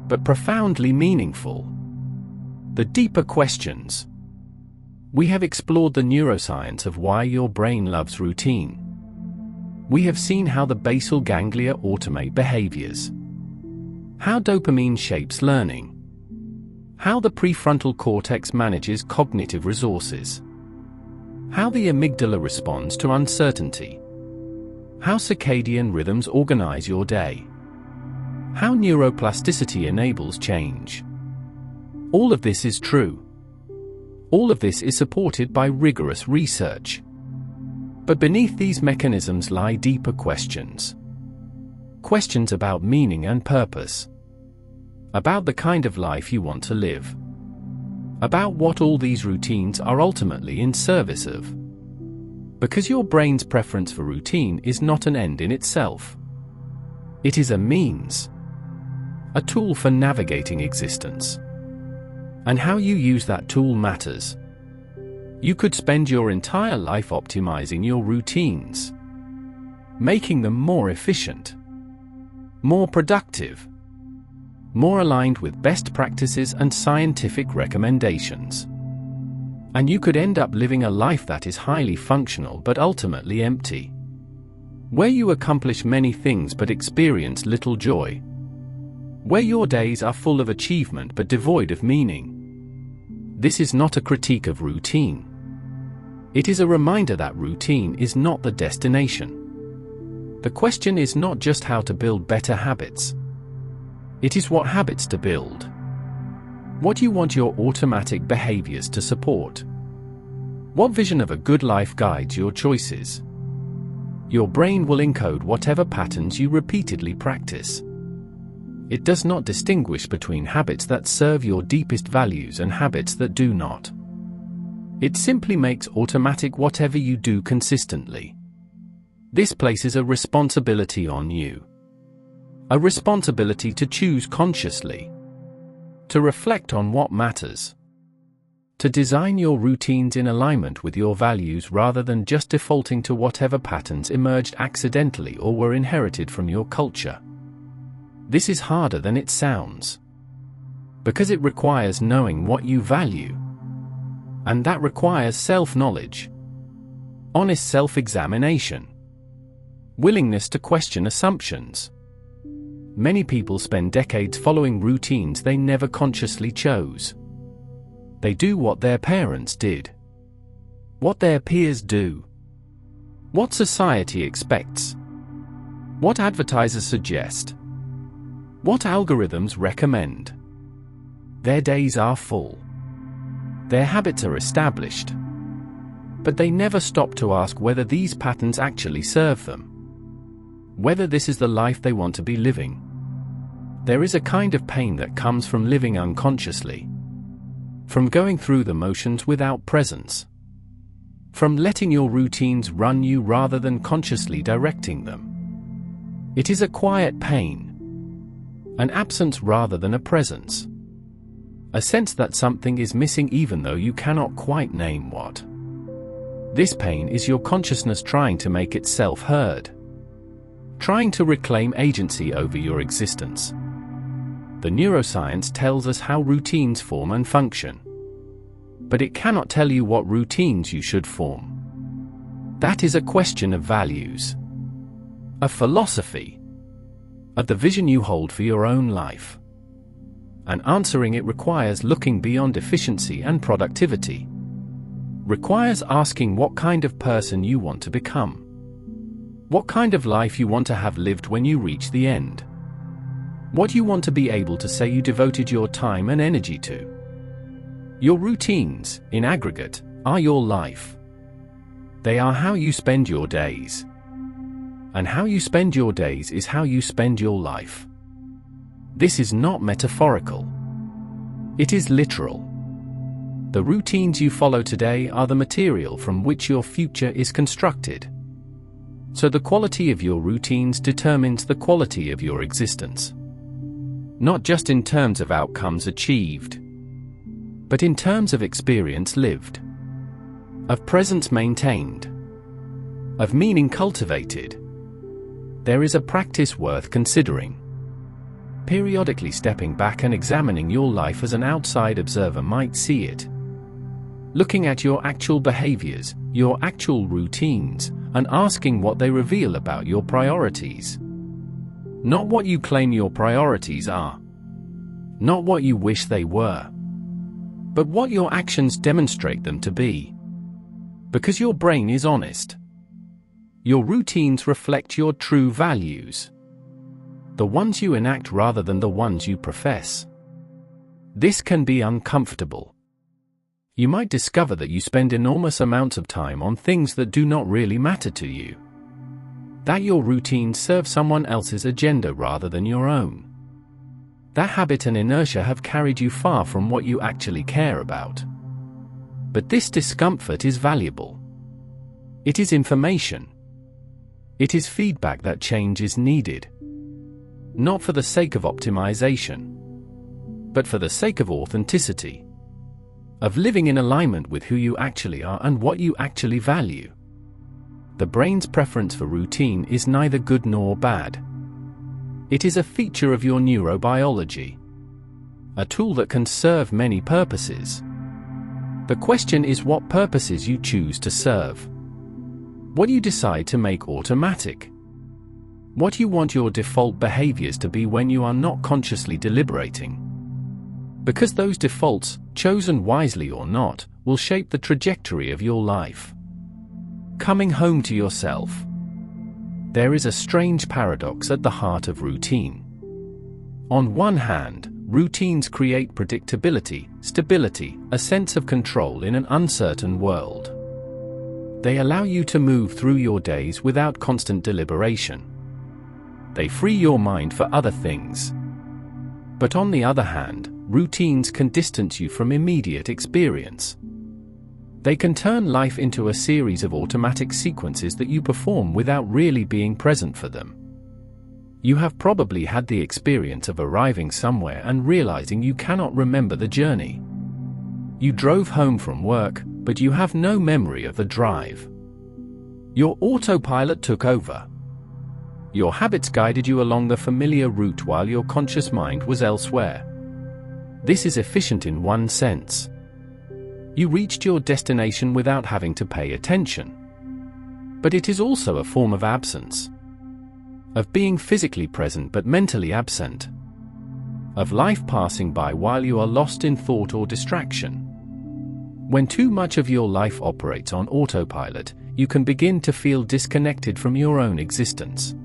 Speaker 1: but profoundly meaningful. The deeper questions. We have explored the neuroscience of why your brain loves routine. We have seen how the basal ganglia automate behaviors, how dopamine shapes learning, how the prefrontal cortex manages cognitive resources, how the amygdala responds to uncertainty, how circadian rhythms organize your day, how neuroplasticity enables change. All of this is true. All of this is supported by rigorous research. But beneath these mechanisms lie deeper questions. Questions about meaning and purpose. About the kind of life you want to live. About what all these routines are ultimately in service of. Because your brain's preference for routine is not an end in itself. It is a means. A tool for navigating existence. And how you use that tool matters. You could spend your entire life optimizing your routines, making them more efficient, more productive, more aligned with best practices and scientific recommendations. And you could end up living a life that is highly functional but ultimately empty, where you accomplish many things but experience little joy, where your days are full of achievement but devoid of meaning. This is not a critique of routine. It is a reminder that routine is not the destination. The question is not just how to build better habits. It is what habits to build. What you want your automatic behaviors to support. What vision of a good life guides your choices. Your brain will encode whatever patterns you repeatedly practice. It does not distinguish between habits that serve your deepest values and habits that do not. It simply makes automatic whatever you do consistently. This places a responsibility on you. A responsibility to choose consciously. To reflect on what matters. To design your routines in alignment with your values rather than just defaulting to whatever patterns emerged accidentally or were inherited from your culture. This is harder than it sounds. Because it requires knowing what you value. And that requires self-knowledge, honest self-examination, willingness to question assumptions. Many people spend decades following routines they never consciously chose. They do what their parents did, what their peers do, what society expects, what advertisers suggest, what algorithms recommend. Their days are full. Their habits are established. But they never stop to ask whether these patterns actually serve them. Whether this is the life they want to be living. There is a kind of pain that comes from living unconsciously. From going through the motions without presence. From letting your routines run you rather than consciously directing them. It is a quiet pain. An absence rather than a presence. A sense that something is missing even though you cannot quite name what. This pain is your consciousness trying to make itself heard. Trying to reclaim agency over your existence. The neuroscience tells us how routines form and function. But it cannot tell you what routines you should form. That is a question of values. Of philosophy. Of the vision you hold for your own life. And answering it requires looking beyond efficiency and productivity. Requires asking what kind of person you want to become. What kind of life you want to have lived when you reach the end. What you want to be able to say you devoted your time and energy to. Your routines, in aggregate, are your life. They are how you spend your days. And how you spend your days is how you spend your life. This is not metaphorical. It is literal. The routines you follow today are the material from which your future is constructed. So the quality of your routines determines the quality of your existence. Not just in terms of outcomes achieved, but in terms of experience lived, of presence maintained, of meaning cultivated. There is a practice worth considering. Periodically stepping back and examining your life as an outside observer might see it. Looking at your actual behaviors, your actual routines, and asking what they reveal about your priorities. Not what you claim your priorities are. Not what you wish they were. But what your actions demonstrate them to be. Because your brain is honest. Your routines reflect your true values. The ones you enact rather than the ones you profess. This can be uncomfortable. You might discover that you spend enormous amounts of time on things that do not really matter to you. That your routines serve someone else's agenda rather than your own. That habit and inertia have carried you far from what you actually care about. But this discomfort is valuable. It is information. It is feedback that change is needed. Not for the sake of optimization, but for the sake of authenticity. Of living in alignment with who you actually are and what you actually value. The brain's preference for routine is neither good nor bad. It is a feature of your neurobiology. A tool that can serve many purposes. The question is what purposes you choose to serve. What you decide to make automatic. What you want your default behaviors to be when you are not consciously deliberating. Because those defaults, chosen wisely or not, will shape the trajectory of your life. Coming home to yourself. There is a strange paradox at the heart of routine. On one hand, routines create predictability, stability, a sense of control in an uncertain world. They allow you to move through your days without constant deliberation. They free your mind for other things. But on the other hand, routines can distance you from immediate experience. They can turn life into a series of automatic sequences that you perform without really being present for them. You have probably had the experience of arriving somewhere and realizing you cannot remember the journey. You drove home from work, but you have no memory of the drive. Your autopilot took over. Your habits guided you along the familiar route while your conscious mind was elsewhere. This is efficient in one sense. You reached your destination without having to pay attention. But it is also a form of absence. Of being physically present but mentally absent. Of life passing by while you are lost in thought or distraction. When too much of your life operates on autopilot, you can begin to feel disconnected from your own existence.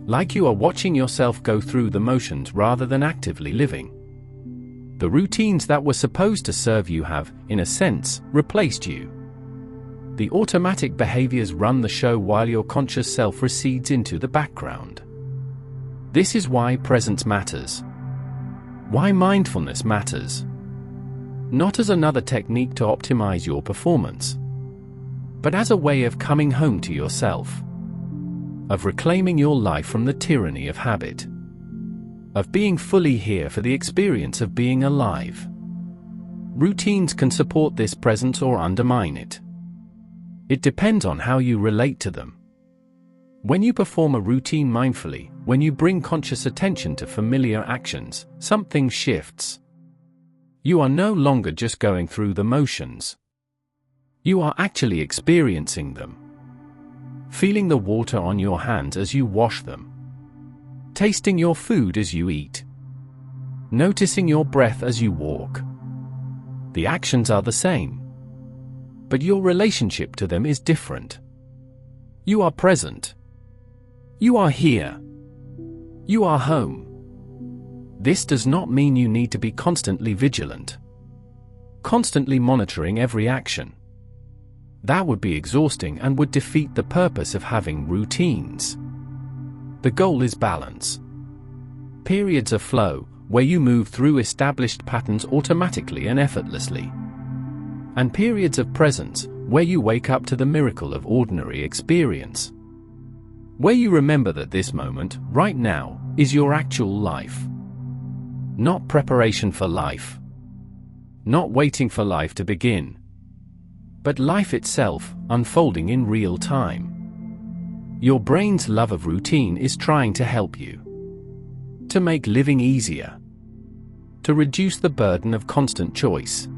Speaker 1: Like you are watching yourself go through the motions rather than actively living. The routines that were supposed to serve you have, in a sense, replaced you. The automatic behaviors run the show while your conscious self recedes into the background. This is why presence matters. Why mindfulness matters. Not as another technique to optimize your performance, but as a way of coming home to yourself. Of reclaiming your life from the tyranny of habit. Of being fully here for the experience of being alive. Routines can support this presence or undermine it. It depends on how you relate to them. When you perform a routine mindfully, when you bring conscious attention to familiar actions, something shifts. You are no longer just going through the motions. You are actually experiencing them. Feeling the water on your hands as you wash them. Tasting your food as you eat. noticing your breath as you walk. The actions are the same, but your relationship to them is different. You are present. You are here. You are home. This does not mean you need to be constantly vigilant, constantly monitoring every action. That would be exhausting and would defeat the purpose of having routines. The goal is balance. Periods of flow, where you move through established patterns automatically and effortlessly. And periods of presence, where you wake up to the miracle of ordinary experience. Where you remember that this moment, right now, is your actual life. Not preparation for life. Not waiting for life to begin. But life itself, unfolding in real time. Your brain's love of routine is trying to help you. To make living easier. To reduce the burden of constant choice.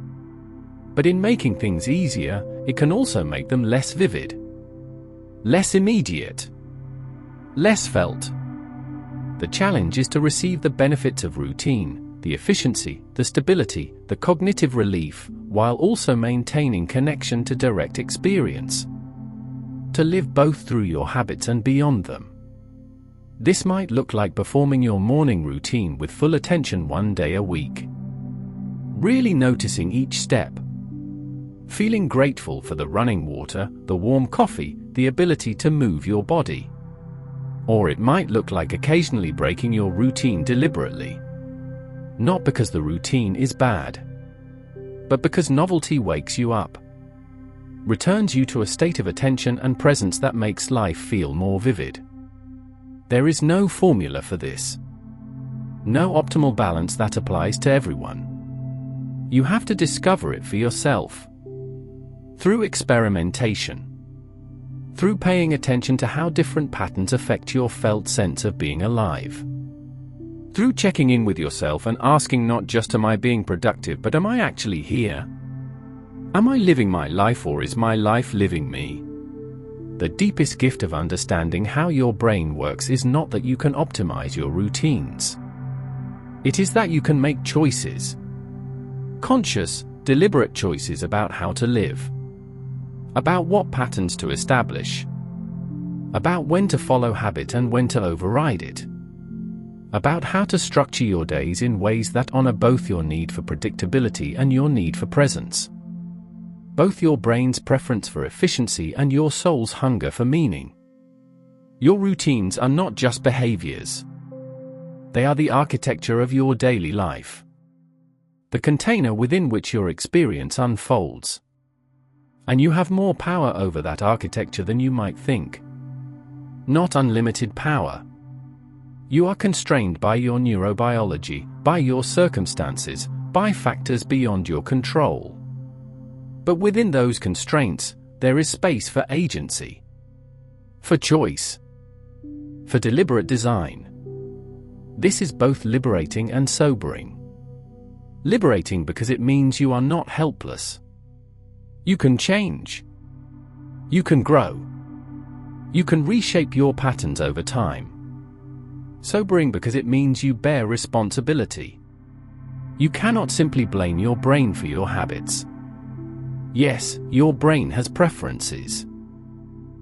Speaker 1: But in making things easier, it can also make them less vivid. Less immediate. Less felt. The challenge is to receive the benefits of routine, the efficiency, the stability, the cognitive relief, while also maintaining connection to direct experience. To live both through your habits and beyond them. This might look like performing your morning routine with full attention one day a week. Really noticing each step. Feeling grateful for the running water, the warm coffee, the ability to move your body. Or it might look like occasionally breaking your routine deliberately. Not because the routine is bad, but because novelty wakes you up. Returns you to a state of attention and presence that makes life feel more vivid. There is no formula for this. No optimal balance that applies to everyone. You have to discover it for yourself. Through experimentation. Through paying attention to how different patterns affect your felt sense of being alive. Through checking in with yourself and asking not just am I being productive, but am I actually here? Am I living my life, or is my life living me? The deepest gift of understanding how your brain works is not that you can optimize your routines. It is that you can make choices. Conscious, deliberate choices about how to live. About what patterns to establish. About when to follow habit and when to override it. About how to structure your days in ways that honor both your need for predictability and your need for presence. Both your brain's preference for efficiency and your soul's hunger for meaning. Your routines are not just behaviors. They are the architecture of your daily life. The container within which your experience unfolds. And you have more power over that architecture than you might think. Not unlimited power. You are constrained by your neurobiology, by your circumstances, by factors beyond your control. But within those constraints, there is space for agency. For choice. For deliberate design. This is both liberating and sobering. Liberating because it means you are not helpless. You can change. You can grow. You can reshape your patterns over time. Sobering because it means you bear responsibility. You cannot simply blame your brain for your habits. Yes, your brain has preferences.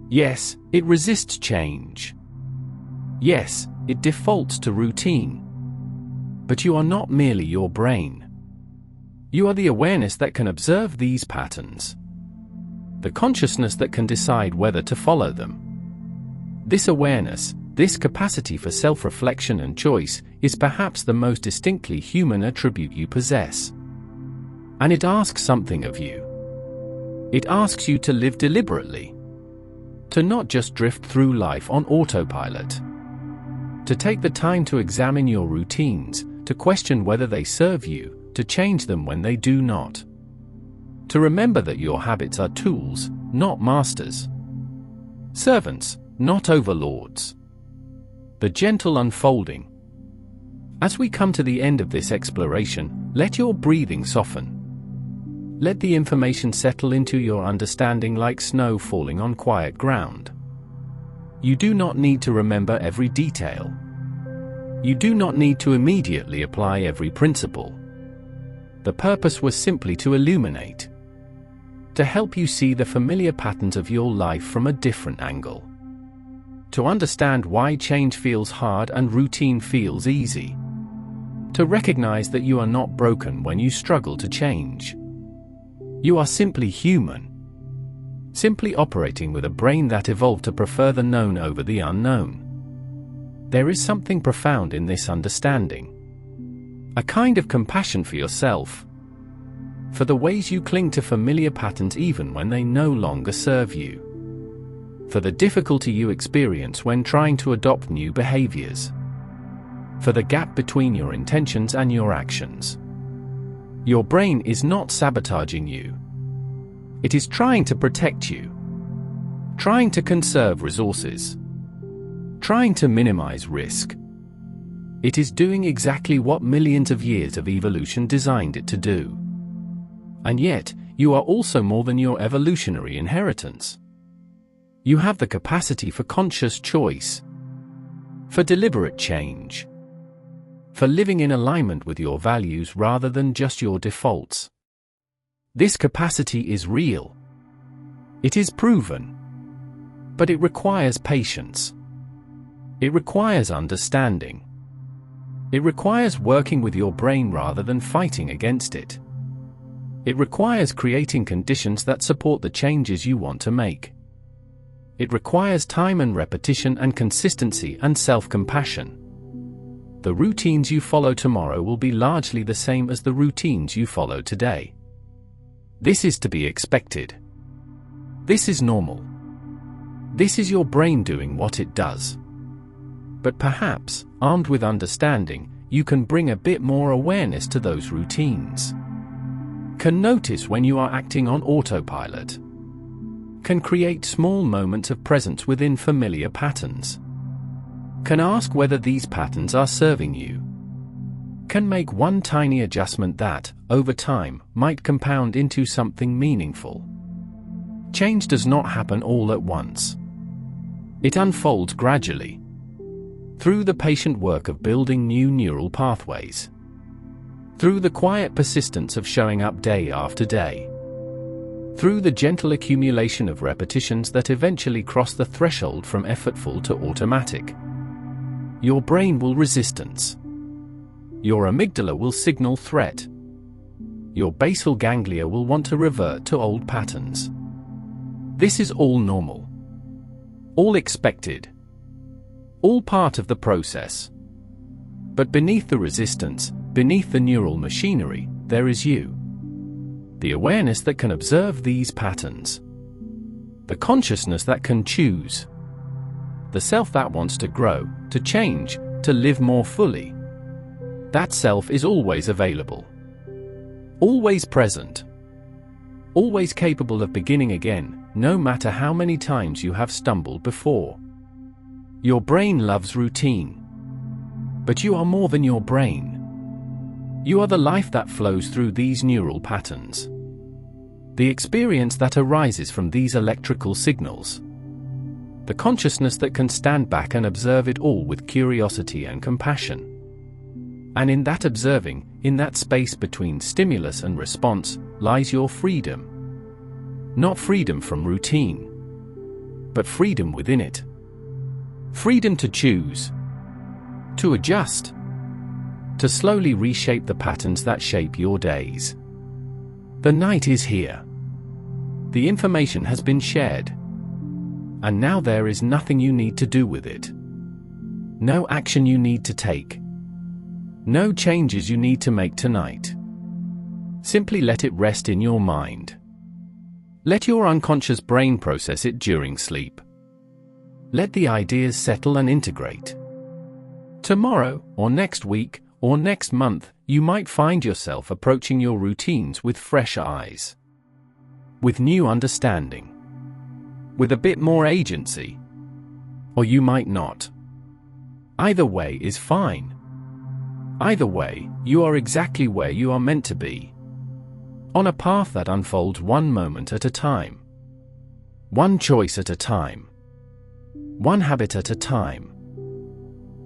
Speaker 1: Yes, it resists change. Yes, it defaults to routine. But you are not merely your brain. You are the awareness that can observe these patterns. The consciousness that can decide whether to follow them. This awareness, this capacity for self-reflection and choice, is perhaps the most distinctly human attribute you possess. And it asks something of you. It asks you to live deliberately. To not just drift through life on autopilot. To take the time to examine your routines, to question whether they serve you, to change them when they do not. To remember that your habits are tools, not masters. Servants, not overlords. The gentle unfolding. As we come to the end of this exploration, let your breathing soften. Let the information settle into your understanding like snow falling on quiet ground. You do not need to remember every detail. You do not need to immediately apply every principle. The purpose was simply to illuminate, to help you see the familiar patterns of your life from a different angle, to understand why change feels hard and routine feels easy, to recognize that you are not broken when you struggle to change. You are simply human, simply operating with a brain that evolved to prefer the known over the unknown. There is something profound in this understanding. A kind of compassion for yourself, for the ways you cling to familiar patterns even when they no longer serve you, for the difficulty you experience when trying to adopt new behaviors, for the gap between your intentions and your actions. Your brain is not sabotaging you. It is trying to protect you, trying to conserve resources, trying to minimize risk. It is doing exactly what millions of years of evolution designed it to do. And yet, you are also more than your evolutionary inheritance. You have the capacity for conscious choice, for deliberate change, for living in alignment with your values rather than just your defaults. This capacity is real. It is proven. But it requires patience. It requires understanding. It requires working with your brain rather than fighting against it. It requires creating conditions that support the changes you want to make. It requires time and repetition and consistency and self-compassion. The routines you follow tomorrow will be largely the same as the routines you follow today. This is to be expected. This is normal. This is your brain doing what it does. But perhaps, armed with understanding, you can bring a bit more awareness to those routines. Can notice when you are acting on autopilot. Can create small moments of presence within familiar patterns. Can ask whether these patterns are serving you. Can make one tiny adjustment that, over time, might compound into something meaningful. Change does not happen all at once. It unfolds gradually, through the patient work of building new neural pathways, through the quiet persistence of showing up day after day, through the gentle accumulation of repetitions that eventually cross the threshold from effortful to automatic. Your brain will resistance. Your amygdala will signal threat. Your basal ganglia will want to revert to old patterns. This is all normal. All expected. All part of the process. But beneath the resistance, beneath the neural machinery, there is you. The awareness that can observe these patterns. The consciousness that can choose. The self that wants to grow, to change, to live more fully. That self is always available. Always present. Always capable of beginning again, no matter how many times you have stumbled before. Your brain loves routine. But you are more than your brain. You are the life that flows through these neural patterns. The experience that arises from these electrical signals. The consciousness that can stand back and observe it all with curiosity and compassion. And in that observing, in that space between stimulus and response, lies your freedom. Not freedom from routine, but freedom within it. Freedom to choose, to adjust, to slowly reshape the patterns that shape your days. The night is here. The information has been shared. And now there is nothing you need to do with it. No action you need to take. No changes you need to make tonight. Simply let it rest in your mind. Let your unconscious brain process it during sleep. Let the ideas settle and integrate. Tomorrow, or next week, or next month, you might find yourself approaching your routines with fresh eyes. With new understanding. With a bit more agency. Or you might not. Either way is fine. Either way, you are exactly where you are meant to be. On a path that unfolds one moment at a time. One choice at a time. One habit at a time.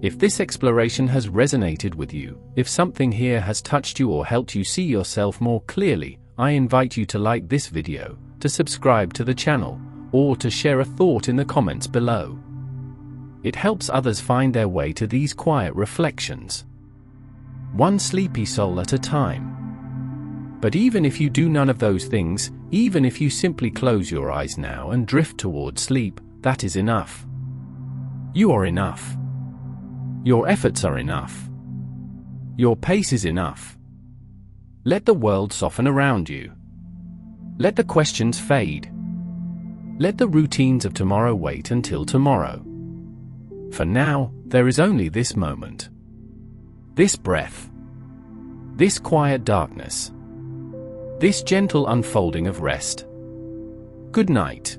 Speaker 1: If this exploration has resonated with you, if something here has touched you or helped you see yourself more clearly, I invite you to like this video, to subscribe to the channel, or to share a thought in the comments below. It helps others find their way to these quiet reflections. One sleepy soul at a time. But even if you do none of those things, even if you simply close your eyes now and drift towards sleep, that is enough. You are enough. Your efforts are enough. Your pace is enough. Let the world soften around you. Let the questions fade. Let the routines of tomorrow wait until tomorrow. For now, there is only this moment. This breath. This quiet darkness. This gentle unfolding of rest. Good night.